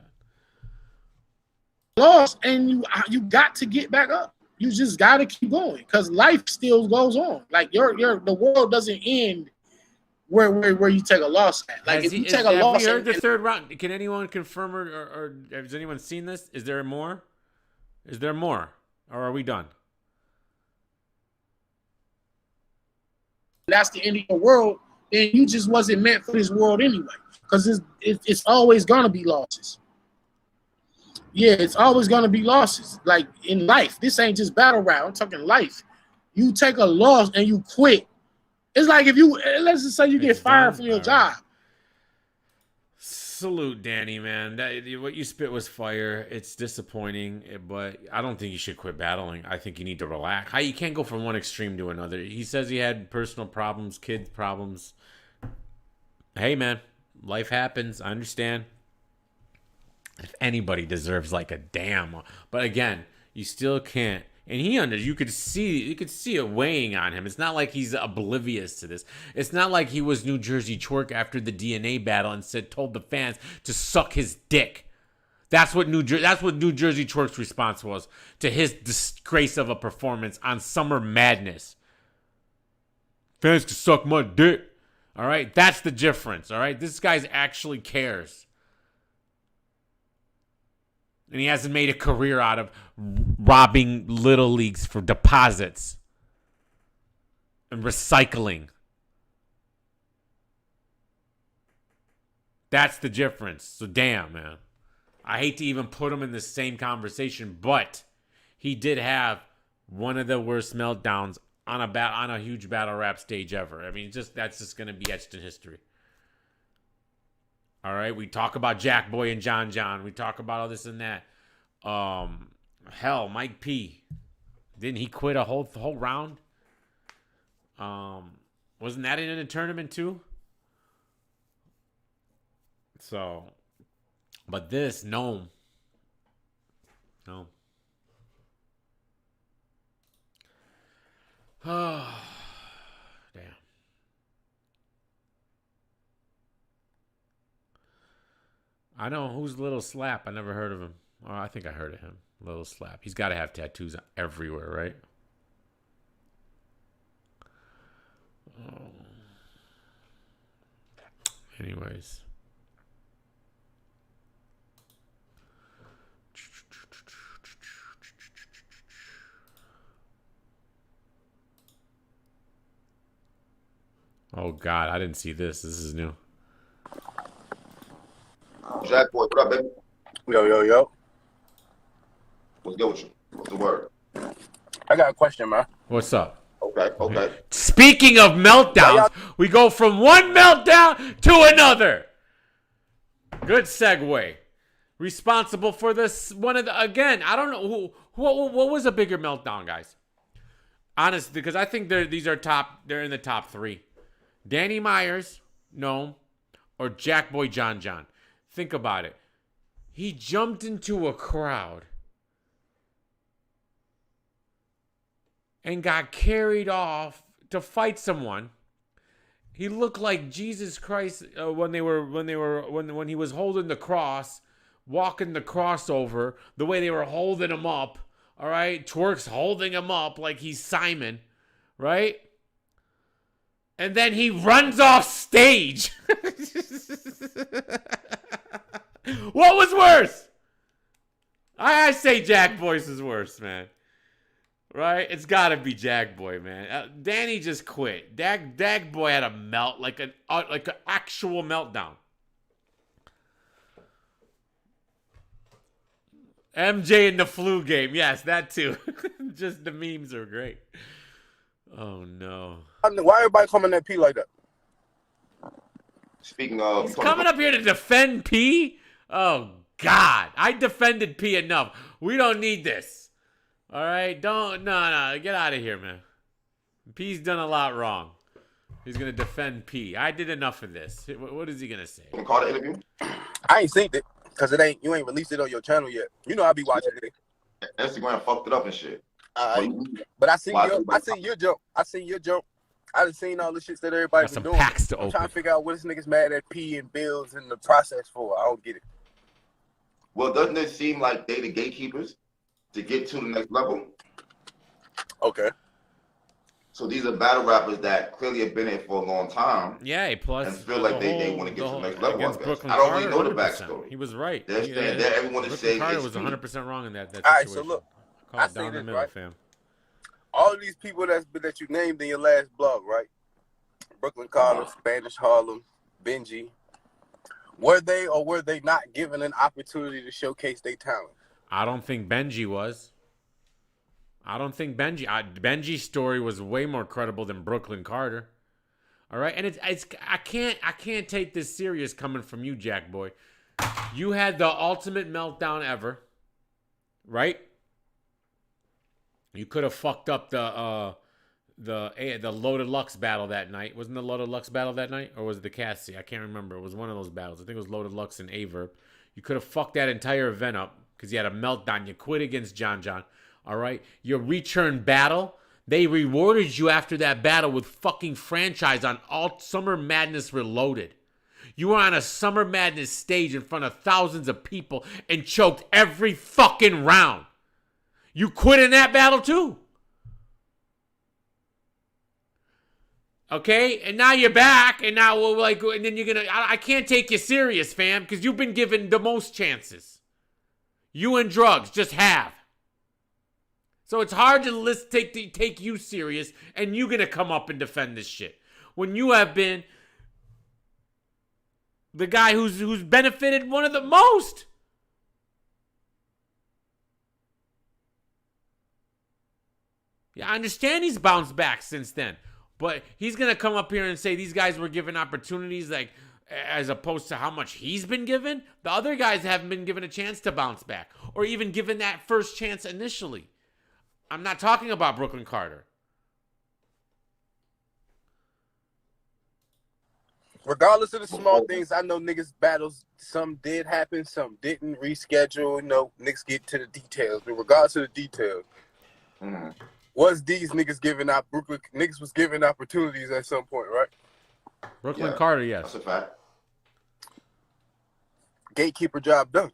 Lost, and you got to get back up. You just got to keep going because life still goes on. Like the world doesn't end where you take a loss at. Like if you take a loss. Have we heard the third round? Can anyone confirm or has anyone seen this? Is there more? Is there more, or are we done? That's the end of the world, then you just wasn't meant for this world anyway. Because it's always gonna be losses. Yeah, it's always gonna be losses. Like in life, this ain't just battle rap. I'm talking life. You take a loss and you quit. It's like if let's just say you get fired from your job. Salute, Danny, man. What you spit was fire. It's disappointing, but I don't think you should quit battling. I think you need to relax. You can't go from one extreme to another. He says he had personal problems, kids problems. Hey, man, life happens. I understand. If anybody deserves like a damn, but again, you still can't. And you could see it weighing on him. It's not like he's oblivious to this. It's not like he was New Jersey Twerk after the DNA battle and told the fans to suck his dick. That's what New Jersey Twerk's response was to his disgrace of a performance on Summer Madness. Fans can suck my dick. All right, that's the difference. All right, this guy's actually cares. And he hasn't made a career out of robbing little leagues for deposits and recycling. That's the difference. So damn, man. I hate to even put him in the same conversation, but he did have one of the worst meltdowns on a huge battle rap stage ever. I mean, that's just going to be etched in history. All right, we talk about Jack Boy and John John. We talk about all this and that. Hell, Mike P. Didn't he quit a whole round? Wasn't that in a tournament too? So, but this, no. Oh, damn. I know who's Little Slap. I never heard of him. Oh, I think I heard of him. Little Slap. He's got to have tattoos everywhere, right? Anyways. Oh, God. I didn't see this. This is new. Jack Boy, what up, baby? Yo. What's good with you? What's the word? I got a question, man. What's up? Okay. Speaking of meltdowns, we go from one meltdown to another. Good segue. Responsible for this one of the, again, I don't know what was a bigger meltdown, guys. Honestly, because I think they're in the top 3. Danny Myers, no, or Jack Boy John. Think about it. He jumped into a crowd and got carried off to fight someone. He looked like Jesus Christ when he was holding the cross, walking the crossover, the way they were holding him up. All right, Twerk's holding him up like he's Simon, right? And then he runs off stage. What was worse? I say Jack Boy's is worse, man. Right? It's got to be Jack Boy, man. Danny just quit. Dag Boy had a melt, like an actual meltdown. MJ in the flu game. Yes, that too. Just the memes are great. Oh, no. Why everybody coming at P like that? Speaking of... He's coming up here to defend P? Oh, God. I defended P enough. We don't need this. All right? No. Get out of here, man. P's done a lot wrong. He's going to defend P. I did enough of this. What is he going to say? Call the interview? I ain't seen it because you ain't released it on your channel yet. You know I be watching it. Instagram fucked it up and shit. But I seen your jump. I done seen all the shit that everybody's been doing. Packs to I'm open. trying to figure out what this nigga's mad at P and Bills in the process for. I don't get it. Well, doesn't it seem like they the gatekeepers to get to the next level? Okay. So these are battle rappers that clearly have been here for a long time. Yeah, plus and feel like they want to get to the next level. Brooklyn I don't Carter, really know the 100%. backstory. He was right. They're saying that everyone is saying Carter it's was 100% wrong in that situation. All right, so look, Call it down the middle, right? fam. All of these people that you named in your last blog, right? Brooklyn Carter, Spanish Harlem, Benji. Were they or were they not given an opportunity to showcase their talent? I don't think Benji was. Benji's story was way more credible than Brooklyn Carter. All right, and I can't take this serious coming from you, Jack Boy. You had the ultimate meltdown ever, right? You could have fucked up the Loaded Lux battle that night. Wasn't the Loaded Lux battle that night, or was it the Cassie? I can't remember. It was one of those battles. I think it was Loaded Lux and Averb. You could have fucked that entire event up because you had a meltdown. You quit against John. All right, your return battle. They rewarded you after that battle with fucking franchise on all Summer Madness Reloaded. You were on a Summer Madness stage in front of thousands of people and choked every fucking round. You quit in that battle too. Okay, and now you're back, and now and then you're gonna. I can't take you serious, fam, because you've been given the most chances. You and drugs just have. So it's hard to take you serious, and you gonna come up and defend this shit when you have been the guy who's benefited one of the most. Yeah, I understand he's bounced back since then, but he's gonna come up here and say these guys were given opportunities, like as opposed to how much he's been given. The other guys haven't been given a chance to bounce back, or even given that first chance initially. I'm not talking about Brooklyn Carter. Regardless of the small things, I know niggas battles. Some did happen, some didn't. Reschedule. Niggas get to the details. But regardless of the details, was these niggas giving out? Brooklyn niggas was giving opportunities at some point, right? Brooklyn Carter, yes. That's a fact. Gatekeeper job done.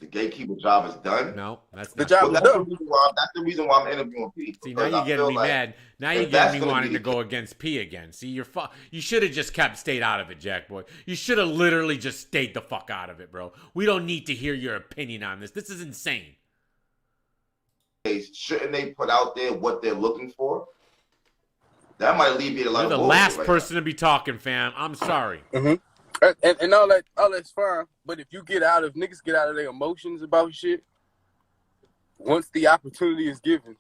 The gatekeeper job is done. No, that's The not job true. is That's done. the reason why I'm interviewing P. See, now because you're I getting feel me like mad. Now you're if that's getting me gonna wanting be to the go against P again. See, you should have just stayed out of it, Jack boy. You should have literally just stayed the fuck out of it, bro. We don't need to hear your opinion on this. This is insane. case, shouldn't they put out there what they're looking for? That might alleviate a lot You're of the bullshit last right person to be talking, fam. I'm sorry. And all that's fine. But if niggas get out of their emotions about shit, once the opportunity is given,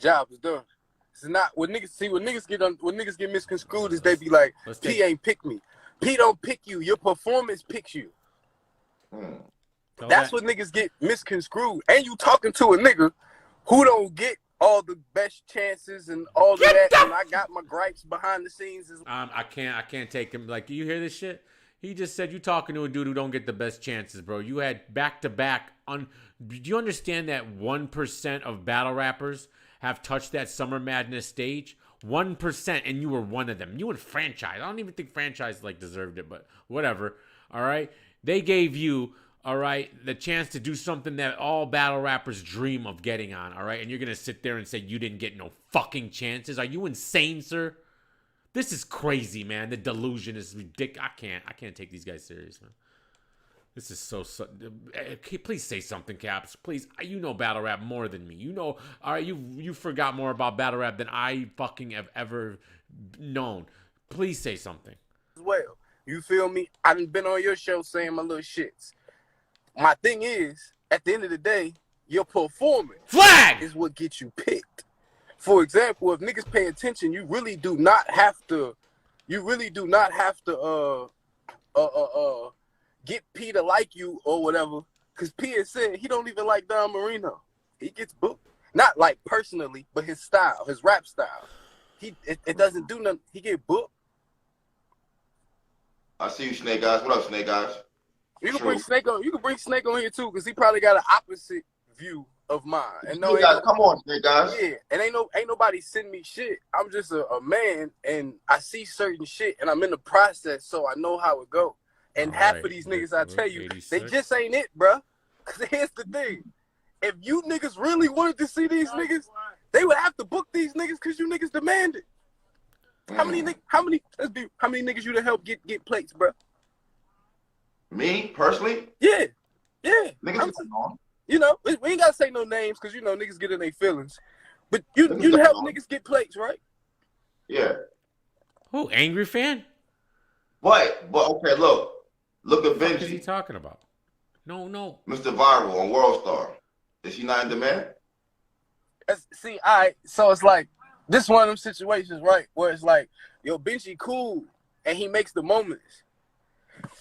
job is done. It's not when niggas get misconstrued is they be like, P ain't pick me. P don't pick you. Your performance picks you. That's what niggas get misconstrued. And you talking to a nigga who don't get all the best chances and all of that. And I got my gripes behind the scenes. I can't take him. Like, you hear this shit? He just said you talking to a dude who don't get the best chances, bro. You had back-to-back. Do you understand that 1% of battle rappers have touched that Summer Madness stage? 1%, and you were one of them. You and Franchise. I don't even think Franchise deserved it, but whatever. All right? They gave you, all right, the chance to do something that all battle rappers dream of getting on, all right? And you're going to sit there and say you didn't get no fucking chances? Are you insane, sir? This is crazy, man. The delusion is ridiculous. I can't take these guys serious, man. This is so. Please say something, Caps. Please, you know battle rap more than me. You know, all right. You forgot more about battle rap than I fucking have ever known. Please say something. Well, you feel me? I done been on your show saying my little shits. My thing is, at the end of the day, your performance is what gets you picked. For example, if niggas pay attention, you really do not have to get P to like you or whatever. Cause P has said he don't even like Don Marino. He gets booked. Not like personally, but his style, his rap style. It doesn't do nothing. He get booked. I see you, Snake Eyes. What up, Snake Eyes? You can bring Snake on. You can bring Snake on here too, cause he probably got an opposite view of mine. And no, come on, Snake Eyes. Yeah, and ain't nobody send me shit. I'm just a man, and I see certain shit, and I'm in the process, so I know how it go. And half of these niggas, I tell you, 86. They just ain't it, bro. Cause here's the thing: if you niggas really wanted to see these niggas, they would have to book these niggas, cause you niggas demanded. How many niggas you to help get plates, bro? Me personally? Yeah. Niggas you know, we ain't gotta say no names because you know niggas get in their feelings. But you help niggas get plates, right? Yeah. Who? Angry Fan? But okay, look at Benji. What is he talking about? No. Mr. Viral on World Star. Is he not in demand? See, all right. So it's like this one of them situations, right? Where it's like, yo, Benji cool, and he makes the moments.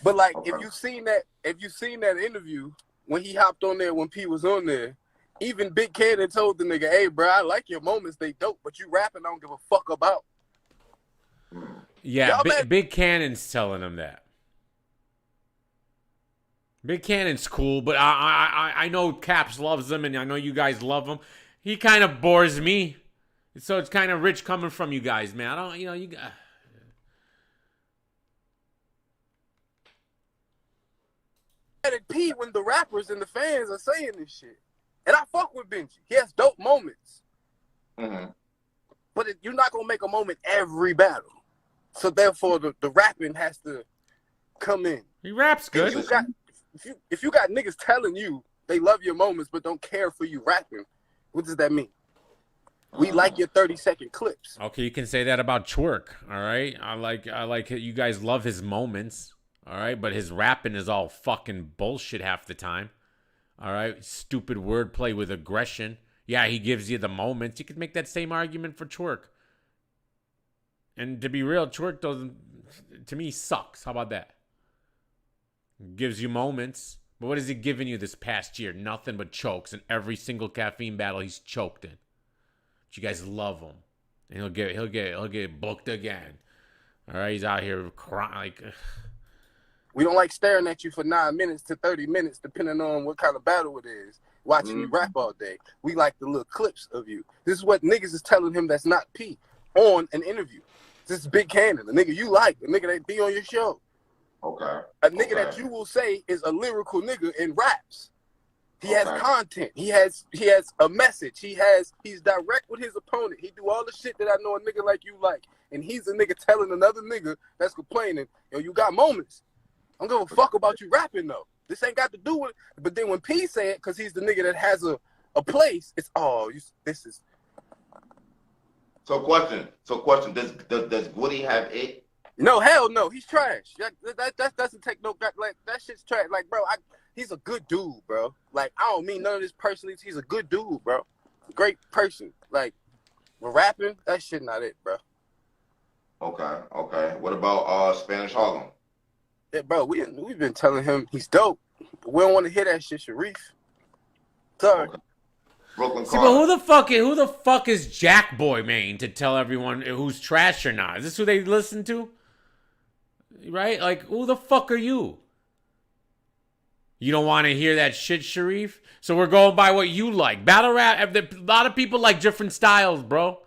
But like, if you seen that interview when he hopped on there when P was on there, even Big Cannon told the nigga, "Hey, bro, I like your moments, they dope, but you rapping, I don't give a fuck about." Yeah, Big Cannon's telling him that. Big Cannon's cool, but I know Caps loves him, and I know you guys love him. He kind of bores me, so it's kind of rich coming from you guys, man. I don't, you guys. At P when the rappers and the fans are saying this shit. And I fuck with Benji. He has dope moments. Mm-hmm. But you're not going to make a moment every battle. So therefore, the rapping has to come in. He raps good. If you got niggas telling you they love your moments but don't care for you rapping, what does that mean? We like your 30-second clips. Okay, you can say that about Twerk, all right? I like you guys love his moments. All right, but his rapping is all fucking bullshit half the time. All right, stupid wordplay with aggression. Yeah, he gives you the moments. You could make that same argument for Twerk. And to be real, Twerk to me, sucks. How about that? Gives you moments. But what has he given you this past year? Nothing but chokes. In every single caffeine battle, he's choked in. But you guys love him. And he'll get booked again. All right, he's out here crying like... We don't like staring at you for 9 minutes to 30 minutes, depending on what kind of battle it is. Watching you rap all day. We like the little clips of you. This is what niggas is telling him that's not P on an interview. This is Big Cannon, the nigga you like, the nigga that be on your show. Okay. A nigga that you will say is a lyrical nigga in raps. He has content. He has a message. He's direct with his opponent. He do all the shit that I know a nigga like you like. And he's a nigga telling another nigga that's complaining, yo, you got moments. I don't give a fuck about you rapping though. This ain't got to do with it. But then when P say it, because he's the nigga that has a place, it's this is. So question. Does Woody have it? No, hell no. He's trash. That doesn't take no, like, that shit's trash. Like, bro, he's a good dude, bro. Like, I don't mean none of this personally. He's a good dude, bro. Great person. Like, rapping, that shit not it, bro. Okay. What about Spanish Harlem? Yeah, bro, we've been telling him he's dope. But we don't want to hear that shit, Sharif. Sorry. Okay. Brooklyn See, Carter. but who the fuck is Jack Boy, man, to tell everyone who's trash or not? Is this who they listen to? Right? Like, who the fuck are you? You don't want to hear that shit, Sharif? So we're going by what you like. Battle rap, a lot of people like different styles, bro.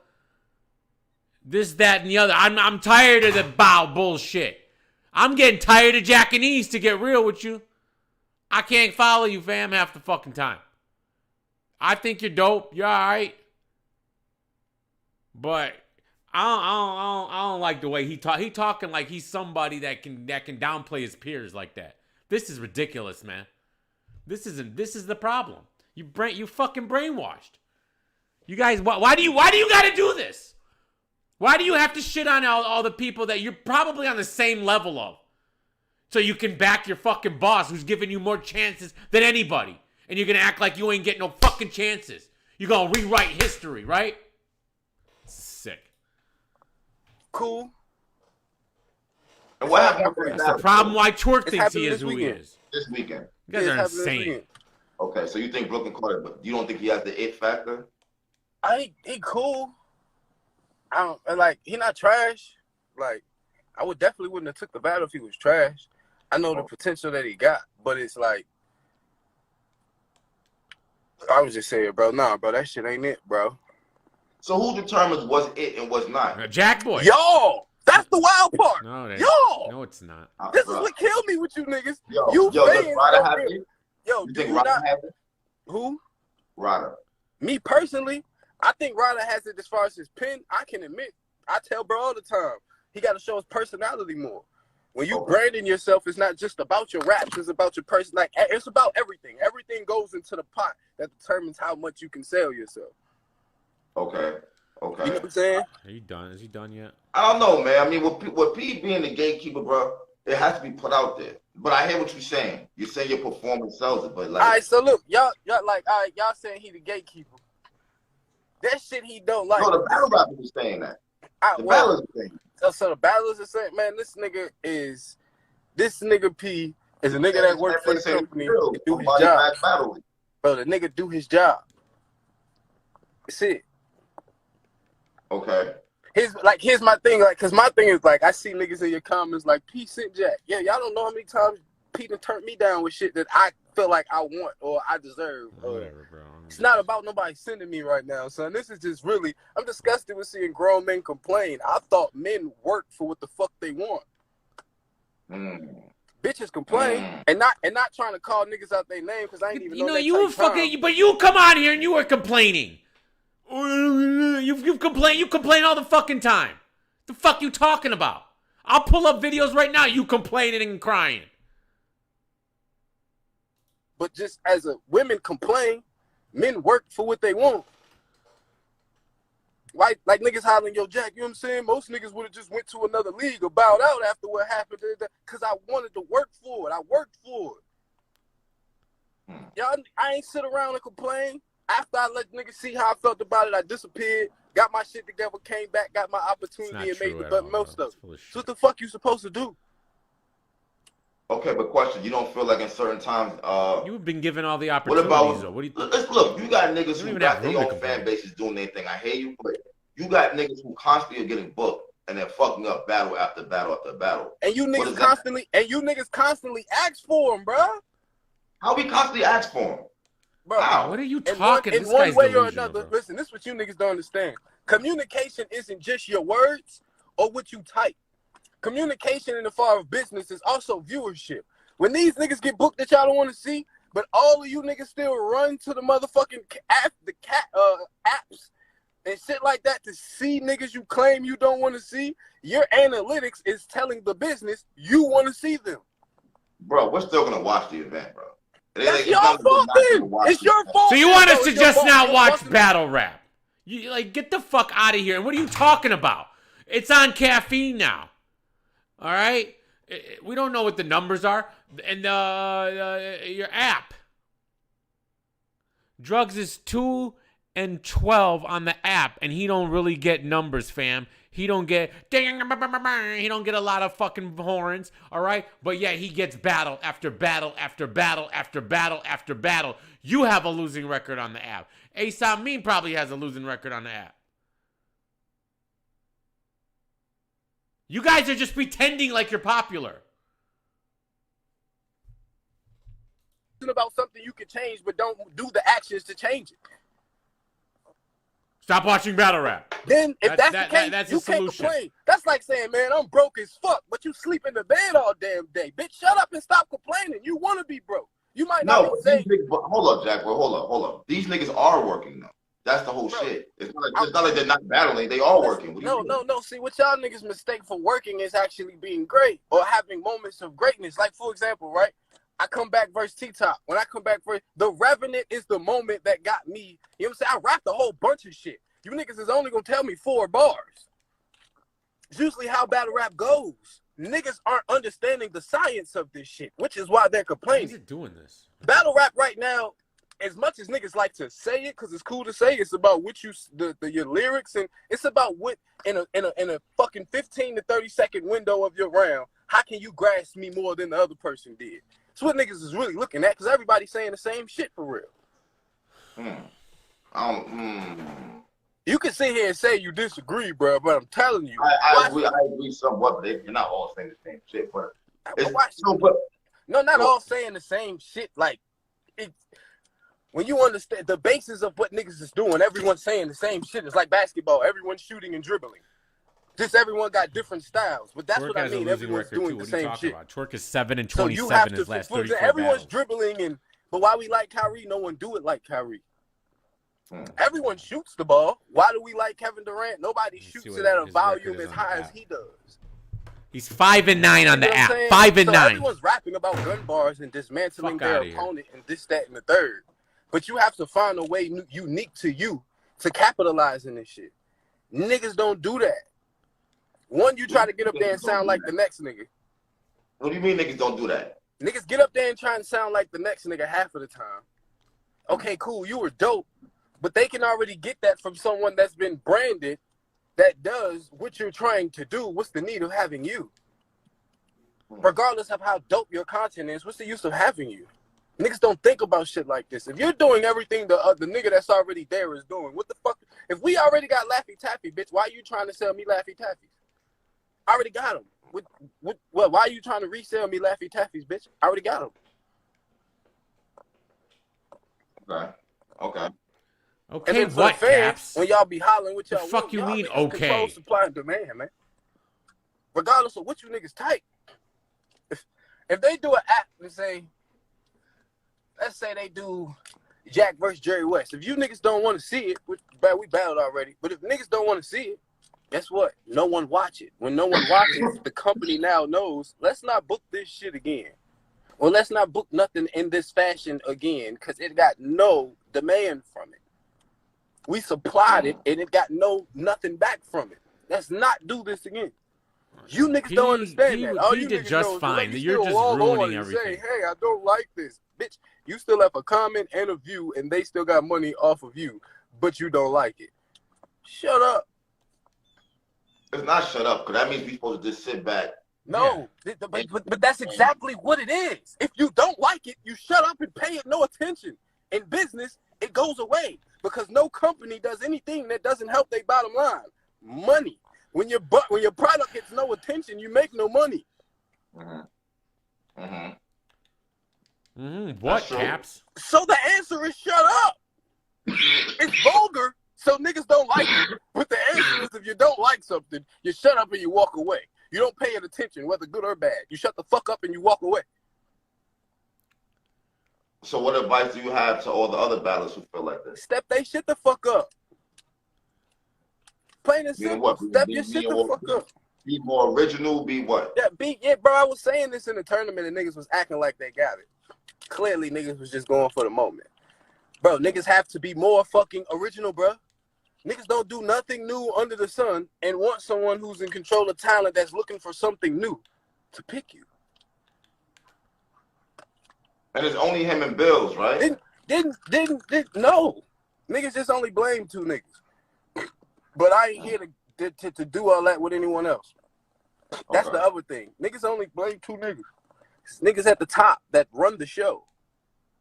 This, that, and the other. I'm tired of the bow bullshit. I'm getting tired of Jackanese, to get real with you. I can't follow you, fam, half the fucking time. I think you're dope. You're all right. But I don't like the way he talk. He talking like he's somebody that can downplay his peers like that. This is ridiculous, man. This is the problem. You fucking brainwashed. You guys, why do you got to do this? Why do you have to shit on all the people that you're probably on the same level of? So you can back your fucking boss who's giving you more chances than anybody. And you're going to act like you ain't getting no fucking chances. You're going to rewrite history, right? Sick. Cool. And what happened? That's the problem why Twerk thinks he is who he is. This weekend. You guys are insane. Okay, so you think Brooklyn Carter, but you don't think he has the it factor? He cool. He not trash. Like, I wouldn't have took the battle if he was trash. I know the potential that he got, but it's like, I was just saying, bro, nah, bro, that shit ain't it, bro. So who determines what's it and what's not? Jack Boy. Y'all! That's the wild part. No, it's not. This is what killed me with you niggas. Does Ryder have it? Yo, you think Ryder have it? Who? Ryder. Me personally, I think Ryder has it as far as his pen. I can admit, I tell bro all the time, he got to show his personality more. When you branding yourself, it's not just about your raps. It's about your person. Like, it's about everything. Everything goes into the pot that determines how much you can sell yourself. Okay. You know what I'm saying? Are you done? Is he done yet? I don't know, man. I mean, with P being the gatekeeper, bro, it has to be put out there. But I hear what you're saying. You're saying your performance sells it, but like. All right, so look, y'all like, all right, y'all saying he the gatekeeper. That shit he don't like. No, the battle rappers is saying that. The battlers are saying that. So the battlers are saying, man, this nigga P is a nigga that works for the company to do his job. Bro, the nigga do his job. That's it. Okay. Here's my thing, like, cause my thing is like, I see niggas in your comments like, P sent Jack. Yeah, y'all don't know how many times P done turned me down with shit that I feel like I want or I deserve. Whatever, bro. It's not about nobody sending me right now, son. This is just really, I'm disgusted with seeing grown men complain. I thought men work for what the fuck they want. Bitches complain and not trying to call niggas out their name because I ain't even know that. You were fucking, but you come on here and you were complaining. You complain all the fucking time. The fuck you talking about? I'll pull up videos right now. You complaining and crying. But just as women complain, men work for what they want. Like niggas hollering, yo, Jack, you know what I'm saying? Most niggas would have just went to another league or bowed out after what happened because I wanted to work for it. I worked for it. Y'all, I ain't sit around and complain. After I let niggas see how I felt about it, I disappeared, got my shit together, came back, got my opportunity, and made the most of it. So what the fuck you supposed to do? Okay, but question, you don't feel like in certain times, you've been given all the opportunities, though. What do you look, you got niggas who got their own fan bases doing their thing. I hear you, but you got niggas who constantly are getting booked and they're fucking up battle after battle after battle. And you niggas constantly ask for them, bro. How we constantly ask for them? Bro, what are you talking? In one way or another, listen, this is what you niggas don't understand. Communication isn't just your words or what you type. Communication in the far of business is also viewership. When these niggas get booked that y'all don't want to see, but all of you niggas still run to the motherfucking apps and shit like that to see niggas you claim you don't want to see, your analytics is telling the business you want to see them. Bro, we're still gonna watch the event, bro. That's your fault, then. It's your fault. So you want us to just not watch battle rap? You like get the fuck out of here. And what are you talking about? It's on caffeine now. All right? We don't know what the numbers are. And your app. Drugs is 2 and 12 on the app, and he don't really get numbers, fam. He don't get a lot of fucking horns, all right? But yeah, he gets battle after battle after battle after battle after battle. You have a losing record on the app. Amin probably has a losing record on the app. You guys are just pretending like you're popular. About something you can change, but don't do the actions to change it. Stop watching battle rap. Then, if that's the case, that's you can't complain. That's like saying, man, I'm broke as fuck, but you sleep in the bed all damn day. Bitch, shut up and stop complaining. You want to be broke. You might not be saying... Hold up, Jack, bro. Hold up. These niggas are working, though. That's the whole shit. It's not like they're not battling. They are working. No. See, what y'all niggas mistake for working is actually being great or having moments of greatness. Like, for example, right? I come back versus T-Top. When I come back versus... The Revenant is the moment that got me. You know what I'm saying? I rapped a whole bunch of shit. You niggas is only gonna tell me 4 bars. It's usually how battle rap goes. Niggas aren't understanding the science of this shit, which is why they're complaining. Why is it doing this? Battle rap right now, as much as niggas like to say it, because it's cool to say, it's about what you your lyrics, and it's about what in a fucking 15 to 30 second window of your round, how can you grasp me more than the other person did? That's what niggas is really looking at, because everybody's saying the same shit for real. You can sit here and say you disagree, bro, but I'm telling you. I agree somewhat, but they're not all saying the same shit. But not all saying the same shit. Like, when you understand the basis of what niggas is doing, everyone's saying the same shit. It's like basketball. Everyone's shooting and dribbling. Just everyone got different styles. But that's Twerk what I mean. Everyone's doing the same shit. Twerk is 7 and 27 so you have to, his last 34 everyone's battles. dribbling, but why we like Kyrie, no one do it like Kyrie. Everyone shoots the ball. Why do we like Kevin Durant? Nobody shoots it at a volume as high as he does. He's 5 and 9 on the app. 5 and 9. Everyone's rapping about gun bars and dismantling their opponent and this, that, and the third. But you have to find a way unique to you to capitalize in this shit. Niggas don't do that. One, you try to get up there and sound like the next nigga. What do you mean niggas don't do that? Niggas get up there and try and sound like the next nigga half of the time. Okay, cool, you were dope. But they can already get that from someone that's been branded that does what you're trying to do. What's the need of having you? Regardless of how dope your content is, what's the use of having you? Niggas don't think about shit like this. If you're doing everything the nigga that's already there is doing, what the fuck? If we already got Laffy Taffy, bitch, why are you trying to sell me Laffy Taffys? I already got them. Why are you trying to resell me Laffy Taffys, bitch? I already got them. Okay. Okay, what, Caps? When y'all be hollering with y'all, the fuck you mean, okay? Control supply and demand, man. Regardless of what you niggas type. If they do an app and say, let's say they do Jack versus Jerry West. If you niggas don't want to see it, which we battled already, but if niggas don't want to see it, guess what? No one watch it. When no one watches, the company now knows, let's not book this shit again. Or let's not book nothing in this fashion again, because it got no demand from it. We supplied it, and it got nothing back from it. Let's not do this again. You niggas don't understand that. All he you did niggas just fine. You're just ruining everything. Say, hey, I don't like this. Bitch, you still left a comment and a view, and they still got money off of you, but you don't like it. Shut up. It's not shut up, because that means we're supposed to just sit back. No, but that's exactly what it is. If you don't like it, you shut up and pay it no attention. In business, it goes away because no company does anything that doesn't help their bottom line. Money. When your product gets no attention, you make no money. What, Caps? So the answer is shut up. It's vulgar, so niggas don't like it. But the answer is if you don't like something, you shut up and you walk away. You don't pay it attention, whether good or bad. You shut the fuck up and you walk away. So what advice do you have to all the other battlers who feel like this? Step they shit the fuck up. Plain and Meaning simple. what? Step your shit the fuck up. Be more original, be what? Yeah, bro, I was saying this in the tournament and niggas was acting like they got it. Clearly, niggas was just going for the moment. Bro, niggas have to be more fucking original, bro. Niggas don't do nothing new under the sun and want someone who's in control of talent that's looking for something new to pick you. And it's only him and Bills, right? No. Niggas just only blame two niggas. But I ain't here to do all that with anyone else. That's the other thing. Niggas only blame two niggas. Niggas at the top that run the show.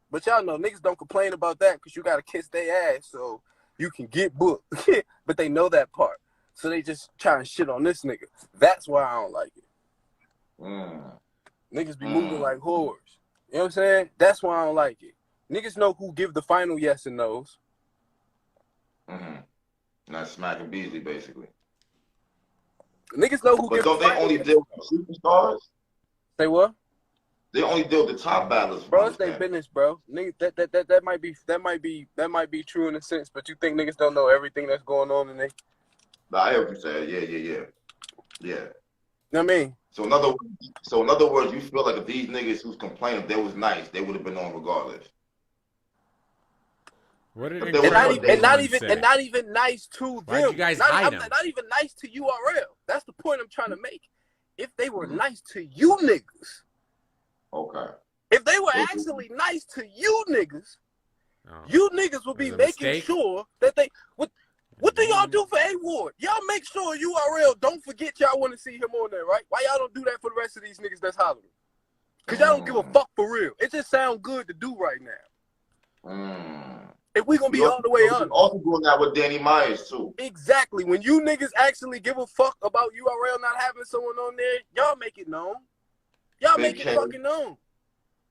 But y'all know niggas don't complain about that because you got to kiss their ass so you can get booked. But they know that part. So they just try and shit on this nigga. That's why I don't like it. Niggas be moving like whores. You know what I'm saying? That's why I don't like it. Niggas know who give the final yes and no's. That's Smack and Beasley, basically. Niggas know who but give don't the they final only yes. deal with superstars? Say what? They only deal with the top battlers. Bro, it's their business, bro. Niggas, that might be true in a sense, but you think niggas don't know everything that's going on in there? Nah, I hear what you said. Yeah. You know what I mean? So in other words, you feel like if these niggas who's complaining, if they was nice, they would have been on regardless. What did and not even nice to Why'd them. you guys hide them? Not even nice to URL. That's the point I'm trying to make. If they were nice to you niggas. Okay. If they were actually nice to you niggas, you niggas would be making sure that they what do y'all do for A-Ward? Y'all make sure URL don't forget y'all want to see him on there, right? Why y'all don't do that for the rest of these niggas that's hollering? Because y'all don't give a fuck for real. It just sounds good to do right now. If we gonna be all the way honest. Also doing that with Danny Myers too. Exactly. When you niggas actually give a fuck about URL not having someone on there, y'all make it known. Y'all make it fucking known.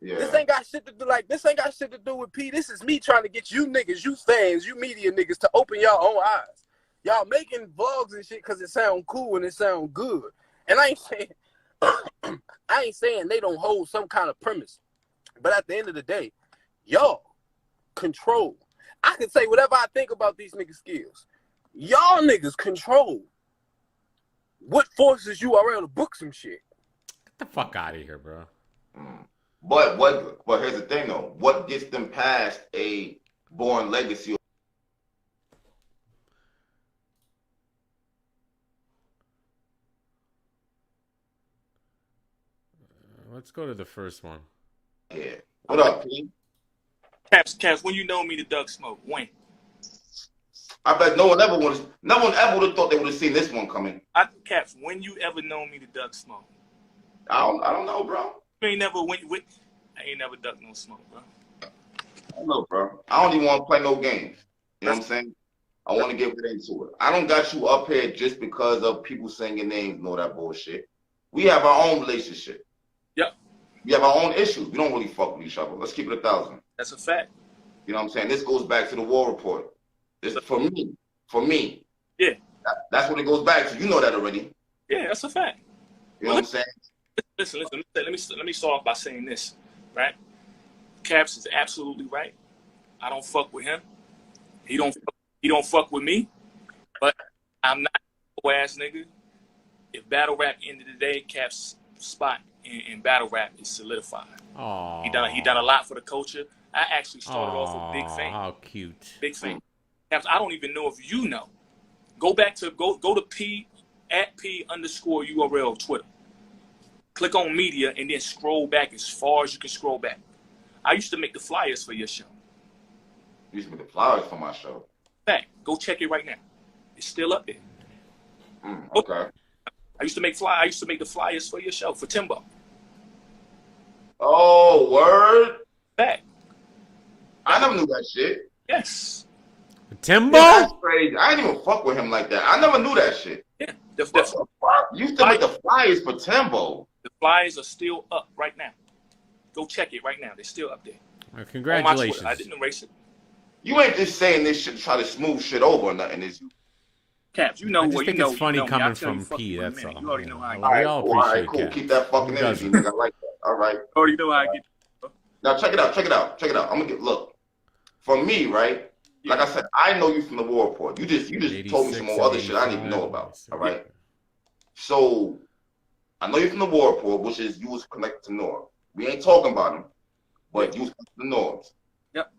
Yeah. This ain't got shit to do with P. This is me trying to get you niggas, you fans, you media niggas to open y'all own eyes. Y'all making vlogs and shit because it sound cool and it sound good. And I ain't saying they don't hold some kind of premise. But at the end of the day, y'all control. I can say whatever I think about these niggas' skills. Y'all niggas control what forces URL to book some shit. Get the fuck out of here, bro. But here's the thing though. What gets them past a Born Legacy? Let's go to the first one. Yeah. What up, P? Caps, when you know me to Doug Smoke, when? I bet no one ever would have thought they would have seen this one coming. Caps, when you ever known me to Doug Smoke? I don't know, bro. You ain't never went with. I ain't never ducked no smoke, bro. I don't know, bro. I don't even want to play no games. You know what I'm saying? I want to get into it. I don't got you up here just because of people saying your names and all that bullshit. We have our own relationship. Yep. We have our own issues. We don't really fuck with each other. Let's keep it 1,000. That's a fact. You know what I'm saying? This goes back to the war report. This for me. Yeah. That's what it goes back to. You know that already. Yeah, that's a fact. You know what I'm saying? Listen. Let me start off by saying this, right? Caps is absolutely right. I don't fuck with him. He don't fuck with me. But I'm not a ass nigga. If battle rap ended the day, Caps' spot in battle rap is solidified. Aww. He done a lot for the culture. I actually started off with Big Fame. How cute. Big Fame. Caps, I don't even know if you know. Go to P at P_URL Twitter. Click on media and then scroll back as far as you can scroll back. I used to make the flyers for your show. You used to make the flyers for my show. Fact. Go check it right now. It's still up there. Okay. I used to make the flyers for your show for Timbo. Oh, word. Fact. I never knew that shit. Yes. Timbo? Yeah, that's crazy. I didn't even fuck with him like that. I never knew that shit. Yeah. What the fuck? You used to make the flyers for Timbo. The flyers are still up right now. Go check it right now. They're still up there. Congratulations. I didn't erase it. You ain't just saying this shit to try to smooth shit over or nothing, is you? Caps, you know I what just think you know. it's funny you know me. coming I tell you from fuck P. you in a That's minute. all. You already know how I We get. All right, all cool. All right, appreciate cool. Cap. Keep that fucking Who energy, doesn't? nigga. I like that. All right. You already know how I get. Now check it out. Check it out. Check it out. I'm gonna get look. For me, right? Like I said, I know you from the war report. You just told me some 86 more and other shit I didn't even 85. know about. All right. So I know you from the war report, which is you was connected to Norm. We ain't talking about him, but you was connected to Norm's. Yep.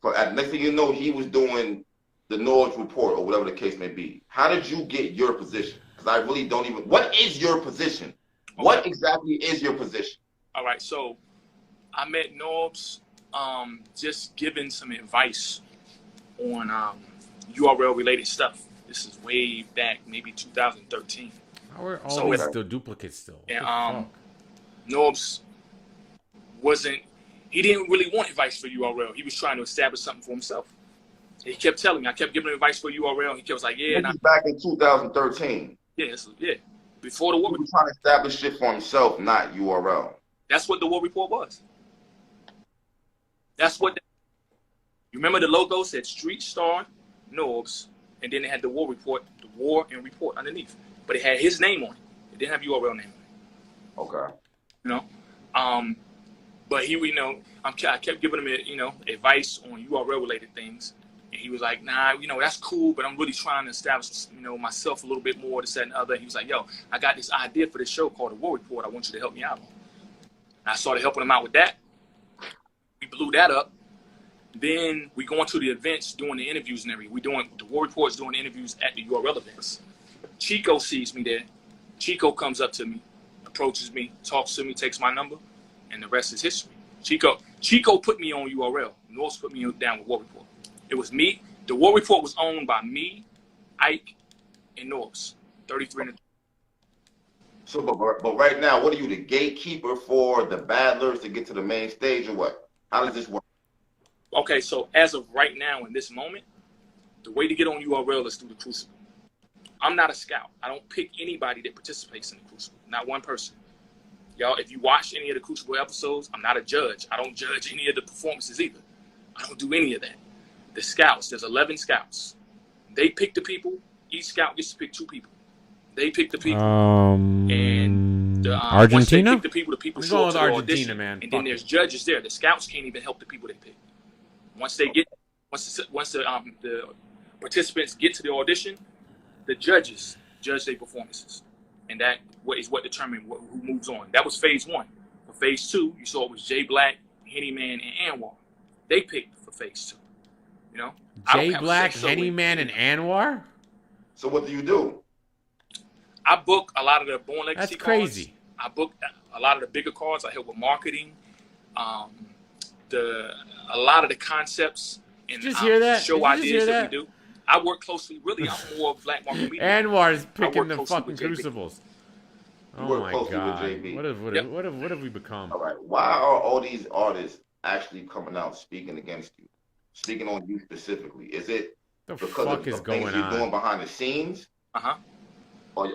But next thing you know, he was doing the Norms report or whatever the case may be. How did you get your position? Because I really don't even. What is your position? Okay. What exactly is your position? All right, so I met Norbs just giving some advice on URL related stuff. This is way back, maybe 2013. How are all So these it- still duplicates still? What And the fuck? Norbs he didn't really want advice for URL. He was trying to establish something for himself. He kept telling me, I kept giving him advice for URL. He kept like, yeah, This is back in 2013. yeah, before the war. He was trying to establish shit for himself, not URL. That's what the war report was. That's what. You remember the logo said Street Star Norbs, and then they had the war report, the war and report underneath. But it had his name on it. It didn't have URL name on it. Okay. You know, but he, I kept giving him, advice on URL related things, and he was like, nah, that's cool, but I'm really trying to establish, myself a little bit more, this, that, and the other. He was like, yo, I got this idea for this show called the War Report. I want you to help me out on. I started helping him out with that. We blew that up. Then we go into the events, doing the interviews and everything. We doing the War Report's doing the interviews at the URL events. Chico sees me there. Chico comes up to me, approaches me, talks to me, takes my number, and the rest is history. Chico put me on URL. Norse put me down with War Report. It was me. The War Report was owned by me, Ike, and Norse. 33 and. So, but right now, what are you, the gatekeeper for the battlers to get to the main stage, or what? How does this work? Okay, so as of right now, in this moment, the way to get on URL is through the Crucible. I'm not a scout. I don't pick anybody that participates in the Crucible. Not one person. Y'all, if you watch any of the Crucible episodes, I'm not a judge. I don't judge any of the performances either. I don't do any of that. The scouts, there's 11 scouts. They pick the people. Each scout gets to pick 2 people. They pick the people. And Argentina? Once they pick the people I'm show going up to with the Argentina, audition, man. and Fuck then there's judges there. The scouts can't even help the people they pick. Once the participants get to the audition, the judges judge their performances, and that is what determines who moves on. That was phase 1. For phase 2, you saw it was Jay Black, Henny Man, and Anwar. They picked for phase 2. Jay Black, Henny Man, and Anwar? So what do you do? I book a lot of the Born Legacy That's crazy. cards. I book a lot of the bigger cards. I help with marketing, a lot of the concepts and Did you hear that? show Did you just ideas hear that we do. I work closely. Really, I'm more of Black Market Media. Anwar's picking the closely fucking with JB. Crucibles. You Oh work my closely with god! JB. What have we become? All right. Why are all these artists actually coming out speaking against you, speaking on you specifically? Is it The because fuck of is the things going you're on? doing behind the scenes? Uh-huh. Are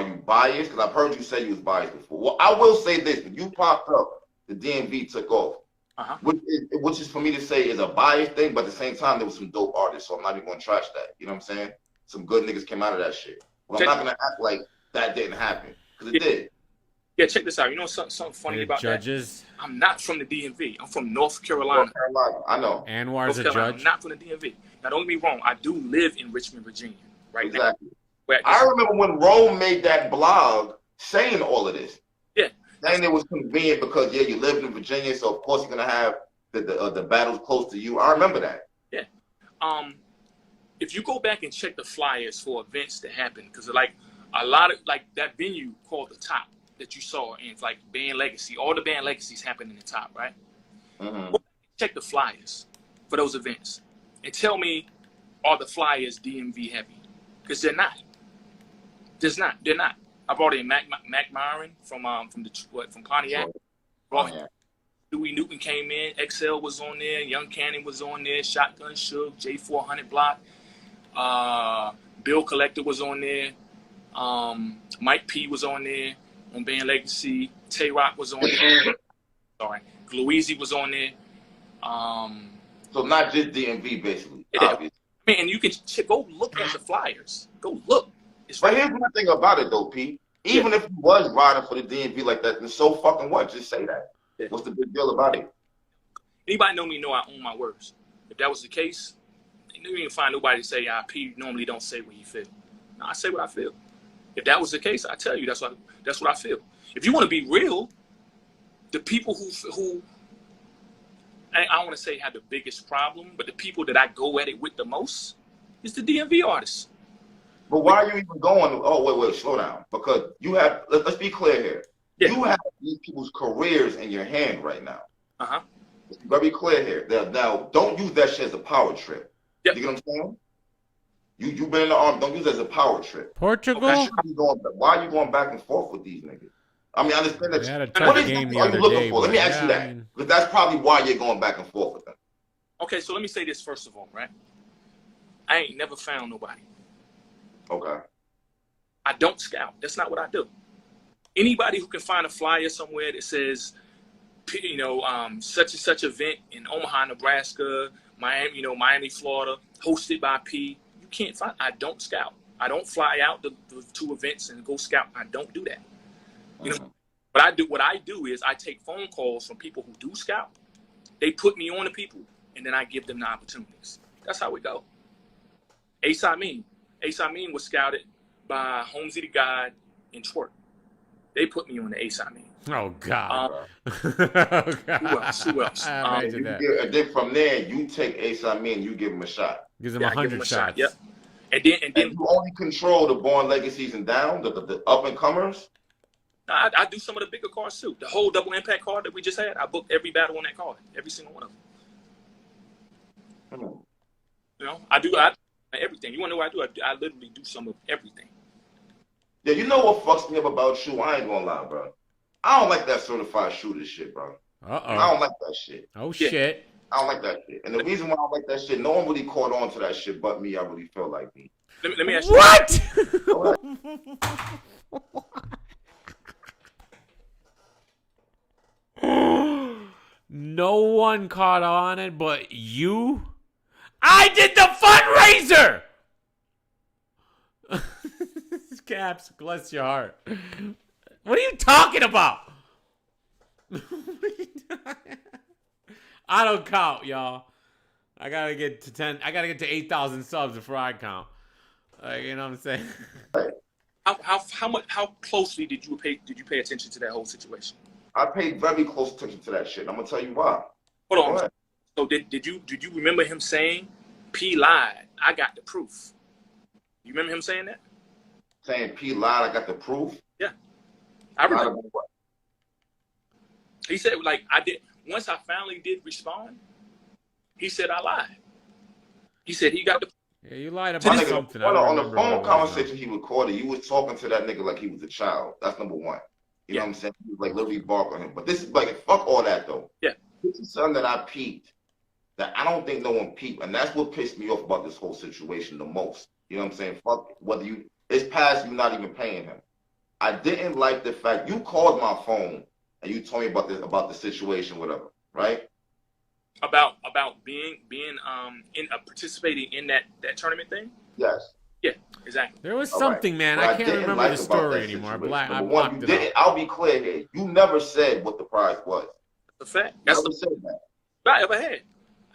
you biased? Because I've heard you say you was biased before. Well, I will say this: when you popped up, the DMV took off, Uh-huh. which is for me to say is a biased thing, but at the same time there was some dope artists, so I'm not even going to trash that. You know what I'm saying? Some good niggas came out of that shit. Well, I'm not going to act like that didn't happen because it did. Yeah, check this out. You know something funny The about judges. that? I'm not from the DMV. I'm from North Carolina. North Carolina, I know. Anwar's a North Carolina. judge. I'm not from the DMV. Now, don't get me wrong. I do live in Richmond, Virginia, right Exactly. now. Where I remember when Rome made that blog saying all of this. Yeah. Saying it was convenient because you live in Virginia, so of course you're gonna have the battles close to you. I remember that. Yeah. If you go back and check the flyers for events that happen, because like a lot of like that venue called the Top that you saw, and it's like Band Legacy. All the Band Legacies happen in the Top, right? Mm-hmm. Check the flyers for those events and tell me, are the flyers DMV heavy? Because they're not. They're not. I brought in Mac Myron from Pontiac. Dewey Newton came in. XL was on there. Young Cannon was on there. Shotgun Shook. J400 Block. Bill Collector was on there. Mike P was on there on Band Legacy. Tay Rock was on there. Sorry. Gluezy was on there. So not just DMV, basically. Yeah. Obviously. I mean, and you can go look at the flyers. Go look. It's But right. here's one thing about it, though, Pete. Even if you was riding for the DMV like that, then so fucking what? Just say that. Yeah. What's the big deal about it? Anybody know me know I own my words. If that was the case, you ain't find nobody to say, P normally don't say what he feel. No, I say what I feel. If that was the case, I tell you that's what I feel. If you want to be real, the people who I don't want to say have the biggest problem, but the people that I go at it with the most is the DMV artists. But why are you even going? Oh, wait, slow down. Because you have, let's be clear here. Yeah. You have these people's careers in your hand right now. Uh-huh. Let's be very clear here. Now, don't use that shit as a power trip. Yep. You get what I'm saying? You've been in the army. Don't use it as a power trip. Portugal? Why are you going back and forth with these niggas? I mean, I understand that. They had a tough game the other day. Let me ask you that. Because that's probably why you're going back and forth with them. Okay, so let me say this first of all, right? I ain't never found nobody. Okay. I don't scout. That's not what I do. Anybody who can find a flyer somewhere that says, you know, such and such event in Omaha, Nebraska, Miami, Florida, hosted by P. You can't find. I don't scout. I don't fly out the two events and go scout. I don't do that. You know, what I do is I take phone calls from people who do scout. They put me on to people, and then I give them the opportunities. That's how we go. Ace Amin was scouted by Holmesy the God and Twerk. They put me on the Ace Amin. Oh God. Oh, God. Who else? And then from there, you take Ace Amin, you give him a shot. Gives him 100 shots. Yep. And then you only control the Born Legacies and down, the up and comers. I do some of the bigger cards too. The whole double impact card that we just had, I booked every battle on that card, every single one of them. You know, I do everything. You want to know what I do? I literally do some of everything. Yeah, you know what fucks me up about you? I ain't gonna lie, bro. I don't like that certified shooter shit, bro. I don't like that shit. Oh shit. I don't like that shit. And the reason why I don't like that shit, no one really caught on to that shit but me. I really feel like me. Let me ask you. What? No one caught on it but you. I did the fundraiser. Caps, bless your heart. What are you talking about? I don't count, y'all. I gotta get to 10. I gotta get to 8,000 subs before I count. You know what I'm saying? How closely did you pay attention to that whole situation? I paid very close attention to that shit. I'm gonna tell you why. Hold on. So did you remember him saying P lied? I got the proof. You remember him saying that? Saying P lied, I got the proof? Yeah. I remember. He said, like, I did. Once I finally did respond, he said I lied. He said he got the. Yeah, you lied about something. On the phone conversation he recorded, you was talking to that nigga like he was a child. That's number one. You know what I'm saying? He was like literally bark on him. But this is like, fuck all that though. Yeah. This is something that I peeped that I don't think no one peeped. And that's what pissed me off about this whole situation the most. You know what I'm saying? Fuck whether it's past you not even paying him. I didn't like the fact you called my phone and you told me about the situation, whatever, right? About being participating in that tournament thing? Yes. Yeah, exactly. There was something, man. I can't remember the story anymore. I blocked it out. I'll be clear here. You never said what the prize was. That's a fact. That's the said that. I ever had.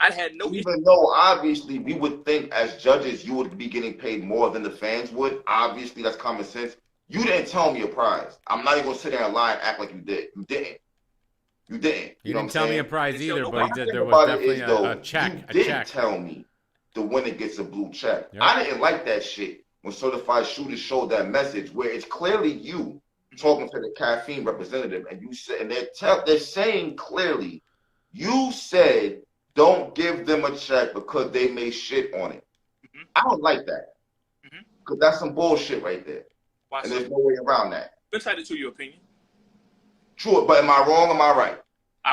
I had no. Even though obviously we would think as judges you would be getting paid more than the fans would. Obviously that's common sense. You didn't tell me a prize. I'm not even gonna sit there and lie and act like you did. You didn't. You didn't. You didn't tell me a prize either, but there was definitely a check. You didn't tell me the winner gets a blue check. Yep. I didn't like that shit when certified shooters showed that message where it's clearly you talking to the caffeine representative and you said, and they're saying clearly, you said don't give them a check because they made shit on it. Mm-hmm. I don't like that because that's some bullshit right there. Why and there's no way around that. You're entitled to your opinion. True, but am I wrong? Am I right?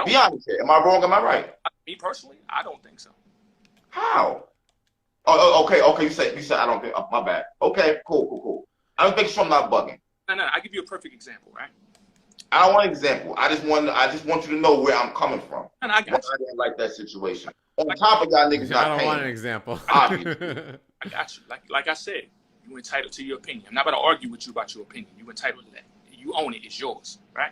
Be honest here. Am I wrong? Am I right? Me personally, I don't think so. How? Oh, okay. You said I don't think. Oh, my bad. Okay, cool. I don't think so. I'm not bugging. No. I'll give you a perfect example, right? I don't want an example. I just want you to know where I'm coming from. And I got you. I didn't like that situation. On top of y'all niggas I not don't paying. want an example. Obviously. I got you. Like I said, you entitled to your opinion. I'm not about to argue with you about your opinion. You entitled to that. You own it. It's yours, right?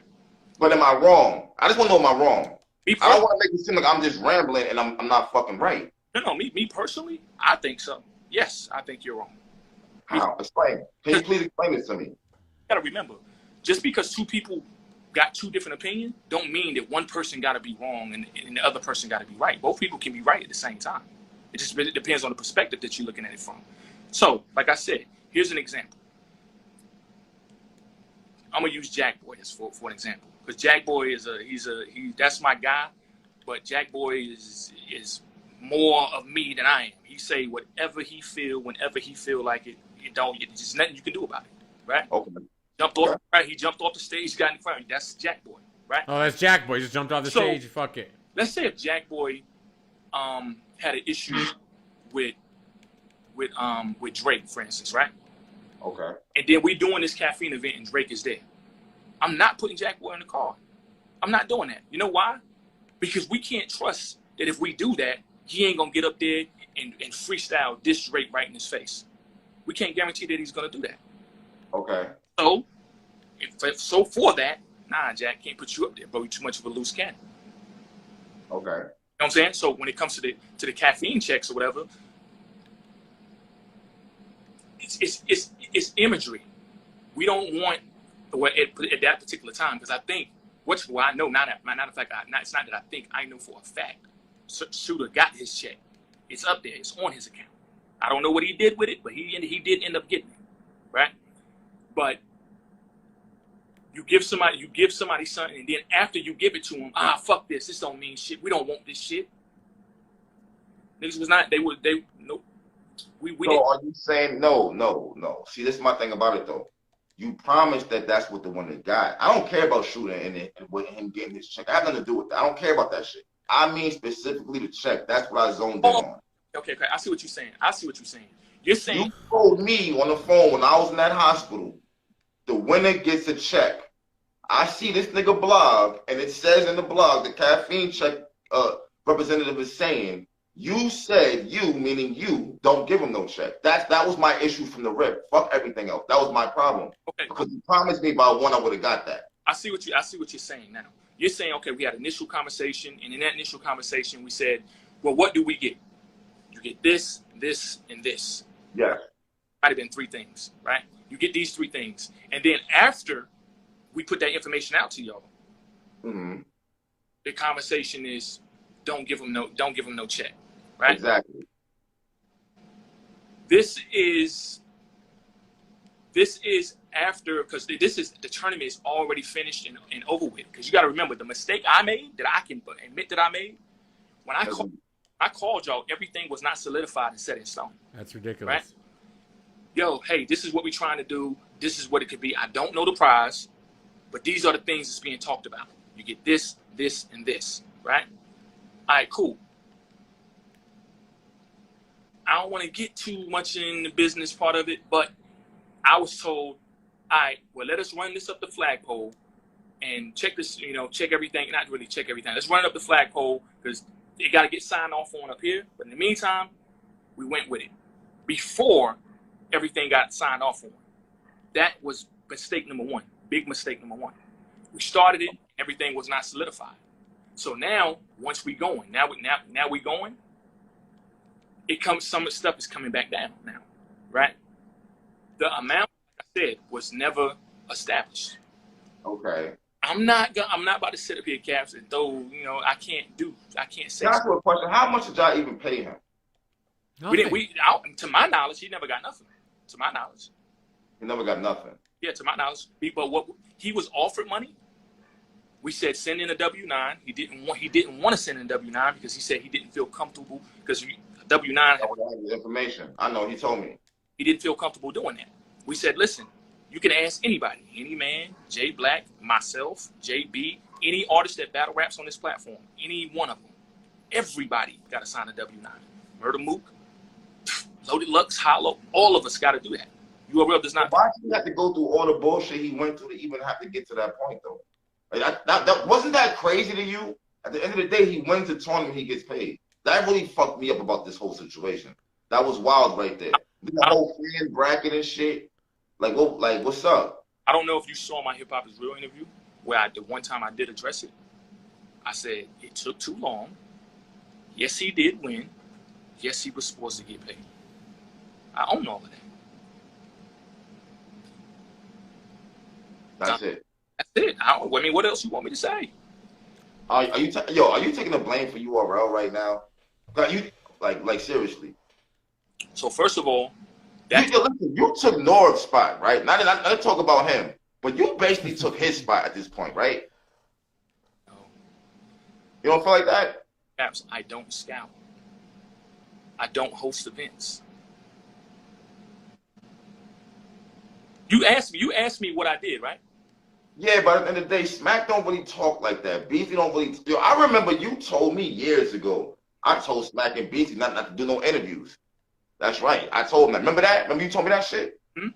But am I wrong? I just want to know, am I wrong? Me I don't want to make it seem like I'm just rambling and I'm not fucking right. No. Me personally, I think so. Yes, I think you're wrong. How? Explain. Can you please explain this to me? You gotta remember, just because two people got two different opinions, don't mean that one person gotta be wrong and the other person gotta be right. Both people can be right at the same time. It just really depends on the perspective that you're looking at it from. So, like I said, here's an example. I'm gonna use Jack Boy as for an example, because Jack Boy is that's my guy, but Jack Boy is more of me than I am. He say whatever he feel whenever he feel like it. There's just nothing you can do about it, right? Okay. Jumped off, right? He jumped off the stage, got in front of me. That's Jack Boy, right? Oh, that's Jack Boy. He just jumped off the stage. Fuck it. Let's say if Jack Boy had an issue with Drake, for instance, right? Okay. And then we doing this caffeine event and Drake is there. I'm not putting Jack Boy in the car. I'm not doing that. You know why? Because we can't trust that if we do that, he ain't gonna get up there and freestyle diss Drake right in his face. We can't guarantee that he's gonna do that. Okay. So, so for that, nah, Jack, can't put you up there, bro. You're too much of a loose cannon. Okay. You know what I'm saying? So when it comes to the caffeine checks or whatever, it's imagery. We don't want at that particular time, because I think I know not matter of fact, it's not that I think, I know for a fact Shooter got his check. It's up there. It's on his account. I don't know what he did with it, but he did end up getting it, right? But you give somebody something, and then after you give it to them, fuck this. This don't mean shit. We don't want this shit. Niggas was not. Nope. We so didn't. Are you saying no? See, this is my thing about it though. You promised that's what the one that got. I don't care about Shooter and with him getting his check. I have nothing to do with that. I don't care about that shit. I mean specifically the check. That's what I zoned in on. Okay. I see what you're saying. You're saying You told me on the phone when I was in that hospital, the winner gets a check. I see this nigga blog, and it says in the blog, the caffeine check representative is saying, you said meaning you, don't give him no check. That was my issue from the rip. Fuck everything else. That was my problem. Okay. Because you promised me by one, I would have got that. I see what you're saying now. You're saying, okay, we had an initial conversation, and in that initial conversation, we said, well, what do we get? You get this, this, and this. Yes. Might have been 3 things, right? You get these 3 things, and then after we put that information out to y'all, the conversation is, don't give them no check, right? Exactly. This is after, because the tournament is already finished and over with. Because you got to remember, the mistake I made that I can admit that I made, when I called y'all, everything was not solidified and set in stone. That's ridiculous. Right? Yo, hey, this is what we're trying to do. This is what it could be. I don't know the prize, but these are the things that's being talked about. You get this, this, and this, right? All right, cool. I don't want to get too much in the business part of it, but I was told, all right, well, let us run this up the flagpole and check this, check everything. Not really check everything. Let's run it up the flagpole because it got to get signed off on up here. But in the meantime, we went with it before everything got signed off on. That was mistake number 1. Big mistake number 1. We started it. Everything was not solidified. So now, once we going, now we going, some stuff is coming back down now, right? The amount, like I said, was never established. Okay. I'm not about to sit up here, Caps, and throw, I can't say. Can I ask you a question? How much did y'all even pay him? To my knowledge, he never got nothing. To my knowledge. He never got nothing. Yeah, to my knowledge. But what he was offered money. We said send in a W-9. He didn't want to send in a W-9 because he said he didn't feel comfortable because W-9 had the information. I know, he told me. He didn't feel comfortable doing that. We said, listen, you can ask anybody, any man, Jay Black, myself, JB, any artist that battle raps on this platform, any one of them. Everybody got to sign a W-9. Murder Mook, Loaded Lux, Hollow, all of us got to do that. URL does not. Why did he have to go through all the bullshit he went through to even have to get to that point, though? Like, that wasn't that crazy to you? At the end of the day, he wins the tournament, he gets paid. That really fucked me up about this whole situation. That was wild right there. The whole fan bracket and shit. Like, what's up? I don't know if you saw my Hip Hop Is Real interview, where the one time I did address it. I said, it took too long. Yes, he did win. Yes, he was supposed to get paid. I own all of that. That's it. That's it. I mean, what else you want me to say? Are you taking the blame for URL right now? Like seriously. So first of all, you took Norv's spot, right? Not to talk about him, but you basically took his spot at this point, right? No. You don't feel like that? Perhaps I don't scout. I don't host events. You asked me what I did, right? Yeah, but at the end of the day, Smack don't really talk like that. Beastie don't really. Yo, I remember you told me years ago. I told Smack and Beastie not to do no interviews. That's right. I told him that. Remember that? Remember you told me that shit? Hmm?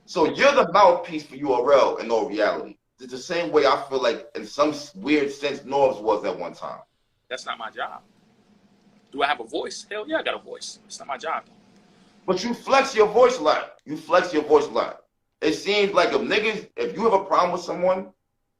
So you're the mouthpiece for URL in all reality. It's the same way I feel like, in some weird sense, Norv's was at one time. That's not my job. Do I have a voice? Hell yeah, I got a voice. It's not my job. But you flex your voice a lot. It seems like if you have a problem with someone,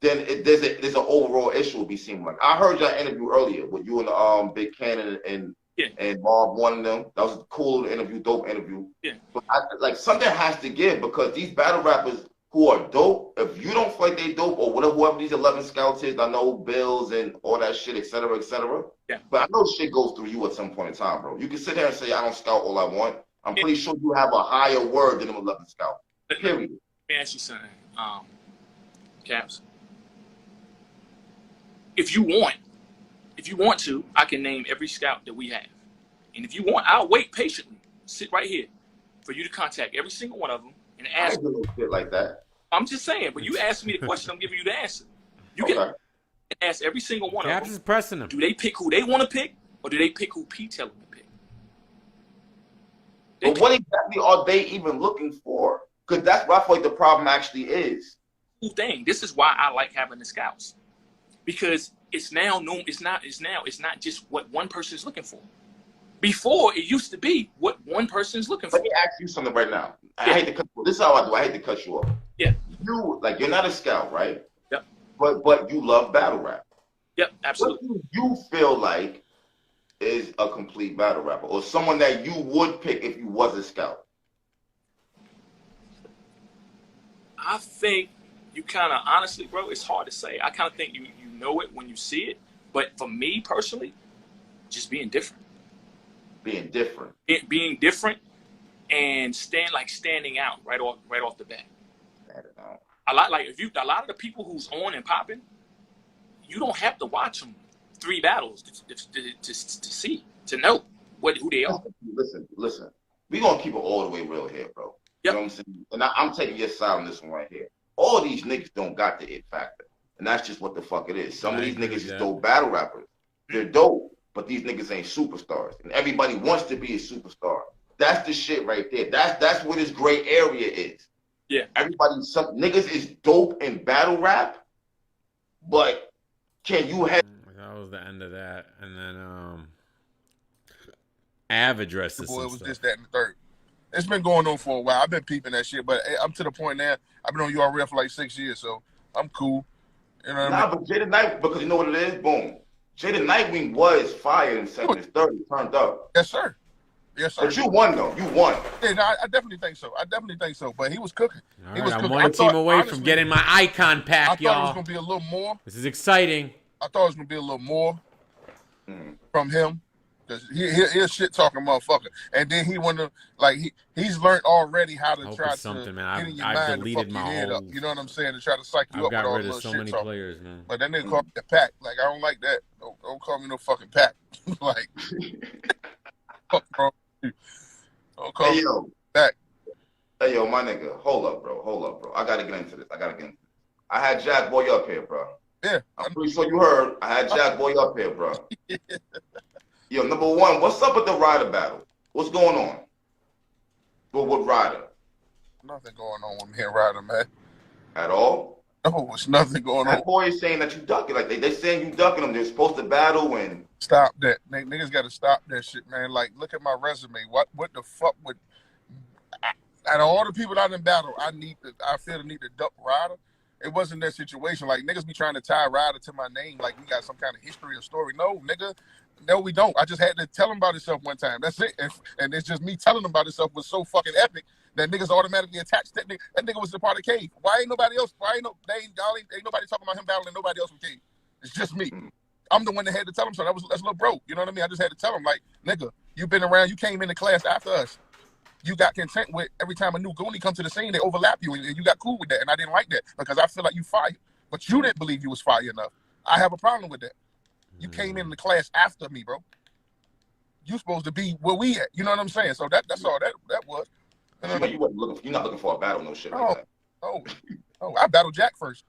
then there's an overall issue. It be seeming like. I heard your interview earlier with you and Big Cannon and Bob, one of them. That was a cool interview, dope interview. Yeah. But something has to give, because these battle rappers who are dope, if you don't feel like they dope, or whoever these 11 scouts is, I know Bills and all that shit, et cetera, et cetera. Yeah. But I know shit goes through you at some point in time, bro. You can sit there and say, I don't scout all I want. I'm pretty sure you have a higher word than them 11 scouts. Period. Let me ask you something, Caps. If you want to, I can name every scout that we have. And if you want, I'll wait patiently, sit right here, for you to contact every single one of them and I ask. ain't doing no shit like that. I'm just saying, but you asked me the question, I'm giving you the answer. You can ask every single one Caps of them. is pressing them. Do they pick who they want to pick, or do they pick who P tell them to pick? But what exactly are they even looking for? Because that's what I feel like the problem actually is. Cool thing. This is why I like having the scouts, because it's now known. It's not just what one person is looking for. Before, it used to be what one person is looking for. Let me ask you something right now. I hate to cut you off. This is how I do. I hate to cut you off. Yeah. You're not a scout, right? Yep. But you love battle rap. Yep, absolutely. What do you feel like is a complete battle rapper, or someone that you would pick if you was a scout? I think you kind of, honestly, bro, it's hard to say. I kind of think you know it when you see it. But for me personally, just being different. Being different. Being different and standing out right off the bat. A lot of the people who's on and popping, you don't have to watch them 3 battles to know who they are. Listen. We're gonna keep it all the way real here, bro. Yep. You know what I'm saying? And I'm taking your side on this one right here. All these niggas don't got the it factor. And that's just what the fuck it is. Some of these niggas is dope battle rappers. They're dope, but these niggas ain't superstars. And everybody wants to be a superstar. That's the shit right there. That's where this gray area is. Yeah. Some niggas is dope in battle rap, but can you have... That was the end of that. And then Av addressed this. Boy, it was this, that, and the third. It's been going on for a while. I've been peeping that shit, but I'm to the point now. I've been on URL for like 6 years, so I'm cool. You know what I mean? But Jada Night, because you know what it is? Boom. Jada Nightwing was fired in second and third. He turned up. Yes, sir. Yes, sir. But you won, though. You won. Yeah, no, I definitely think so. But he was cooking. All right, I'm one team away from getting my icon pack, y'all. I thought it was going to be a little more. This is exciting. I thought it was going to be a little more from him. Because he's a shit-talking motherfucker. And then he wanted to, he's learned already how to try to man. get in your I've mind to fuck deleted your my head whole... up. You know what I'm saying? To try to psych you up with all the little so shit many talking. players, man. But that nigga called me a pack. Like, I don't like that. Don't call me no fucking pack. Like, fuck, bro. Don't call me back. Hey, yo, my nigga. Hold up, bro. I got to get into this. I had Jack Boy up here, bro. Yeah. I'm pretty sure you heard. I had Jack Boy up here, bro. Yo, number one, what's up with the Ryder battle? What's going on? With Ryder? Nothing going on with me and Ryder, man. At all? Oh, it's nothing going on. That boy is saying that you ducking. Like they saying you ducking them. They're supposed to battle and Stop that. Niggas got to stop that shit, man. Like, look at my resume. What the fuck would... Out of all the people out in battle, I feel the need to duck Ryder. It wasn't that situation. Like, niggas be trying to tie Ryder to my name like we got some kind of history or story. No, nigga. No, we don't. I just had to tell him about himself one time. That's it. And it's just me telling him about himself was so fucking epic that niggas automatically attached that nigga. That nigga was a part of Cave. Why ain't nobody else? Ain't nobody talking about him battling nobody else with Cave? It's just me. I'm the one that had to tell him so. That's little bro. You know what I mean? I just had to tell him, like, nigga, you been around, you came into class after us. You got content with every time a new Goonie come to the scene, they overlap you, and you got cool with that. And I didn't like that because I feel like you fired. But you didn't believe you was fired enough. I have a problem with that. You came in the class after me, bro. You supposed to be where we at. You know what I'm saying? So that's all that was. You know, you're not looking for a battle, no shit like that. Oh, I battled Jack first.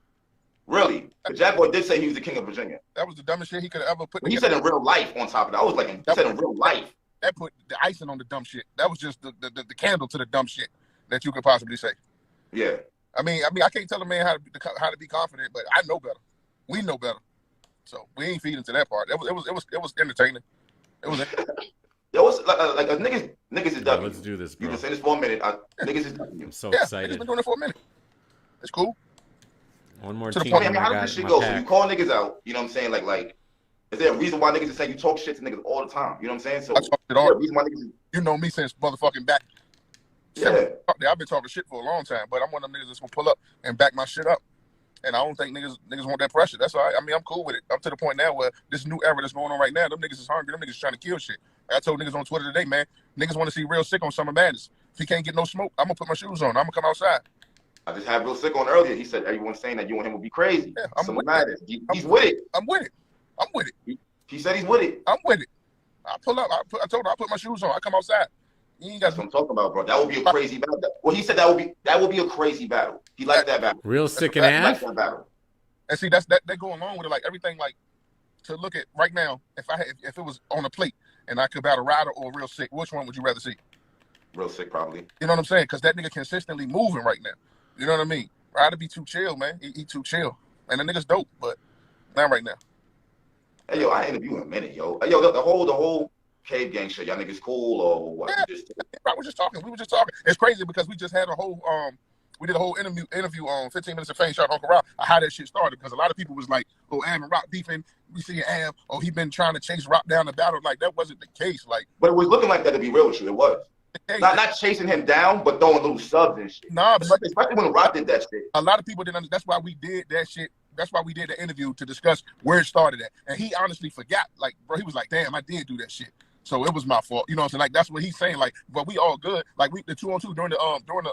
Really? The Jack Boy did say he was the king of Virginia. That was the dumbest shit he could have ever put together. He said in real life on top of that. I was like, he said in real life. That put the icing on the dumb shit. That was just the candle to the dumb shit that you could possibly say. Yeah. I mean, I can't tell a man how to be confident, but I know better. We know better. So we ain't feeding to that part. It was entertaining. It was. It was like niggas is ducking. Let's do this, bro. You can say this for a minute. Niggas is ducking you. I'm so excited. Niggas been doing it for a minute. It's cool. One more to team. the point, I mean, how does this shit go? So you call niggas out. You know what I'm saying? Like, is there a reason why niggas is saying you talk shit to niggas all the time? You know what I'm saying? So I talk shit all. Reason why niggas. You know me since motherfucking back. Yeah. I've been talking shit for a long time, but I'm one of them niggas that's gonna pull up and back my shit up. And I don't think niggas want that pressure. That's all right. I mean, I'm cool with it. Up to the point now where this new era that's going on right now, them niggas is hungry. Them niggas trying to kill shit. I told niggas on Twitter today, man, niggas want to see Real Sick on Summer Madness. If he can't get no smoke, I'm gonna put my shoes on. I'm gonna come outside. I just had Real Sick on earlier. He said everyone's saying that you and him would be crazy. Yeah, I'm Summer with Madness. He's with it. I'm with it. I'm with it. He said he's with it. I'm with it. I pull up. I told him I put my shoes on. I come outside. You ain't got That's what I'm talking about, bro. That would be a crazy battle. Well, he said that would be a crazy battle. He liked that battle. Real Sick and half. That battle. And see, that go along with it, like everything, like to look at right now. If it was on a plate and I could battle Ryder or Real Sick, which one would you rather see? Real Sick, probably. You know what I'm saying? Because that nigga consistently moving right now. You know what I mean? Ryder be too chill, man. He too chill, and the nigga's dope, but not right now. Hey yo, I interview in a minute, yo. Hey, yo, the whole Cave Gang shit. Y'all niggas cool or what? Yeah, we were just talking. It's crazy because we just had a whole we did a whole interview on 15 Minutes of Fame, shout out Uncle Rock, how that shit started. Because a lot of people was like, oh, Am and Rock beefing. We see Am, oh, he been trying to chase Rock down the battle. Like, that wasn't the case. Like, but it was looking like that, to be real with you. It was. Not chasing him down, but throwing little subs and shit. Nah, especially when Rock did that shit. A lot of people didn't understand. That's why we did that shit. That's why we did the interview to discuss where it started at. And he honestly forgot. Like, bro, he was like, damn, I did do that shit. So it was my fault. You know what I'm saying? Like, that's what he's saying. Like, but we all good. Like, we the 2-on-2 during the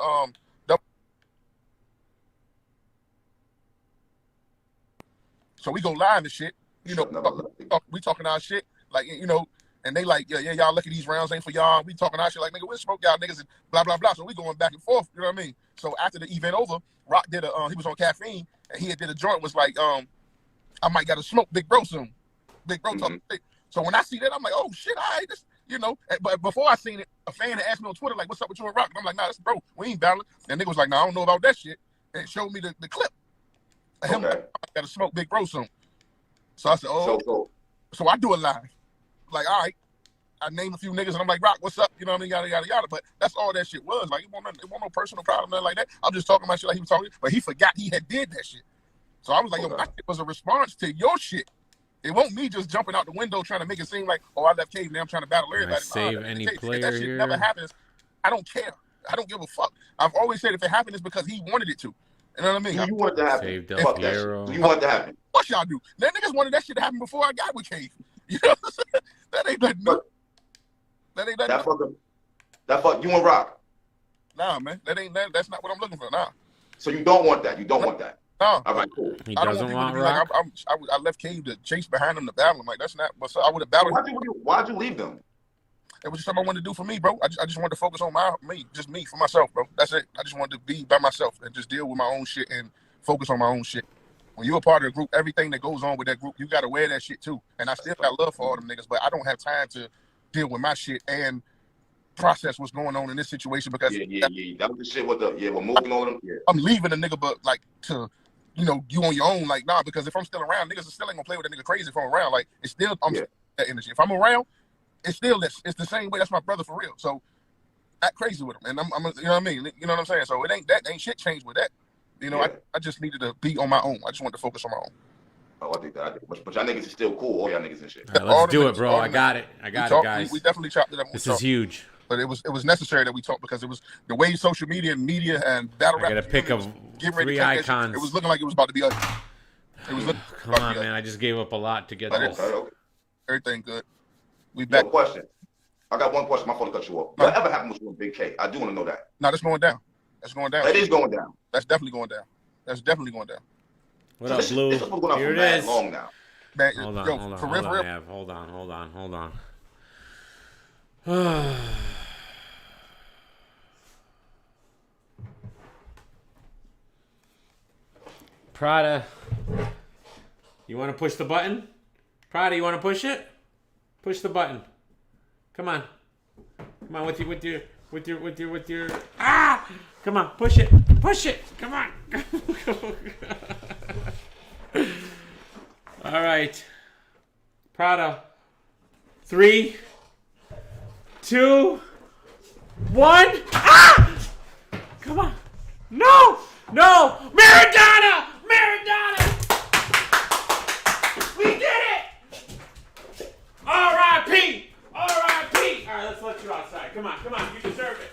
so we go live and shit. You know, we talking our shit. Like, you know, and they like, yeah, y'all lucky these rounds ain't for y'all. We talking our shit like, nigga, we'll smoke y'all niggas and blah, blah, blah. So we going back and forth. You know what I mean? So after the event over, Rock did he was on caffeine and he did a joint was like, I might got to smoke Big Bro soon. Big Bro talking shit. So when I see that, I'm like, oh shit, all right, this, you know. But before I seen it, a fan had asked me on Twitter, like, what's up with you and Rock? And I'm like, nah, that's bro, we ain't battling. And nigga was like, nah, I don't know about that shit. And it showed me the clip. Him like, I got to smoke Big Bro soon. So I said, oh, so I do it live. Like, all right. I name a few niggas and I'm like, Rock, what's up? You know what I mean? Yada, yada, yada. But that's all that shit was. Like, it wasn't no personal problem, nothing like that. I'm just talking about shit like he was talking. But he forgot he had did that shit. So I was like, yo, my shit was a response to your shit. It won't me just jumping out the window trying to make it seem like, oh, I left Cave, now I'm trying to battle everybody. Save any player that shit here. Never happens. I don't care. I don't give a fuck. I've always said if it happened, it's because he wanted it to. You know what I mean? You want it to happen. Save Del Piero. You want it to happen. What y'all do? That niggas wanted that shit to happen before I got with Cave. You know what I'm saying? That ain't nothing new. That ain't nothing. That fuck you and Rock. Nah, man. That's not what I'm looking for. Nah. So you don't want that. You don't want that. No. All right, cool. He doesn't want Rock. Like, I left Cave to chase behind him to battle him. Like, that's not. But so I would have battled. Why'd you leave them? It was just something I wanted to do for me, bro. I just wanted to focus on me for myself, bro. That's it. I just wanted to be by myself and just deal with my own shit and focus on my own shit. When you're a part of a group, everything that goes on with that group, you got to wear that shit too. And I still got love for all them niggas, but I don't have time to deal with my shit and process what's going on in this situation because that was the shit with we're moving on them. Yeah. I'm leaving a nigga, but like to you on your own. Like, nah, because if I'm still around, niggas still ain't gonna play with that nigga crazy if I'm around. Like, it's still that energy. If I'm around, it's still this. It's the same way. That's my brother for real. So act crazy with him, and I'm you know what I mean. You know what I'm saying. So it ain't shit changed with that. I just needed to be on my own. I just wanted to focus on my own. Oh, I think that. But y'all niggas is still cool. All y'all niggas and shit. All right, let's do it, bro. I got it, guys. We definitely chopped it up. This is huge. But it was necessary that we talk because it was the way social media and battle rap. I gotta pick up 3 icons. It was looking like it was about to be ugly. It was looking. Come on, man. I just gave up a lot to get this. Everything good. We back. Question. I got one question. My phone cut you off. What ever happened with you and Big K? I do want to know that. No, that's going down. That's going down. That is going down. That's definitely going down. That's definitely going down. What up, Blue? This is going on Here for it is. long now. Man, hold on, hold on. Prada, you want to push the button? Prada, you want to push it? Push the button. Come on with your. Ah! Come on, push it. Come on. All right, Prada. 3, 2, 1. Ah! Come on. No! Maradona! We did it! R.I.P. All right, let's let you outside. Come on. You deserve it.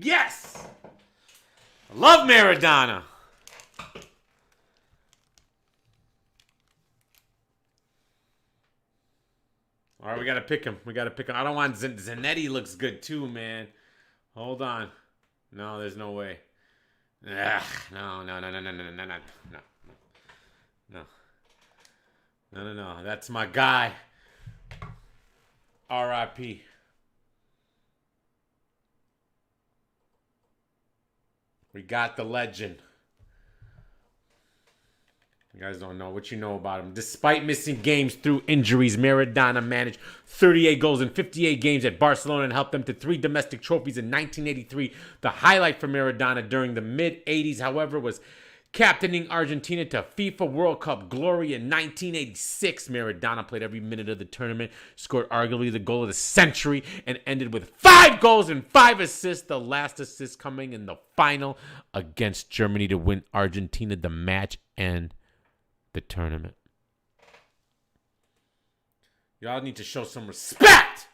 Yes! I love Maradona. All right, we got to pick him. I don't want Zanetti looks good too, man. Hold on. No, there's no way. Ugh, no. No. That's my guy. R.I.P. We got the legend. You guys don't know what you know about him. Despite missing games through injuries, Maradona managed 38 goals in 58 games at Barcelona and helped them to 3 domestic trophies in 1983. The highlight for Maradona during the mid-80s, however, was captaining Argentina to FIFA World Cup glory in 1986. Maradona played every minute of the tournament, scored arguably the goal of the century, and ended with 5 goals and 5 assists, the last assist coming in the final against Germany to win Argentina the match and the tournament. Y'all need to show some respect!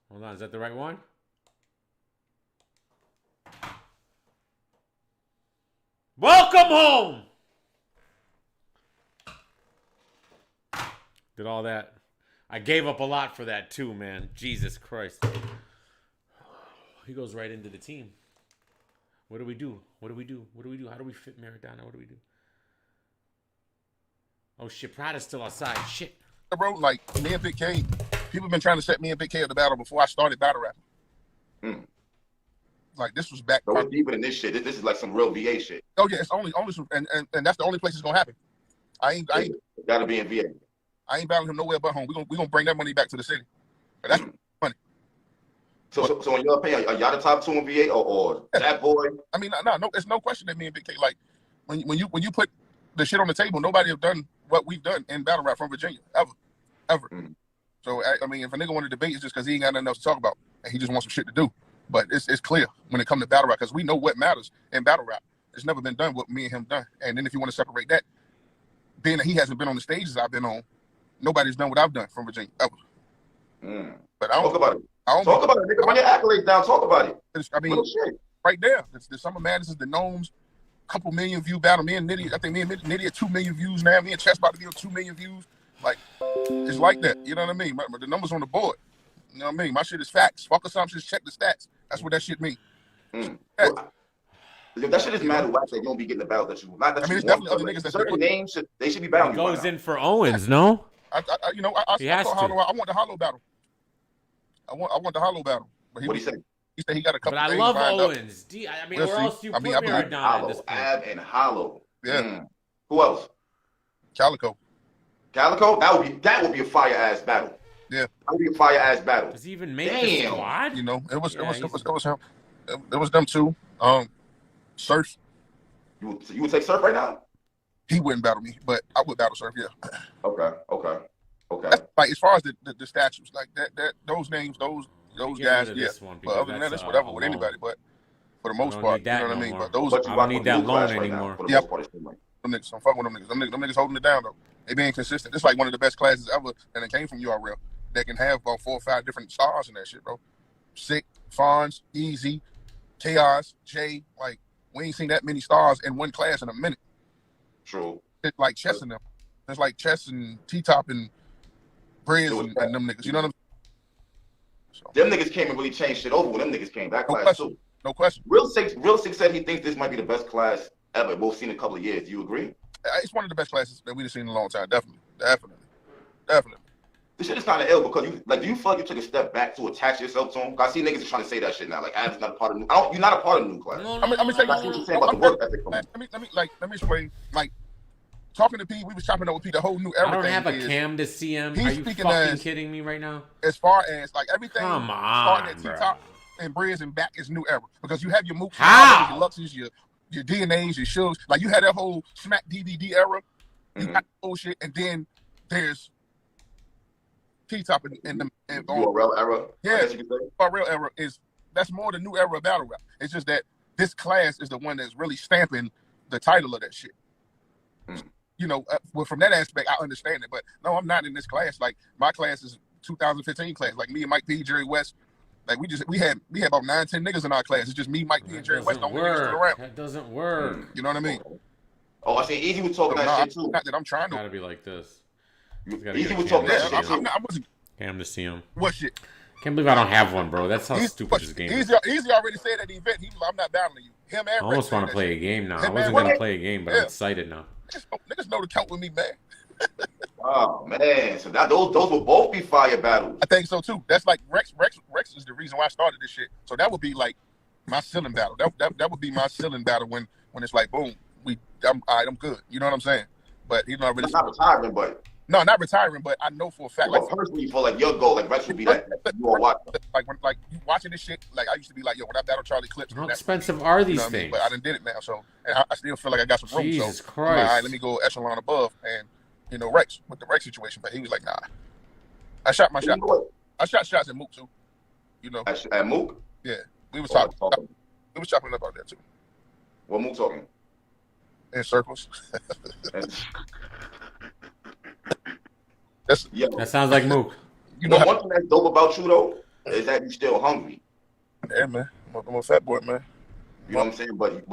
Hold on, is that the right one? Welcome home! Did all that. I gave up a lot for that too, man. Jesus Christ. He goes right into the team. What do we do? How do we fit Maradona? What do we do? Oh shit, Prada's still outside. Shit. Bro, like me and Big K, people been trying to set me and Big K at the battle before I started battle rapping. Like this was back. So it's deeper than this shit. This is like some real VA shit. Oh yeah, it's only some, and that's the only place it's gonna happen. I ain't gotta be in VA. I ain't battling him nowhere but home. We gonna bring that money back to the city. But that's money. So in your opinion, are y'all the top 2 in VA or that boy? I mean, no, it's no question that me and Big K, like when you put the shit on the table, nobody have done what we've done in battle rap from Virginia ever. So I mean, if a nigga want to debate, it's just because he ain't got nothing else to talk about and he just wants some shit to do. But it's clear when it comes to battle rap because we know what matters in battle rap. It's never been done what me and him done. And then if you want to separate that, being that he hasn't been on the stages I've been on, nobody's done what I've done from Virginia ever. But I don't talk about it. Talk about it, nigga. Run your accolades down. Talk about it. I mean, right there. The Summer Madness, the Gnomes, couple million view battle. Me and Nitty, I think me and Nitty at 2 million views now. Me and Chess about to be on 2 million views. Like, it's like that. You know what I mean? The numbers on the board. You know what I mean? My shit is facts. Fuck assumptions. Check the stats. That's what that shit mean. That shit is mad whack that you don't be getting the battles that you not that I mean, you it's want. definitely other Like, niggas that certain names they should be He battling you. goes in for Owens, no? I He has told to. Hollow, I want the Hollow battle. I want the Hollow battle. But What he said? He said he got a couple But I things love lined up. Owens. I mean, We'll where see. else you I mean, put I believe Maradona at this point? Ab and Hollow. Yeah. Who else? Calico. Calico? That would be a fire ass battle. Yeah. That would be a fire ass battle. Does he even make the squad? You know, it was him. It was them two. Surf. You would take Surf right now? He wouldn't battle me, but I would battle Surf. Yeah. Okay. That's, like as far as the statues, like that those names, those guys, yeah. But other than that, it's whatever with anybody. But for the most part, you know what I mean. But those, I don't need that loan anymore. Yeah, them niggas, I'm fucking with them niggas. Them niggas holding it down though. They being consistent. It's like one of the best classes ever, and it came from URL. That can have about 4 or 5 different stars in that shit, bro. Sick, Fonz, Easy, Chaos, Jay. Like we ain't seen that many stars in one class in a minute. True. It's like Chess and them. It's like Chess and T-Top and Briz and them niggas. You know what I'm saying? Them niggas came and really changed shit over when them niggas came. That class too. No question. Real Six said he thinks this might be the best class ever we've seen in a couple of years. Do you agree? It's one of the best classes that we've seen in a long time. Definitely. This shit is kind of ill because do you feel like you took a step back to attach yourself to him? I see niggas trying to say that shit now. Like, Ab's not a part of new. You're not a part of the new class. Let me say what you're saying about the work ethic. Let me explain. Like, talking to P, we was chopping up with P. The whole new everything. I don't have a cam to see him. Are you fucking kidding me right now? As far as like everything, come starting on, at T-Top and Briz and back is new era because you have your mooks, your Luxes, your DNAs, your Shugs. Like you had that whole Smack DVD era. You got bullshit, and then there's T-Top and the URL era. Yeah, URL era that's more the new era of battle rap. It's just that this class is the one that's really stamping the title of that shit. You know, well, from that aspect, I understand it, but no, I'm not in this class. Like my class is 2015 class. Like me and Mike P, Jerry West. Like we had about 9, 10 niggas in our class. It's just me, Mike P, and Jerry West. Don't niggas still around. That doesn't work. You know what I mean? Oh, I see. Easy was talking that shit too. Not that I'm trying to. Gotta be like this. Easy was talking that shit too. I wasn't. Cam to see him. What shit? Can't believe I don't have one, bro. That's how stupid this game is. Easy already said at the event. He was like, I'm not battling you. Him and I almost want to play a game now. I wasn't gonna play a game, but I'm excited now. Niggas know to count with me, man. Oh man, so those will both be fire battles. I think so too. That's like Rex is the reason why I started this shit. So that would be like my ceiling battle. That would be my ceiling battle when it's like boom, I'm good. You know what I'm saying? But he's not really not retiring, but no, not retiring. But I know for a fact. Well, like personally, for like your goal, like Rex would be that you all watch. Like when you watching this shit, like I used to be like, yo, when I battle Charlie Clips. How expensive are these things? I mean? But I done did it now, so and I still feel like I got some room. Jesus so Christ. Like, all right, let me go echelon above and. You know, Rex with the Rex situation, but he was like, nah. I shot my shot. I shot shots at Mook too. You know. At Mook? Yeah. We was talking. We was chopping up out there too. What Mook talking? In circles. That sounds like Mook. You know one thing that's dope about you though is that you still hungry. Yeah, man. I'm a fat boy, man. You know what I'm saying? But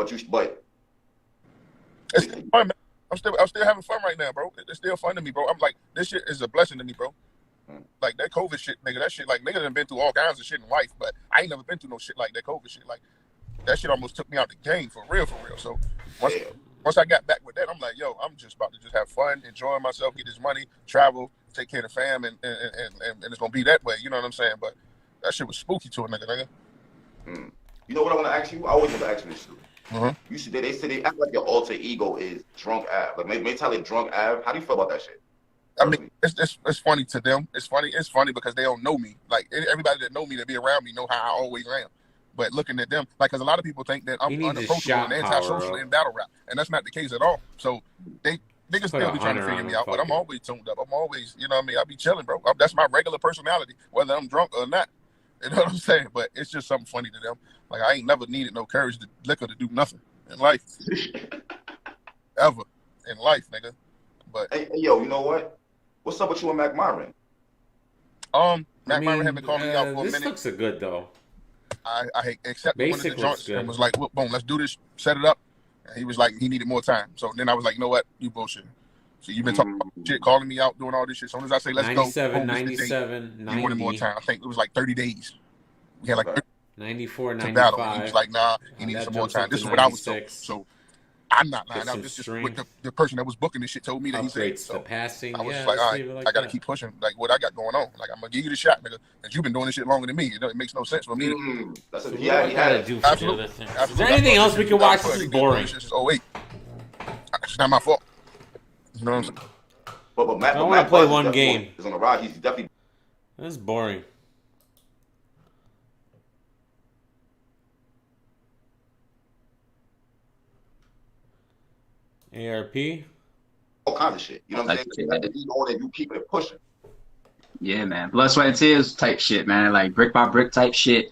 it's fun, man. I'm still having fun right now, bro. It's still fun to me, bro. I'm like, this shit is a blessing to me, bro. Like that COVID shit, nigga. That shit, like, nigga done been through all kinds of shit in life, but I ain't never been through no shit like that COVID shit. Like, that shit almost took me out the game for real. So once I got back with that, I'm like, yo, I'm just about to just have fun, enjoy myself, get this money, travel, take care of the fam, and it's gonna be that way. You know what I'm saying? But that shit was spooky to a nigga. You know what I want to ask you? I always want to ask you this. You see, they say they act like your alter ego is Drunk Av. Like maybe tell it Drunk Av. How do you feel about that shit? I mean, it's funny to them. It's funny because they don't know me. Like everybody that know me, that be around me, know how I always am. But looking at them, like, because a lot of people think that I'm unapproachable and antisocial in battle rap, and that's not the case at all. So niggas still be trying to figure me out, but I'm always tuned up. I'm always, you know what I mean? I be chilling, bro. That's my regular personality, whether I'm drunk or not. You know what I'm saying? But it's just something funny to them. Like, I ain't never needed no courage to liquor to do nothing in life. Ever. In life, nigga. But hey, yo, you know what? What's up with you and Mac Myron? Mac Myron had been calling me out for a minute. This looks good, though. I accepted one of the joints and was like, well, boom, let's do this, set it up. And he was like, he needed more time. So then I was like, you know what? You bullshit. So you've been talking about shit, calling me out, doing all this shit. As soon as I say, let's 97, go. 97, 90. You wanted more time. I think it was like 30 days. We had like 94, to battle. And he 95. was like, nah, he And needed that some more jumps time. up This to is what I was told. 96. So I'm not lying. Get That some was just string. what the person that was booking this shit told me that he said. Upgrades So the passing. I was Yeah, just like, let's all right, leave it like I got to that. keep pushing like what I got going on. Like I'm gonna give you the shot, nigga, because you've been doing this shit longer than me. You know, it makes no sense for me. That's So a, what yeah, do I he gotta had do for the Absolutely. other thing? Is Absolutely. there anything else we can watch? This is He's been doing boring. this shit since 08. It's not my fault. You know what I'm saying? But Matt, I want to play one game. Is on the ride. He's definitely. This is boring. ARP. All kinds of shit. You know what I'm saying? Yeah. You on it, you keeping it pushing. Yeah, man. Blood, sweat, and tears type shit, man. Like brick by brick type shit.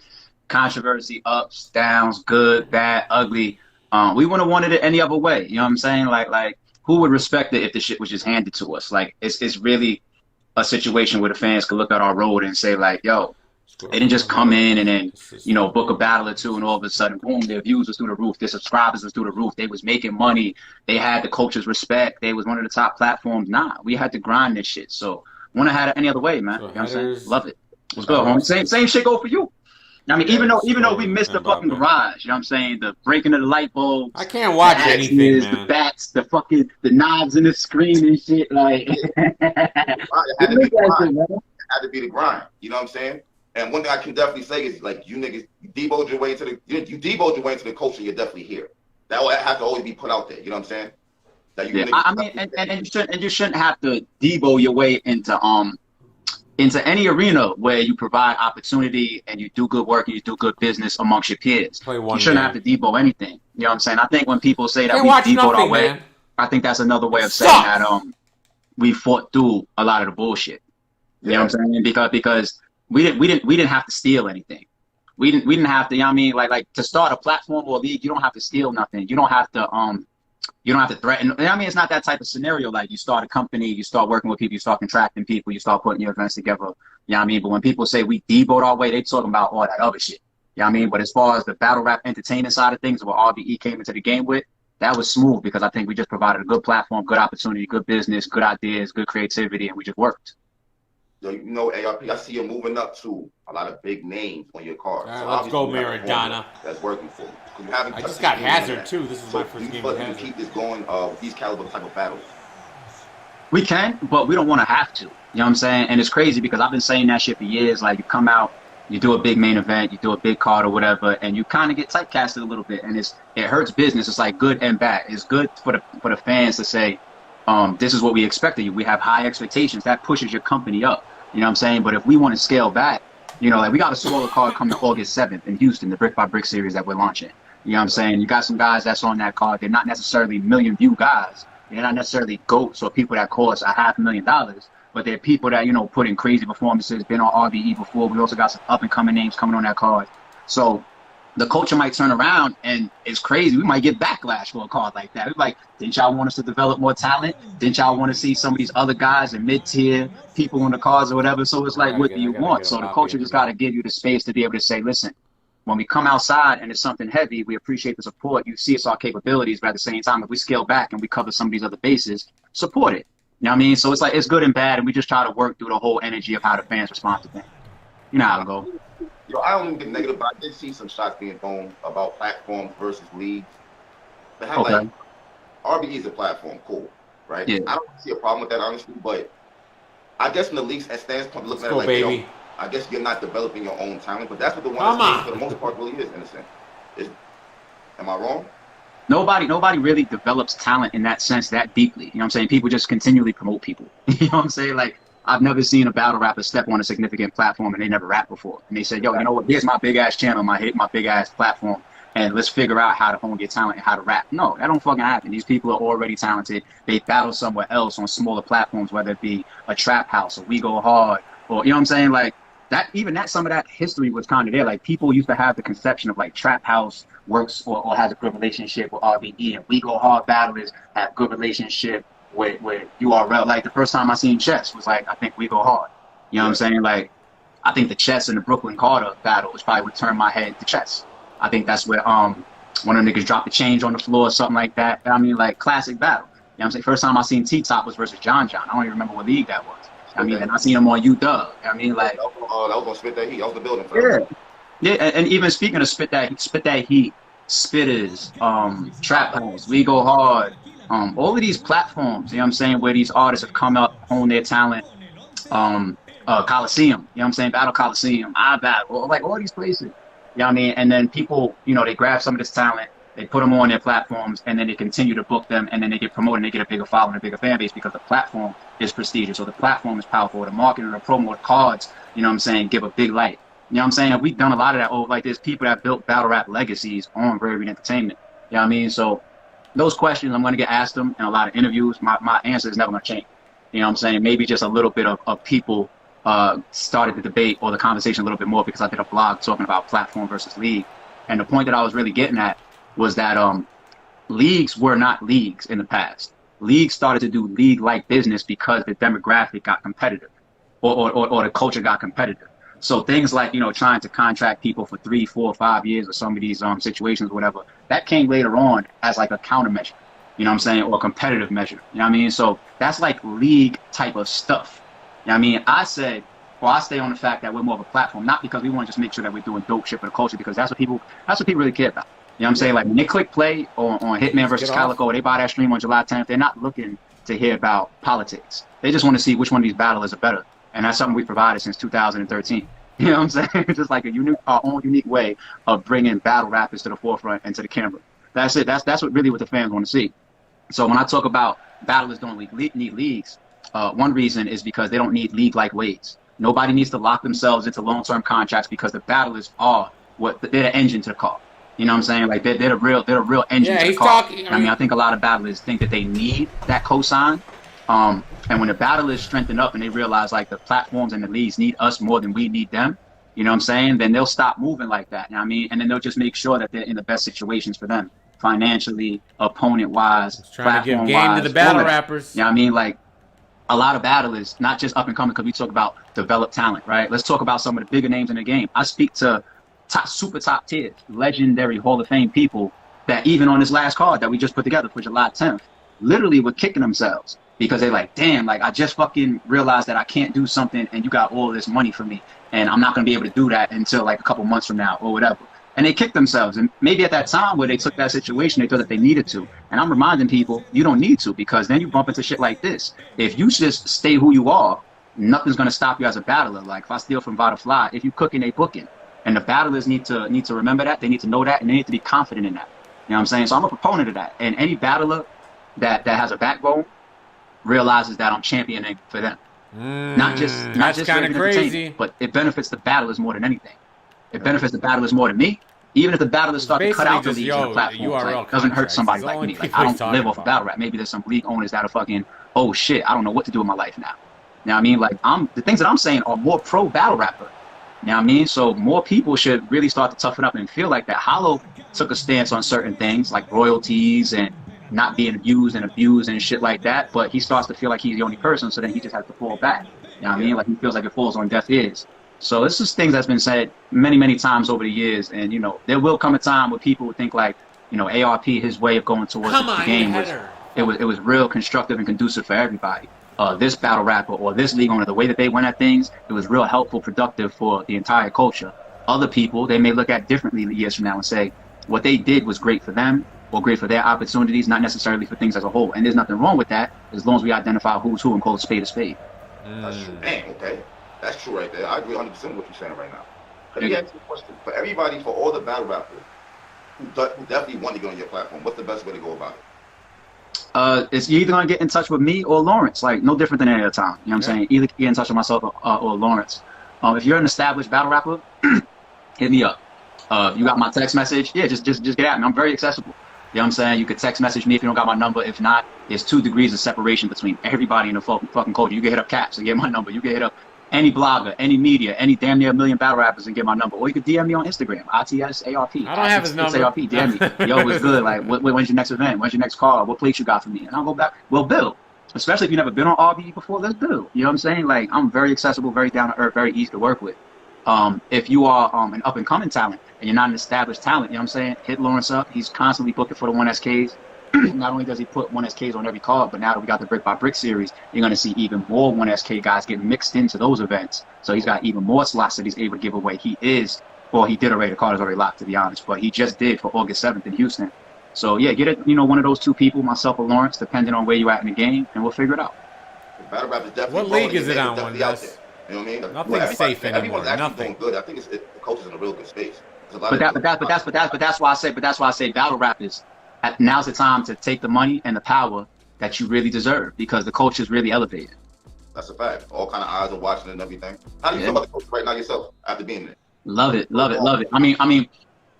Controversy, ups, downs, good, bad, ugly. We wouldn't have wanted it any other way. You know what I'm saying? Like who would respect it if the shit was just handed to us? Like it's really a situation where the fans could look at our road and say like, yo, they didn't just come in and then, you know, book a battle or two and all of a sudden, boom, their views was through the roof, their subscribers was through the roof, they was making money, they had the coach's respect, they was one of the top platforms. Nah, we had to grind this shit. So wouldn't have had it any other way, man. So you know what I'm saying? Love it. What's good, Headers. homie? Same shit go for you. I mean, even though we missed the fucking Mbappe. garage, you know what I'm saying? The breaking of the light bulbs. I can't watch the anything, axes, man. The bats, the fucking the knobs in the screen and shit. Like, It had to be the grind. It had to be the grind. You know what I'm saying? And one thing I can definitely say is like you niggas, you deboed your way into the culture. You're definitely here. That has to always be put out there. You know what I'm saying? That you yeah, niggas I mean, and you shouldn't have to debo your way into any arena where you provide opportunity and you do good work and you do good business amongst your peers. Play one You shouldn't game. have to debo anything. You know what I'm saying? I think when people say that Can't we watch deboed our nothing, way, man. I think that's another way It of saying sucks. that we fought through a lot of the bullshit. You know what I'm saying? Because we didn't have to steal anything. We didn't have to, you know what I mean? Like to start a platform or a league, you don't have to steal nothing. You don't have to threaten. I mean, it's not that type of scenario. Like you start a company, you start working with people, you start contracting people, you start putting your events together. You know what I mean? But when people say we deboed our way, they talking about all that other shit. You know what I mean? But as far as the battle rap entertainment side of things, what RBE came into the game with, that was smooth because I think we just provided a good platform, good opportunity, good business, good ideas, good creativity, and we just worked. Yo, you know, ARP, I see you moving up to a lot of big names on your card. All right, So let's go, obviously you have a Maradona. formula that's working for you. You haven't I touched just the got screen Hazard yet. too. This is So my first you game feel with you Hazard. keep this going with these caliber type of battles. We can, but we don't want to have to. You know what I'm saying? And it's crazy because I've been saying that shit for years. Like you come out, you do a big main event, you do a big card or whatever, and you kind of get typecasted a little bit, and it hurts business. It's like good and bad. It's good for the fans to say, this is what we expect of you. We have high expectations. That pushes your company up. You know what I'm saying? But if we want to scale back, you know, like we got a smaller card coming August 7th in Houston, the Brick by Brick series that we're launching. You know what I'm saying? You got some guys that's on that card. They're not necessarily million view guys. They're not necessarily GOATs or people that cost $500,000, but they're people that, you know, put in crazy performances, been on RBE before. We also got some up and coming names coming on that card. So the culture might turn around and it's crazy. We might get backlash for a card like that. We're like, didn't y'all want us to develop more talent? Didn't y'all want to see some of these other guys and mid-tier people on the cards or whatever? So it's like, what do you want? So the culture just got to give you the space to be able to say, listen, when we come outside and it's something heavy, we appreciate the support. You see it's our capabilities, but at the same time, if we scale back and we cover some of these other bases, support it. You know what I mean? So it's like, it's good and bad, and we just try to work through the whole energy of how the fans respond to things. You know how it go. Yo, I don't even get negative, but I did see some shots being thrown about platforms versus leagues. But how, like, RBE is a platform, cool, right? Yeah. I don't see a problem with that, honestly, but I guess from the league's standpoint, looking at it go, like, baby. yo, I guess you're not developing your own talent, but that's what the one Come on. for the most part really is, in a sense. Am I wrong? Nobody really develops talent in that sense that deeply. You know what I'm saying? People just continually promote people. You know what I'm saying? Like, I've never seen a battle rapper step on a significant platform and they never rapped before. And they said, yo, you know what? Here's my big ass channel, my big ass platform, and let's figure out how to hone your talent and how to rap. No, that don't fucking happen. These people are already talented. They battle somewhere else on smaller platforms, whether it be a trap house or We Go Hard, or, you know what I'm saying? Like, some of that history was kind of there. Like, people used to have the conception of like trap house works or has a good relationship with RBE, and We Go Hard battlers have good relationship with URL. Like, the first time I seen Chess was like, I think We Go Hard. You know what I'm saying? Like, I think the Chess and the Brooklyn Carter battle was probably what turned my head to Chess. I think that's where one of the niggas dropped the change on the floor or something like that. I mean, like, classic battle. You know what I'm saying? First time I seen T-Top was versus John. I don't even remember what league that was. I mean, and I seen him on UW. I mean, like, that was gonna spit that heat. I was the building for that. Yeah, and even speaking of spit that heat, spitters, trap house, we go hard, all of these platforms, you know what I'm saying, where these artists have come up, honed their talent, um, Coliseum, you know what I'm saying, Battle Coliseum, I Battle, like all these places, you know what I mean, and then people, you know, they grab some of this talent, they put them on their platforms, and then they continue to book them, and then they get promoted, and they get a bigger following, a bigger fan base because the platform is prestigious, or the platform is powerful, or the marketing, or the promo, the cards, you know what I'm saying, give a big light. You know what I'm saying? We've done a lot of that. Oh, like there's people that built battle rap legacies on Rare Entertainment. You know what I mean? So those questions, I'm going to get asked them in a lot of interviews. My answer is never going to change. You know what I'm saying? Maybe just a little bit of people started the debate or the conversation a little bit more because I did a blog talking about platform versus league. And the point that I was really getting at was that leagues were not leagues in the past. Leagues started to do league-like business because the demographic got competitive or the culture got competitive. So things like, you know, trying to contract people for 3, 4, 5 years or some of these situations, whatever, that came later on as like a countermeasure, you know what I'm saying, or a competitive measure, you know what I mean? So that's like league type of stuff. You know what I mean? I stay on the fact that we're more of a platform, not because we want to just make sure that we're doing dope shit for the culture, because that's what people really care about. You know what I'm saying? Like when they click play on Hitman versus Calico, or they buy that stream on July 10th, they're not looking to hear about politics. They just want to see which one of these battlers are better. And that's something we provided since 2013. You know what I'm saying? Just like our own unique way of bringing battle rappers to the forefront and to the camera. That's it. That's what the fans want to see. So when I talk about battlers don't need leagues, one reason is because they don't need league-like ways. Nobody needs to lock themselves into long-term contracts because the battlers are they're the engine to the car. You know what I'm saying? Like they're the real engine to the car. I mean, I think a lot of battlers think that they need that cosign. And when the battlers strengthen up and they realize like the platforms and the leagues need us more than we need them, you know what I'm saying? Then they'll stop moving like that. You know what I mean? And then they'll just make sure that they're in the best situations for them, financially, opponent-wise, trying to give game to the battle rappers. You know what I mean? Like a lot of battlers, not just up and coming, because we talk about developed talent, right? Let's talk about some of the bigger names in the game. I speak to super top tier, legendary Hall of Fame people that even on this last card that we just put together for July 10th, literally were kicking themselves. Because they're like, damn, like I just fucking realized that I can't do something and you got all this money for me and I'm not going to be able to do that until like a couple months from now or whatever. And they kicked themselves. And maybe at that time where they took that situation, they thought that they needed to. And I'm reminding people, you don't need to, because then you bump into shit like this. If you just stay who you are, nothing's going to stop you as a battler. Like if I steal from Vada Fly, if you cooking, they booking. And the battlers need to remember that. They need to know that, and they need to be confident in that. You know what I'm saying? So I'm a proponent of that. And any battler that has a backbone realizes that I'm championing for them. Not just kind of crazy, but it benefits the battlers more than anything. It benefits the battlers more than me. Even if the battlers start to cut out the leagues and the platforms, like, it doesn't hurt somebody like me. Like I don't live off of battle rap. Maybe there's some league owners that are fucking, oh shit, I don't know what to do with my life now. You know what I mean? Like the things that I'm saying are more pro battle rapper. You know what I mean? So more people should really start to toughen up and feel like that. Hollow took a stance on certain things like royalties and not being abused and shit like that, but he starts to feel like he's the only person, so then he just has to fall back. You know what I mean? Like he feels like it falls on deaf ears. So this is things that's been said many, many times over the years, and you know, there will come a time where people would think like, you know, ARP, his way of going towards the game was real constructive and conducive for everybody. This battle rapper or this league owner, the way that they went at things, it was real helpful, productive for the entire culture. Other people, they may look at differently years from now and say, what they did was great for them, or great for their opportunities, not necessarily for things as a whole. And there's nothing wrong with that, as long as we identify who's who and call a spade a spade. That's true. Dang, okay. That's true right there. I agree 100% with what you're saying right now. Let me ask you a question. For everybody, for all the battle rappers who definitely want to get on your platform, what's the best way to go about it? It's you're either going to get in touch with me or Lawrence, like no different than any other time. You know what I'm saying? Either get in touch with myself or Lawrence. If you're an established battle rapper, hit me up. You got my text message? Yeah, just get at me. I'm very accessible. You know what I'm saying? You could text message me if you don't got my number. If not, there's 2 degrees of separation between everybody in the fucking culture. You can hit up Caps and get my number. You can hit up any blogger, any media, any damn near 1 million battle rappers and get my number. Or you could DM me on Instagram, ITSARP. I don't have his number. ARP, DM me. Yo, what's good? Like, when's your next event? When's your next call? What place you got for me? And I'll go back. We'll build. Especially if you've never been on RBE before, let's build. You know what I'm saying? Like, I'm very accessible, very down to earth, very easy to work with. If you are an up-and-coming talent and you're not an established talent, you know what I'm saying, hit Lawrence up. He's constantly booking for the 1SKs. Not only does he put 1SKs on every card, but now that we got the Brick by Brick series, you're going to see even more 1SK guys getting mixed into those events. So he's got even more slots that he's able to give away. He is Well, he did already. The card is already locked, to be honest. But he just did for August 7th in Houston. So yeah, get it. One of those two people, myself or Lawrence, depending on where you at in the game, and we'll figure it out. Battle rap is definitely. What league is it on? One out there. You know what I mean? Nothing's safe anymore. Everyone's actually Nothing. doing good. I think the coach is in a real good space. But that's why I say battle rap is. Now's the time to take the money and the power that you really deserve, because the culture is really elevated. That's a fact. All kind of eyes are watching and everything. How do you feel about the culture right now yourself after being there? Love it. I mean, the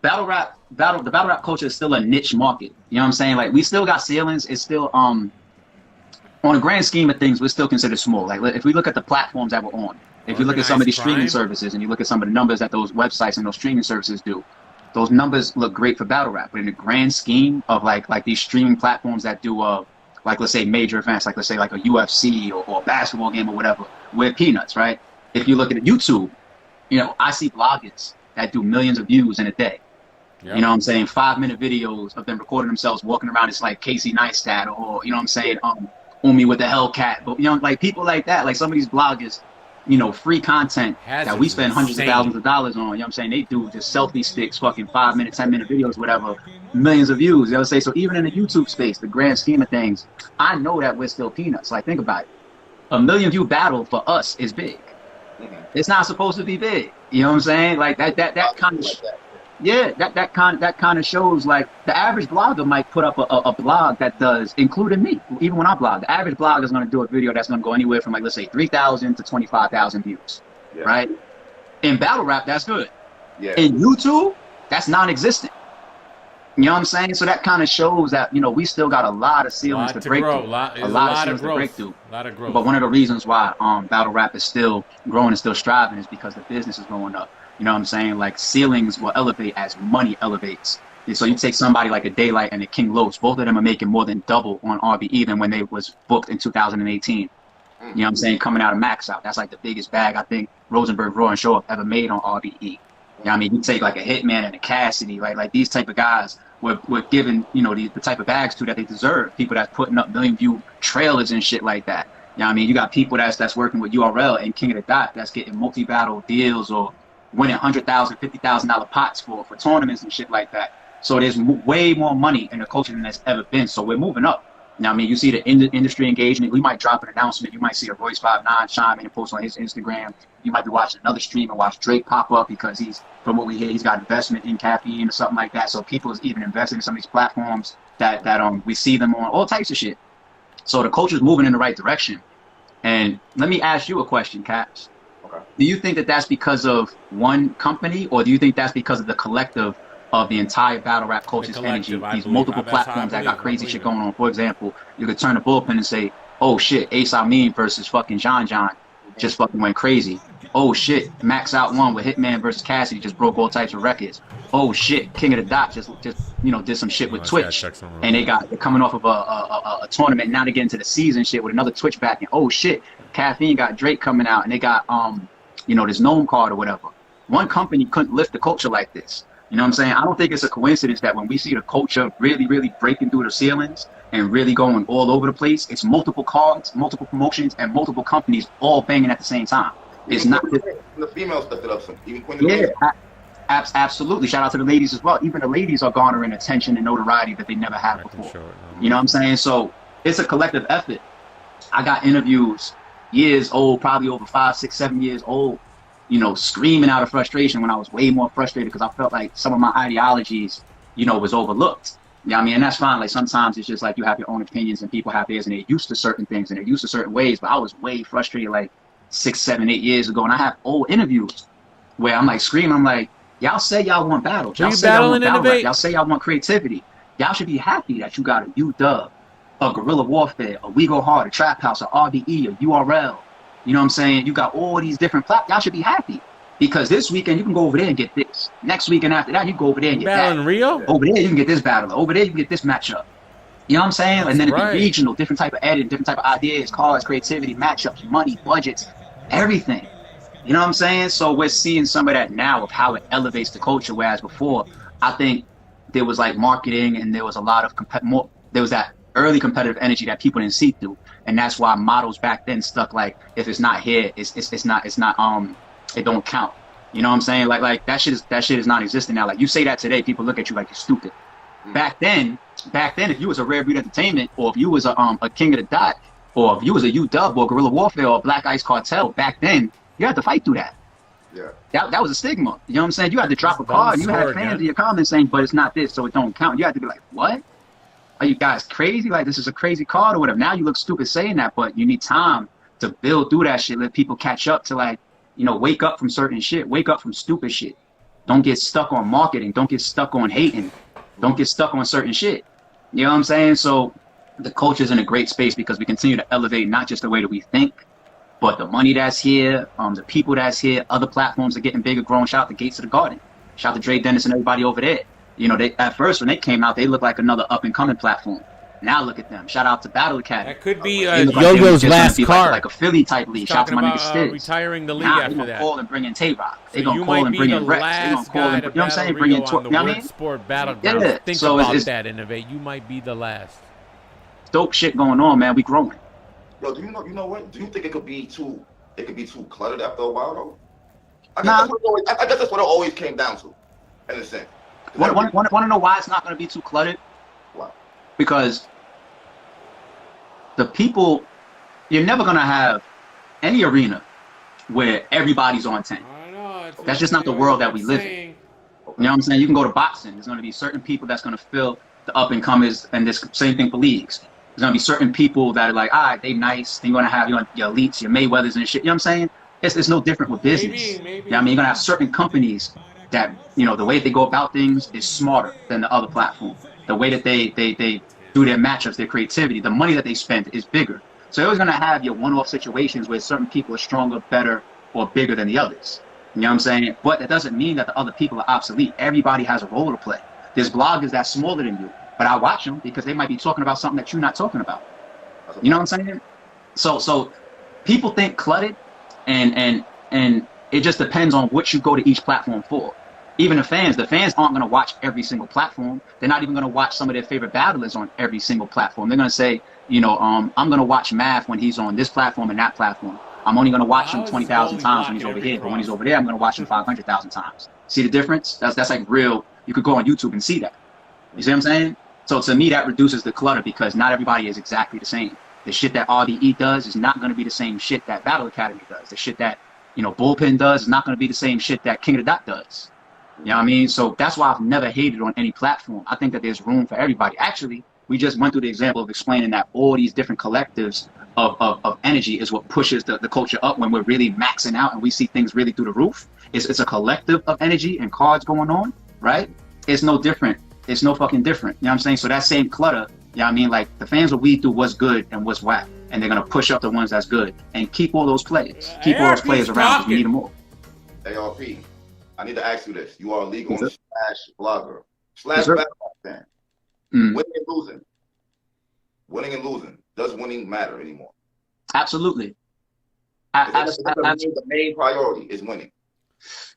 battle rap culture is still a niche market. You know what I'm saying? Like, we still got ceilings. It's still on a grand scheme of things, we're still considered small. Like, if we look at the platforms that we're on, if you look at some of these streaming services and you look at some of the numbers that those websites and those streaming services do, those numbers look great for battle rap. But in the grand scheme of like these streaming platforms that do like, let's say, major events, like let's say like a UFC or a basketball game or whatever, we're peanuts, right? If you look at YouTube, I see bloggers that do millions of views in a day. Yep. You know what I'm saying? 5-minute videos of them recording themselves walking around. It's like Casey Neistat or, you know what I'm saying, Umi with the Hellcat. But, like people like that, like some of these bloggers, free content that we spend hundreds of thousands of dollars on. You know what I'm saying? They do just selfie sticks, fucking 5-minute, 10-minute videos, whatever, millions of views. You know what I'm saying? So even in the YouTube space, the grand scheme of things, I know that we're still peanuts. Like, think about it. A 1 million view battle for us is big. Mm-hmm. It's not supposed to be big. You know what I'm saying? Like that kind of yeah, that kind of shows, like, the average blogger might put up a blog that does, including me, even when I blog, the average blogger is going to do a video that's going to go anywhere from, like, let's say 3,000 to 25,000 views, right? In battle rap, that's good. Yeah. In YouTube, that's non-existent. You know what I'm saying? So that kind of shows that, we still got a lot of ceilings to break through. A lot of ceilings to break through. A lot of growth. But one of the reasons why battle rap is still growing and still striving is because the business is going up. You know what I'm saying? Like, ceilings will elevate as money elevates. And so you take somebody like a Daylight and a King Los, both of them are making more than double on RBE than when they was booked in 2018. You know what I'm saying? Coming out of Max Out. That's like the biggest bag I think Rosenberg, Raw, and Show Up ever made on RBE. You know what I mean? You take like a Hitman and a Cassidy, like these type of guys were given, the type of bags to that they deserve. People that's putting up 1 million view trailers and shit like that. You know what I mean? You got people that's working with URL and King of the Dot that's getting multi-battle deals or winning $100,000, $50,000 pots for tournaments and shit like that. So there's way more money in the culture than there's ever been. So we're moving up. Now, I mean, you see the industry engagement. We might drop an announcement. You might see a Royce 5'9" chime in and post on his Instagram. You might be watching another stream and watch Drake pop up because from what we hear, he's got investment in caffeine or something like that. So people is even investing in some of these platforms that we see them on, all types of shit. So the culture's moving in the right direction. And let me ask you a question, Caps. Do you think that that's because of one company, or do you think that's because of the collective of the entire battle rap culture's energy? These multiple platforms that got crazy shit going on. For example, you could turn the bullpen and say, oh shit, Ace Amin versus fucking John just fucking went crazy. Oh shit, Max Out 1 with Hitman versus Cassidy just broke all types of records. Oh shit, King of the Dot just did some shit with Twitch, and they're coming off of a tournament. Now they get into the season shit with another Twitch back, and oh shit, Caffeine got Drake coming out, and they got this Gnome card or whatever. One company couldn't lift the culture like this. You know what I'm saying? I don't think it's a coincidence that when we see the culture really, really breaking through the ceilings and really going all over the place, it's multiple cards, multiple promotions, and multiple companies all banging at the same time. It's not the females stepped it up. Absolutely. Shout out to the ladies as well. Even the ladies are garnering attention and notoriety that they never had before. You know what I'm saying? So it's a collective effort. I got interviews years old, probably over 5, 6, 7 years old, screaming out of frustration when I was way more frustrated because I felt like some of my ideologies, was overlooked. You know what I mean? And that's fine. Like, sometimes it's just like you have your own opinions and people have theirs and they're used to certain things and they're used to certain ways. But I was way frustrated like 6, 7, 8 years ago. And I have old interviews where I'm like screaming. I'm like, y'all say y'all want battle. Y'all say y'all want battle rap. Y'all say y'all want creativity. Y'all should be happy that you got a UW, a Guerrilla Warfare, a We Go Hard, a Trap House, a RBE, a URL. You know what I'm saying? You got all these different platforms. Y'all should be happy because this weekend you can go over there and get this. Next weekend after that, you go over there and get that. In Rio? Over there, you can get this battle. Over there, you can get this matchup. You know what I'm saying? That's and then it'd be regional, different type of editing, different type of ideas, cards, creativity, matchups, money, budgets, everything. You know what I'm saying? So we're seeing some of that now of how it elevates the culture, whereas before, I think there was like marketing and there was a lot of there was that early competitive energy that people didn't see through, and that's why models back then stuck like, if it's not here, it's not it don't count. You know You know what I'm saying? Like that shit is non-existent now. Like you say that today, people look at you like you're stupid. Back then, if you was a Rare Breed Entertainment, or if you was a King of the Dot, or if you was a UW or Guerrilla Warfare or Black Ice Cartel, back then you had to fight through that. Yeah. That was a stigma. You know what I'm saying? You had to drop a card and you had fans in your comments saying, but it's not this, so it don't count. You had to be like, what? Are you guys crazy? Like, this is a crazy card or whatever. Now you look stupid saying that, but you need time to build through that shit, let people catch up to, like, you know, wake up from certain shit, wake up from stupid shit. Don't get stuck on marketing. Don't get stuck on hating. Don't get stuck on certain shit. You know what I'm saying? So the culture's in a great space because we continue to elevate not just the way that we think, but the money that's here, the people that's here, other platforms are getting bigger, growing. Shout out to Gates of the Garden. Shout out to Dre Dennis and everybody over there. You know, they at first when they came out, they looked like another up and coming platform. Now look at them. Shout out to Battle Academy. That could be Yo-Yo's last card. Like a Philly type league. Shout out to my nigga Stiz. Retiring the league now after they gonna that. call and bring in Tay-Rock. They So gonna call and bring in Rex. They gonna call and, you know what I'm saying? Bring in, you know what I mean? Sport Battlegrounds. Yeah. Think so about it's that, Innovate. You might be the last. Dope shit going on, man. We growing. Yo, do you know what? Do you think it could be too cluttered after a while though? I guess that's what it always came down to, in a sense. Want to know why it's not going to be too cluttered? Why? Because the people, you're never going to have any arena where everybody's on 10. That's just not the world that we live in. You know what I'm saying? You can go to boxing. There's going to be certain people that's going to fill the up and comers, and this same thing for leagues. There's going to be certain people that are like, all right, they nice. Then you're going to have your elites, your Mayweathers and shit. You know what I'm saying? It's no different with business. You know what I mean? You're going to have certain companies that, you know, the way they go about things is smarter than the other platform. The way that they do their matchups, their creativity, the money that they spend is bigger. So you're always going to have your one-off situations where certain people are stronger, better, or bigger than the others. You know what I'm saying? But that doesn't mean that the other people are obsolete. Everybody has a role to play. There's bloggers that's smaller than you, but I watch them because they might be talking about something that you're not talking about. You know what I'm saying? So people think cluttered, and it just depends on what you go to each platform for. Even the fans aren't going to watch every single platform. They're not even going to watch some of their favorite battlers on every single platform. They're going to say, you know, I'm going to watch Math when he's on this platform and that platform. I'm only going to watch him 20,000 times when he's over here, but when he's over there, I'm going to watch him 500,000 times. See the difference? That's like real. You could go on YouTube and see that. You see what I'm saying? So to me, that reduces the clutter because not everybody is exactly the same. The shit that RDE does is not going to be the same shit that Battle Academy does. The shit that, you know, Bullpen does is not going to be the same shit that King of the Dot does. You know what I mean? So that's why I've never hated on any platform. I think that there's room for everybody. Actually, we just went through the example of explaining that all these different collectives of energy is what pushes the culture up when we're really maxing out and we see things really through the roof. It's a collective of energy and cards going on, right? It's no different. It's no fucking different. You know what I'm saying? So that same clutter, you know what I mean? Like the fans will weed through what's good and what's whack. And they're going to push up the ones that's good and keep all those players. Keep all those players around because we need them all. ARP, I need to ask you this. You are a league owner / blogger / basketball fan. Winning and losing. Winning and losing. Does winning matter anymore? Absolutely. The main priority is winning.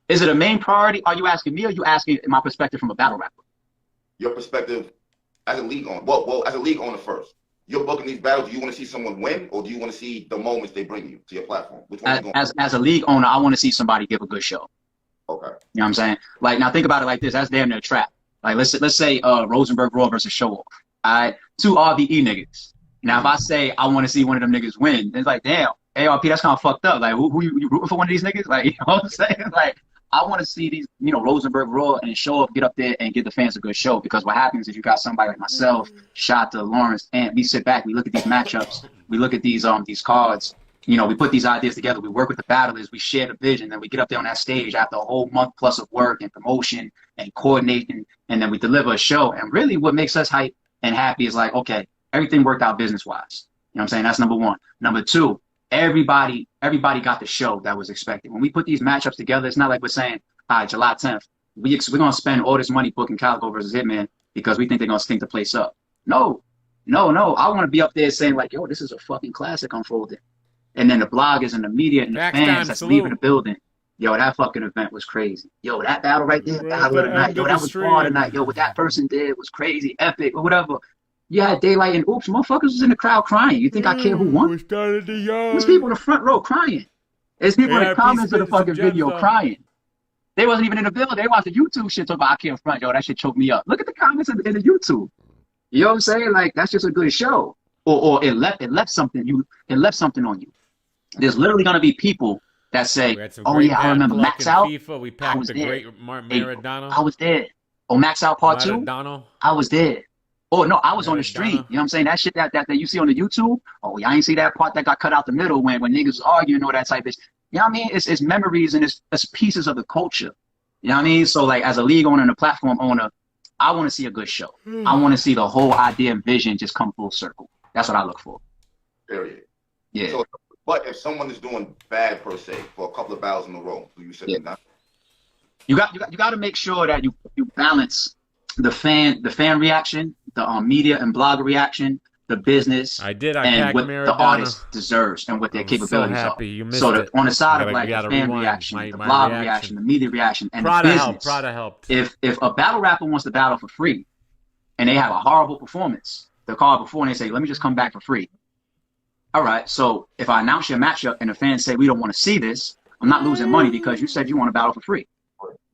Is it a main priority? Are you asking me or are you asking my perspective from a battle rapper? Your perspective as a league owner. Well, as a league owner first. You're booking these battles. Do you want to see someone win or do you want to see the moments they bring you to your platform? Which one as a league owner, I want to see somebody give a good show. Okay. You know what I'm saying? Like, now think about it like this. That's damn near a trap. Like, let's say Rosenberg Raw versus Show Off. All right? 2 RVE niggas. Now, if I say I want to see one of them niggas win, it's like, damn, ARP, that's kind of fucked up. Like, who you rooting for one of these niggas? Like, you know what I'm saying? Like, I want to see these, you know, Rosenberg Raw and Show Off get up there and give the fans a good show. Because what happens is you got somebody like myself, Shota, Lawrence, and we sit back, we look at these matchups, we look at these cards. You know, we put these ideas together. We work with the battlers. We share the vision. Then we get up there on that stage after a whole month plus of work and promotion and coordinating. And then we deliver a show. And really what makes us hype and happy is like, okay, everything worked out business-wise. You know what I'm saying? That's number one. Number two, everybody got the show that was expected. When we put these matchups together, it's not like we're saying, all right, July 10th, we're going to spend all this money booking Calico versus Hitman because we think they're going to stink the place up. No. I want to be up there saying like, yo, this is a fucking classic unfolding. And then the bloggers and the media and the fans that's leaving the building. Yo, that fucking event was crazy. Yo, that battle right there, battle of the night. Yo, that was bar tonight. Yo, what that person did was crazy, epic, or whatever. You had Daylight and Oops, motherfuckers was in the crowd crying. You think I care who won? There's people in the front row crying. There's people in the comments of the fucking video crying. They wasn't even in the building. They watched the YouTube shit talking about I can't front. Yo, that shit choked me up. Look at the comments in the YouTube. You know what I'm saying? Like, that's just a good show. Or it left something on you. There's literally gonna be people that say, "Oh yeah, I remember Max Out. FIFA. We I packed was the there. great Maradona. I was there. Oh, Max Out Part 2. Maradona. I was there. Oh no, I was on the Maradona. street. You know what I'm saying? That shit that you see on the YouTube. Oh, y'all ain't see that part that got cut out the middle when niggas was arguing or that type of shit. You know what I mean? It's memories and it's pieces of the culture. You know what I mean? So like as a league owner and a platform owner, I want to see a good show. I want to see the whole idea and vision just come full circle. That's what I look for. Period. Yeah. So, but if someone is doing bad per se for a couple of battles in a row, do you sit them down? You got to make sure that you balance the fan reaction, the media and blogger reaction, the business, and what the artist deserves and what their capabilities are. So on the side of like the fan reaction, the blog reaction, the media reaction, and the business. Prada helped. If a battle rapper wants to battle for free, and they have a horrible performance, they'll call before and they say, "Let me just come back for free." All right. So if I announce your matchup and the fans say we don't want to see this, I'm not losing money because you said you want to battle for free.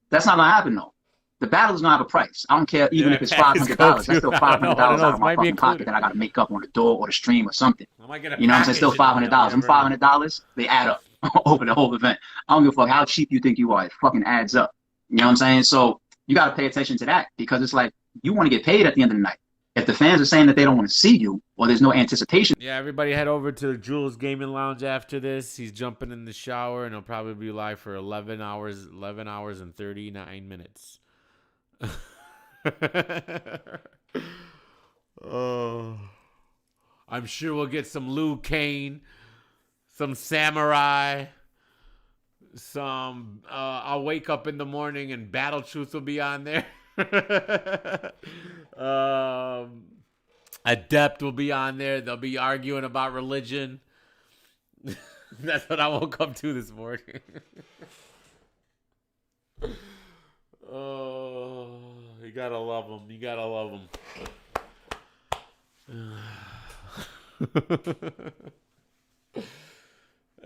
That's not gonna happen though. The battle is gonna have a price. I don't care even if it's $500. That's still $500 out of my fucking pocket that I gotta make up on the door or the stream or something. You know what I'm saying? Still $500. Them $500, they add up over the whole event. I don't give a fuck how cheap you think you are. It fucking adds up. You know what I'm saying? So you gotta pay attention to that because it's like you want to get paid at the end of the night. If the fans are saying that they don't want to see you or there's no anticipation. Yeah, everybody head over to Jules Gaming Lounge after this. He's jumping in the shower and he'll probably be live for 11 hours and 39 minutes. Oh, I'm sure we'll get some Liu Kane, some Samurai, some I'll wake up in the morning and Battle Truth will be on there. Adept will be on there. They'll be arguing about religion. That's what I woke up to this morning. Oh, you gotta love them. You gotta love them.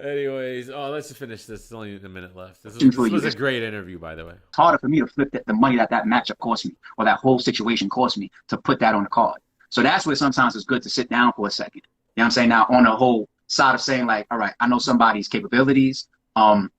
Anyways, let's just finish this. There's only a minute left. This was a great interview, by the way. It's harder for me to flip the money that matchup cost me or that whole situation cost me to put that on the card. So that's where sometimes it's good to sit down for a second. You know what I'm saying? Now, on the whole side of saying like, all right, I know somebody's capabilities. You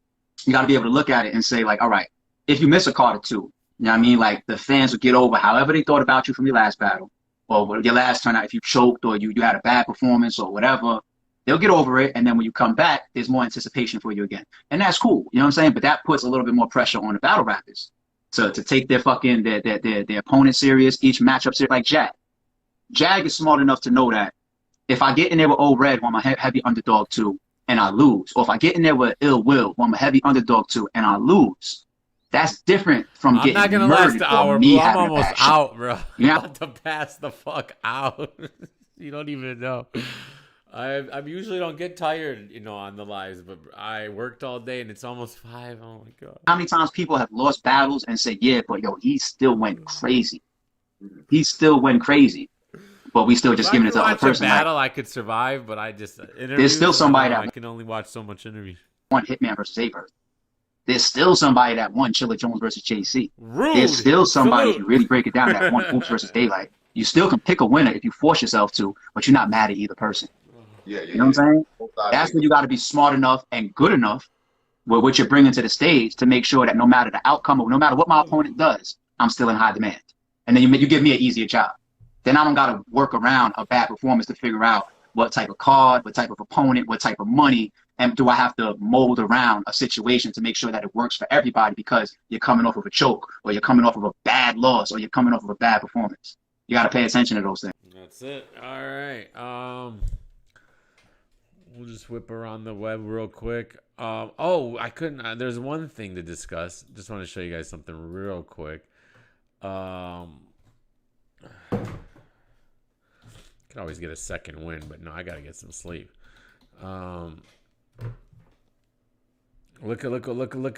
got to be able to look at it and say like, all right, if you miss a card or two, you know what I mean? Like the fans will get over however they thought about you from your last battle or your last turnout. If you choked or you had a bad performance or whatever, they'll get over it, and then when you come back, there's more anticipation for you again. And that's cool, you know what I'm saying? But that puts a little bit more pressure on the battle rappers to take their fucking their opponent serious, each matchup serious. Like Jag. Jag is smart enough to know that if I get in there with Old Red, who I'm a heavy underdog to, and I lose, or if I get in there with Ill Will, who I'm a heavy underdog to, and I lose, that's different from getting murdered. I'm not gonna last the hour, bro. I'm almost out, bro. Yeah. I'm about to pass the fuck out. You don't even know. I usually don't get tired, on the lives, but I worked all day and it's almost 5. Oh my god! How many times people have lost battles and say, "Yeah, but yo, he still went crazy. He still went crazy," but we still just giving it to the other person. Battle, I could survive, but I just there's still somebody that I can only watch so much interviews. One Hitman versus Averse. There's still somebody that won Chilla Jones versus JC. There's still somebody, if you really break it down, that won Hoops versus Daylight. You still can pick a winner if you force yourself to, but you're not mad at either person. Yeah, you know what I'm saying? That's when you got to be smart enough and good enough with what you're bringing to the stage to make sure that no matter the outcome or no matter what my opponent does, I'm still in high demand. And then you give me an easier job. Then I don't got to work around a bad performance to figure out what type of card, what type of opponent, what type of money, and do I have to mold around a situation to make sure that it works for everybody because you're coming off of a choke or you're coming off of a bad loss or you're coming off of a bad performance. You got to pay attention to those things. That's it. All right. We'll just whip around the web real quick. I couldn't. There's one thing to discuss. Just want to show you guys something real quick. Could always get a second win, but no, I gotta get some sleep. Look at what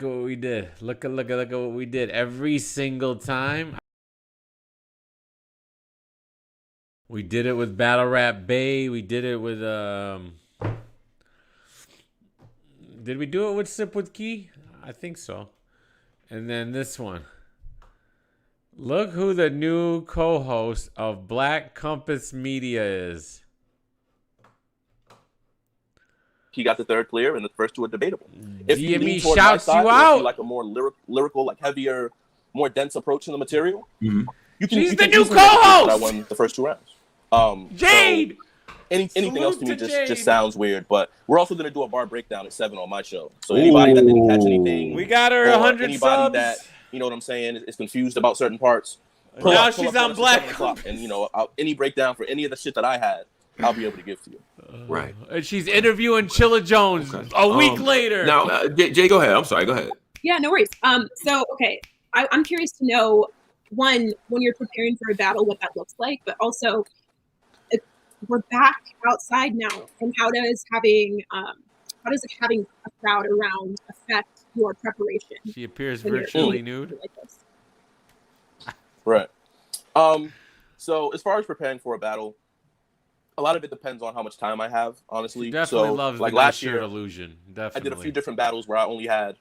we did. Look at what we did. Every single time. We did it with Battle Rap Bay. We did it with did we do it with Sip with Key? I think so. And then this one. Look who the new co-host of Black Compass Media is. He got the third clear, and the first two are debatable. If you DME lean toward my shouts side, you or if out. you like a more lyrical, like heavier, more dense approach in the material, Mhm. She's you the can new easily make the case co-host! that I won the first two rounds. Jade! So anything else to me Salute to just Jade. sounds weird. But we're also going to do a bar breakdown at 7 on my show. So anybody that didn't catch anything, We got her or 100 anybody subs. that, you know what I'm saying, is confused about certain parts, Now pull she's up on us at Black 7 o'clock, and any breakdown for any of the shit that I had, I'll be able to give to you. Right. And she's interviewing Chilla Jones a week later. Now, Jay, go ahead. I'm sorry. Go ahead. Yeah, no worries. So, okay, I'm curious to know, one, when you're preparing for a battle, what that looks like, but also, we're back outside now, and how does having a crowd around affect your preparation? She appears when you're virtually eating nude. like this? Right. So as far as preparing for a battle, a lot of it depends on how much time I have, honestly. She definitely so, loves like the last shirt year, illusion. Definitely. I did a few different battles where I only had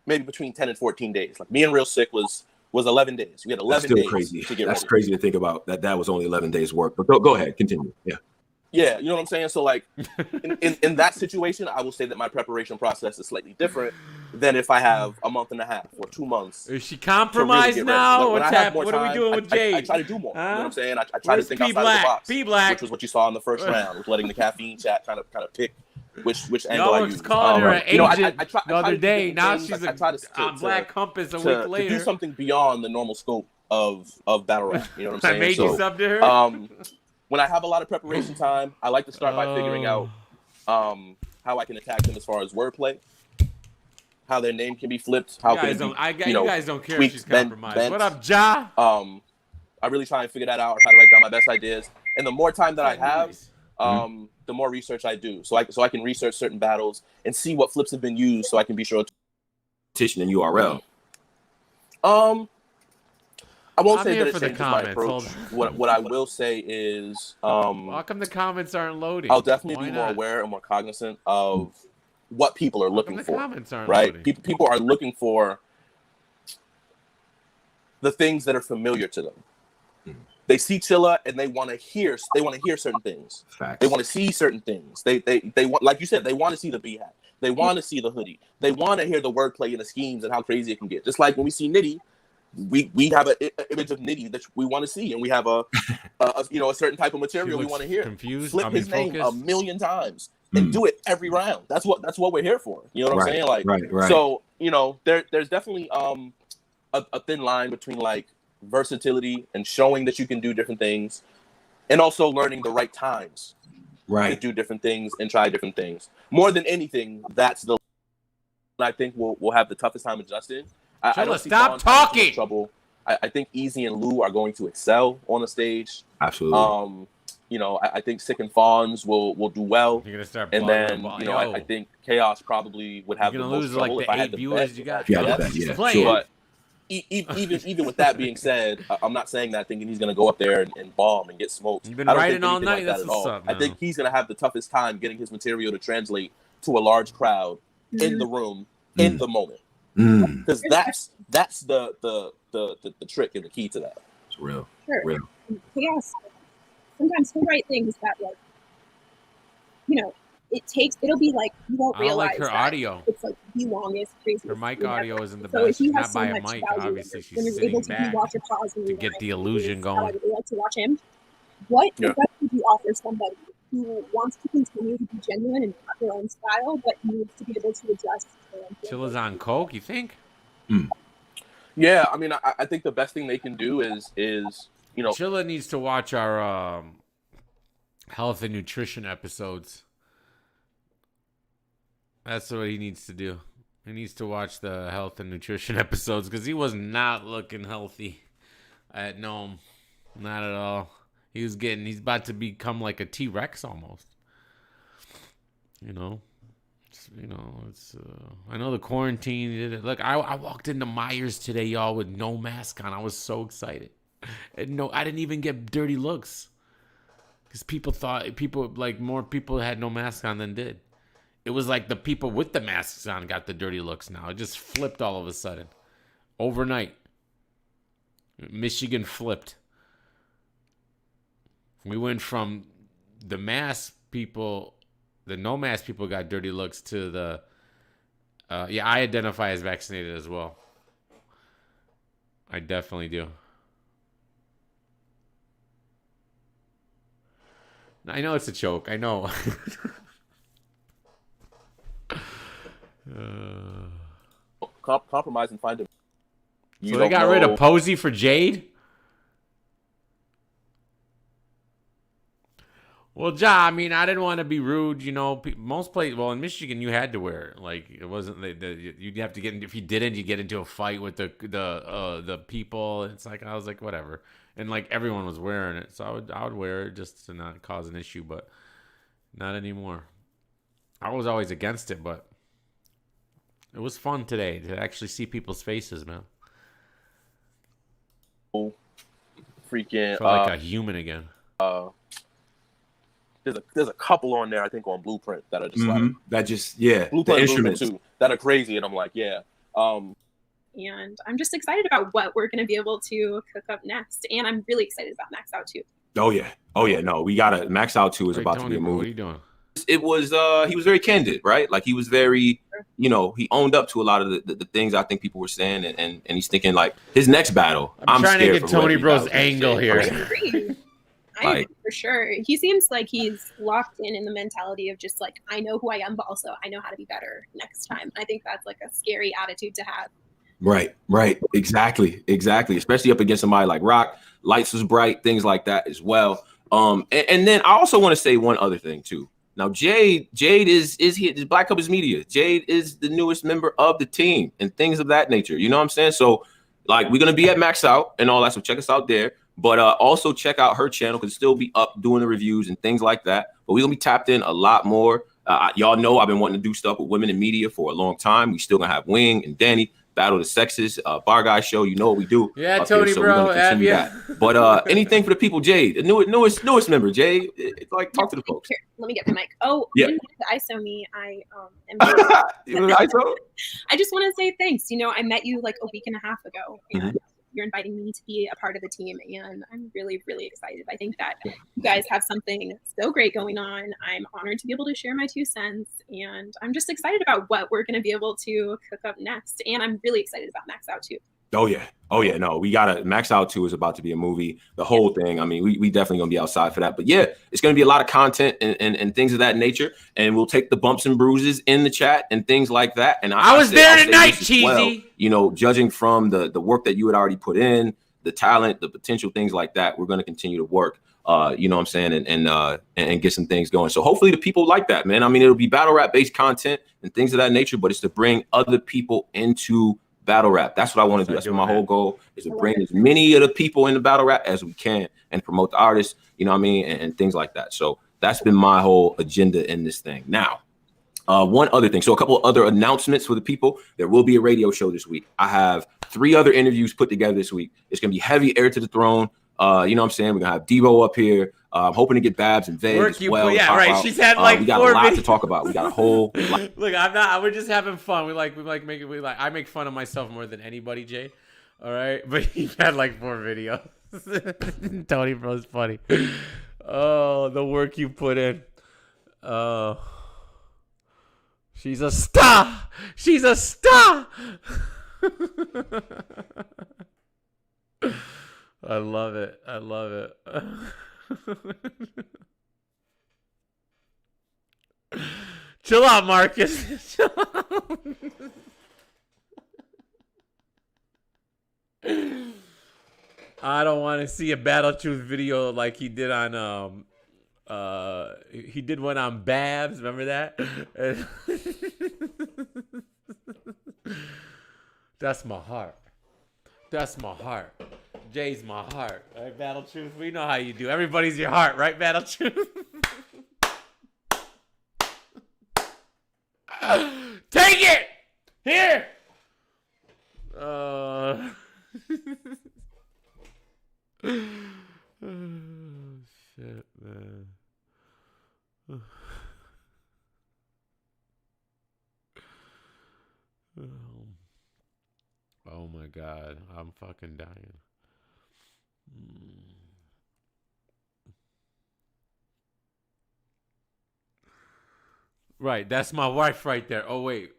maybe between 10 and 14 days. Like me and Real Sick was 11 days. We had 11 That's still days crazy. to get That's ready. crazy to think about. That was only 11 days work. But go ahead. Continue. Yeah. Yeah, you know what I'm saying? So like in that situation, I will say that my preparation process is slightly different than if I have a month and a half or 2 months. Is she to compromised really get now? ready. When What's I have happening? more What are we time, doing with Jade? I try to do more. You know what I'm saying? I try Where's to think P outside Black? of the box. P Black. Which was what you saw in the first round, was letting the caffeine chat kind of pick which angle I Y'all use. was calling her an You know, agent I try the other to do day. different Now things. she's I try on Black Compass a week to later. do something beyond the normal scope of battle rap. You know what I'm saying? I made you sub to her? When I have a lot of preparation time, I like to start by figuring out how I can attack them as far as wordplay, how their name can be flipped, how can it be, you guys don't care if tweaked, she's bent. compromised. What up, Ja? I really try and figure that out, try to write down my best ideas. And the more time that I have, the more research I do. So I can research certain battles and see what flips have been used so I can be sure. Petition and URL. I won't I'm say here that it for the changes my comments. approach. Hold What I will say is, how come the comments aren't loading? I'll definitely Why be more not? aware and more cognizant of what people are looking the for. comments aren't Right? loading? People are looking for the things that are familiar to them. They see Chilla and they want to hear certain things. Facts. They want to see certain things. They want, like you said, they want to see the B hat. They want to see the hoodie. They want to hear the wordplay and the schemes and how crazy it can get. Just like when we see Nitty, we have an image of Nitty that we want to see, and we have a certain type of material we want to hear. Confused. Flip his name a million times and do it every round. That's what we're here for. You know what I'm saying? Like, right. So there's definitely a thin line between like versatility and showing that you can do different things, and also learning the right times to do different things and try different things. More than anything, that's the I think we'll have the toughest time adjusting. I don't see stop Vaughn having too much talking. trouble. I think Easy and Lou are going to excel on the stage. Absolutely. I think Sick and Fawns will do well. You're gonna start and then blowing I think Chaos probably would have You're the gonna most lose like trouble the if I 8 had the viewers bet. you got. But even with that being said, I'm not saying that thinking he's gonna go up there and bomb and get smoked. You've been I don't writing think all anything night. like That's that at what's all. up. I think he's gonna have the toughest time getting his material to translate to a large crowd in the room in the moment. Because that's the trick and the key to that. It's real. Sure. Real. Chaos. Sometimes he'll write things that, like, it'll be like you won't I don't realize like her that audio. it's like the longest, craziest. Her mic thing audio ever. isn't the So best. he She's has not so by a much mic. value Obviously, when she's you're sitting able to back watch a pause and to get the illusion I going. really like to watch him. What Yeah. advice would you offer somebody who wants to continue to be genuine and have their own style, but needs to be able to adjust to their own Chilla's on coke. You think? Yeah, I mean, I think the best thing they can do is Chilla needs to watch our health and nutrition episodes. That's what he needs to do. He needs to watch the health and nutrition episodes because he was not looking healthy at Nome. Not at all. He's about to become like a T-Rex almost. It's I know the quarantine did it. Look, I walked into Myers today, y'all, with no mask on. I was so excited. And I didn't even get dirty looks. Because more people had no mask on than did. It was like the people with the masks on got the dirty looks now. It just flipped all of a sudden. overnight. Michigan flipped. We went from the mask people, the no mask people got dirty looks to the, I identify as vaccinated as well. I definitely do. I know it's a joke. I know. Compromise and find a. So they got rid of Posey for Jade? Well, I mean, I didn't want to be rude, you know. Most places, well, in Michigan, you had to wear it. Like, it wasn't you'd have to get. If you didn't, you get into a fight with the people. It's like I was like, whatever, and like everyone was wearing it, so I would wear it just to not cause an issue, but not anymore. I was always against it, but it was fun today to actually see people's faces, man. Freaking, felt like a human again. There's a couple on there, I think, on Blueprint that are just like that just Blueprint, the instruments too, that are crazy, and I'm like, yeah. And I'm just excited about what we're going to be able to cook up next, and I'm really excited about Max Out too. Oh yeah, no, we gotta Max Out 2 is about to be a movie. What are you doing? It was he was very candid, right? Like he was very, you know, he owned up to a lot of the things I think people were saying, and he's thinking like his next battle. I'm trying to scared get for Tony what Bro's he angle here. I agree for sure. He seems like he's locked in the mentality of just like, I know who I am, but also I know how to be better next time. I think that's like a scary attitude to have. Right, exactly. Especially up against somebody like Rock, lights was bright, things like that as well. And then I also want to say one other thing too. Now Jade is Black Cubs Media. Jade is the newest member of the team and things of that nature. You know what I'm saying? So like we're gonna be at Max Out and all that. So check us out there. But also check out her channel because still be up doing the reviews and things like that. But we're gonna be tapped in a lot more. Y'all know I've been wanting to do stuff with women in media for a long time. We still gonna have Wing and Danny battle the sexes, Bar Guy show. You know what we do. Yeah, Tony, so bro, we're gonna continue that. But anything for the people, Jade, the newest member, Jade. Like talk to the folks. Here, let me get the mic. Oh, yeah. The ISO me. I am. ISO? I just want to say thanks. You know, I met you like a week and a half ago, and you're inviting me to be a part of the team, and I'm really, really excited. I think that you guys have something so great going on. I'm honored to be able to share my 2 cents, and I'm just excited about what we're going to be able to cook up next. And I'm really excited about Max Out too. Oh yeah. No, we gotta Max Out 2 is about to be a movie. The whole thing. I mean, we definitely gonna be outside for that. But yeah, it's gonna be a lot of content and things of that nature. And we'll take the bumps and bruises in the chat and things like that. And I was there tonight, Cheesy. Well, you know, judging from the work that you had already put in, the talent, the potential, things like that, we're gonna continue to work. You know what I'm saying, and get some things going. So hopefully the people like that, man. I mean, it'll be battle rap based content and things of that nature, but it's to bring other people into battle rap. That's what I want to do. That's what my whole goal is, to bring as many of the people into battle rap as we can and promote the artists, you know what I mean, and things like that. So that's been my whole agenda in this thing. Now, one other thing. So a couple of other announcements for the people. There will be a radio show this week. I have 3 other interviews put together this week. It's going to be heavy Heir to the Throne. You know what I'm saying? We're going to have Debo up here. I'm hoping to get Babs and Veg as well. Yeah, right. Out. She's had like we got 4 a lot videos to talk about. We got a whole lot. Look, we're just having fun. I make fun of myself more than anybody, Jay. All right, but you've had like 4 videos. Tony Bro's funny. Oh, the work you put in. She's a star. She's a star. I love it. I love it. Chill out, Marcus. Chill out. I don't want to see a Battle Truth video like he did on he did one on Babs. Remember that? That's my heart. That's my heart. Jay's my heart. All right, Battle Truth. We know how you do. Everybody's your heart, right, Battle Truth? Take it! Here! Oh, shit, man. Oh my God. God, I'm fucking dying. Right, that's my wife right there. Oh wait,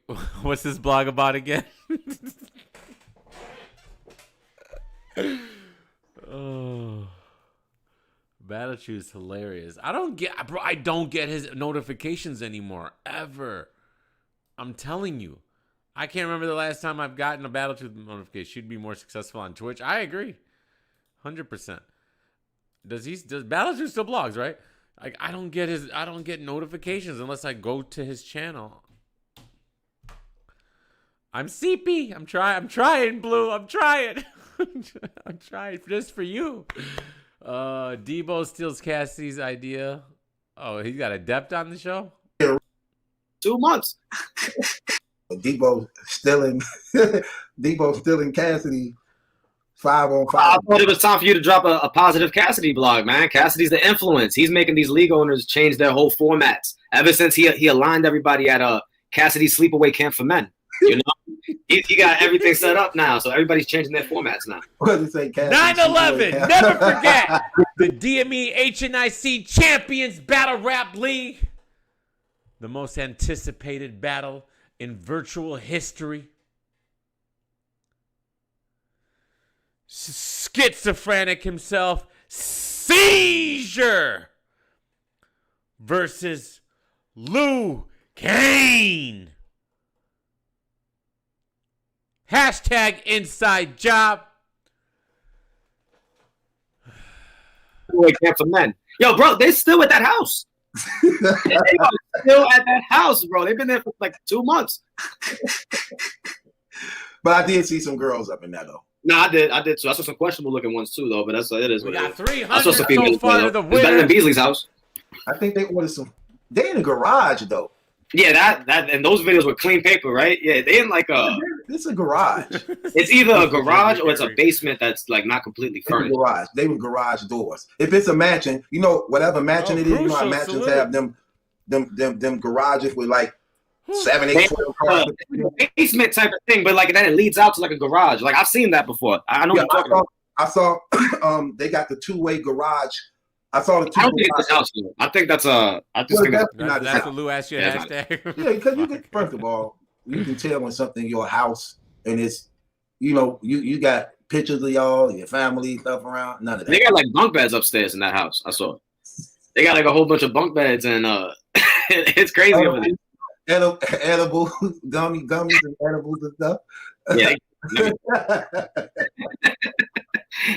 what's this blog about again? Oh, Battlechu's hilarious. I don't get his notifications anymore ever. I'm telling you, I can't remember the last time I've gotten a Battlechu notification. Should be more successful on Twitch. I agree, 100%. Does Battlechu still blogs, right? Like I don't get notifications unless I go to his channel. I'm CP. I'm trying, Blue. I'm trying. I'm trying just for you. Debo steals Cassidy's idea. Oh, he got Adept on the show? 2 months. Debo stealing Cassidy 5-on-5. I thought it was time for you to drop a positive Cassidy blog, man. Cassidy's the influence. He's making these league owners change their whole formats. Ever since he aligned everybody at Cassidy's sleepaway camp for men. You know, he got everything set up now, so everybody's changing their formats now. 9/11. Never forget the DME HNIC Champions Battle Rap League, the most anticipated battle in virtual history. Schizophrenic himself, Seizure versus Lou Kane. Hashtag inside job. Camp for men. Yo, bro, they're still at that house. They are still at that house, bro. They've been there for like 2 months. But I did see some girls up in there though. No, I did too. I saw some questionable looking ones too, though. But it is. We what got it is. 300 I saw some females so far to the it's better than winner. Beasley's house. I think they ordered some. They in the garage though. Yeah, that and those videos were clean paper, right? Yeah, they in like a. It's a garage. It's either a garage or it's a basement that's like not completely It's a furnished. garage. They were garage doors. If it's a mansion, you know, whatever mansion it is, you know how Crucial, mansions salute. have them garages with like 7, 8, They 12 cars. basement type of thing, but like then it leads out to like a garage. Like I've seen that before. I know Yeah, what you're talking about. I saw they got the two-way garage. I saw the I two. don't think it's this house. Though. I think that's a. I just think it's, That's what Lou asked you Yeah, hashtag. Yeah, because you can, first of all, you can tell when something your house and it's, you know, you got pictures of y'all, your family stuff around. None of that. they got like bunk beds upstairs in that house. I saw. They got like a whole bunch of bunk beds and it's crazy over there. Edible gummies and edibles and stuff. Yeah.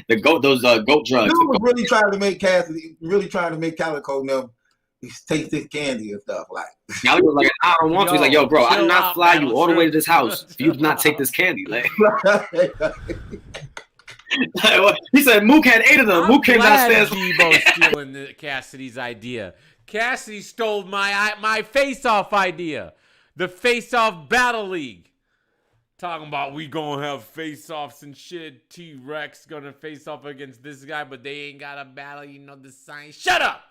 Those goat drugs. Dude was really trying to make Cassidy, really trying to make Calico know taste this candy and stuff like. Cali was like, I don't want to. He's like, yo, bro, I do chill not out, fly man. you all the way to this house if you do not take this candy. Like, he said, Mook had 8 of them. Mook came downstairs. Debo stealing Cassidy's idea. Cassidy stole my face-off idea. The face-off battle league. Talking about we gonna have face-offs and shit. T-Rex gonna face off against this guy, but they ain't got a battle. You know the sign. Shut up!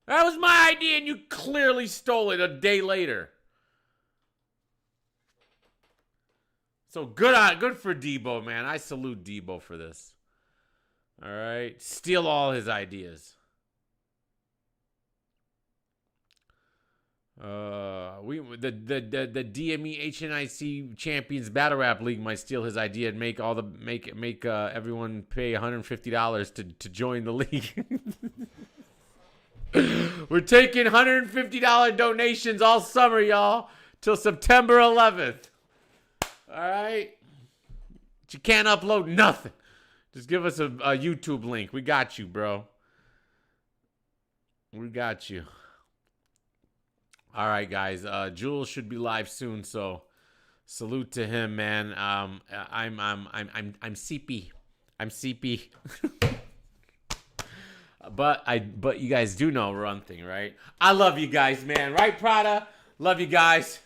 That was my idea, and you clearly stole it a day later. So good for Debo, man. I salute Debo for this. All right, steal all his ideas. The DME HNIC Champions Battle Rap League might steal his idea and make everyone pay $150 to join the league. We're taking $150 donations all summer, y'all, till September 11th. All right, but you can't upload nothing. Just give us a YouTube link. We got you, bro. We got you. All right, guys. Jules should be live soon, so salute to him, man. I'm CP. I'm CP. but you guys do know one thing, right? I love you guys, man. Right, Prada? Love you guys.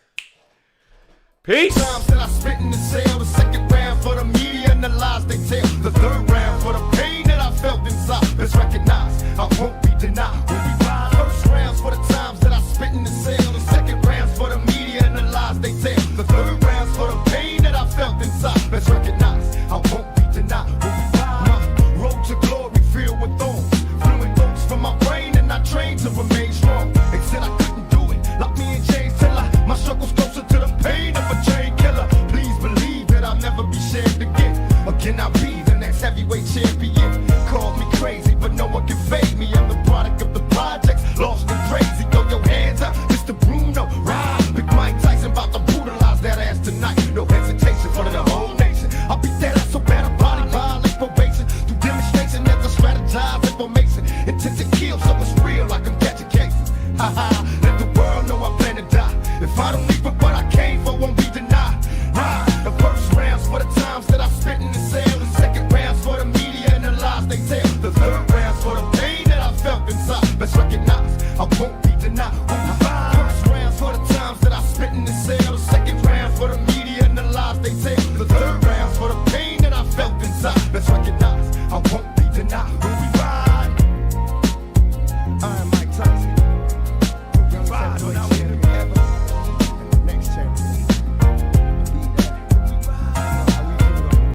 Peace. Times that I spit in the cell, the second round for the media and the lies they tell.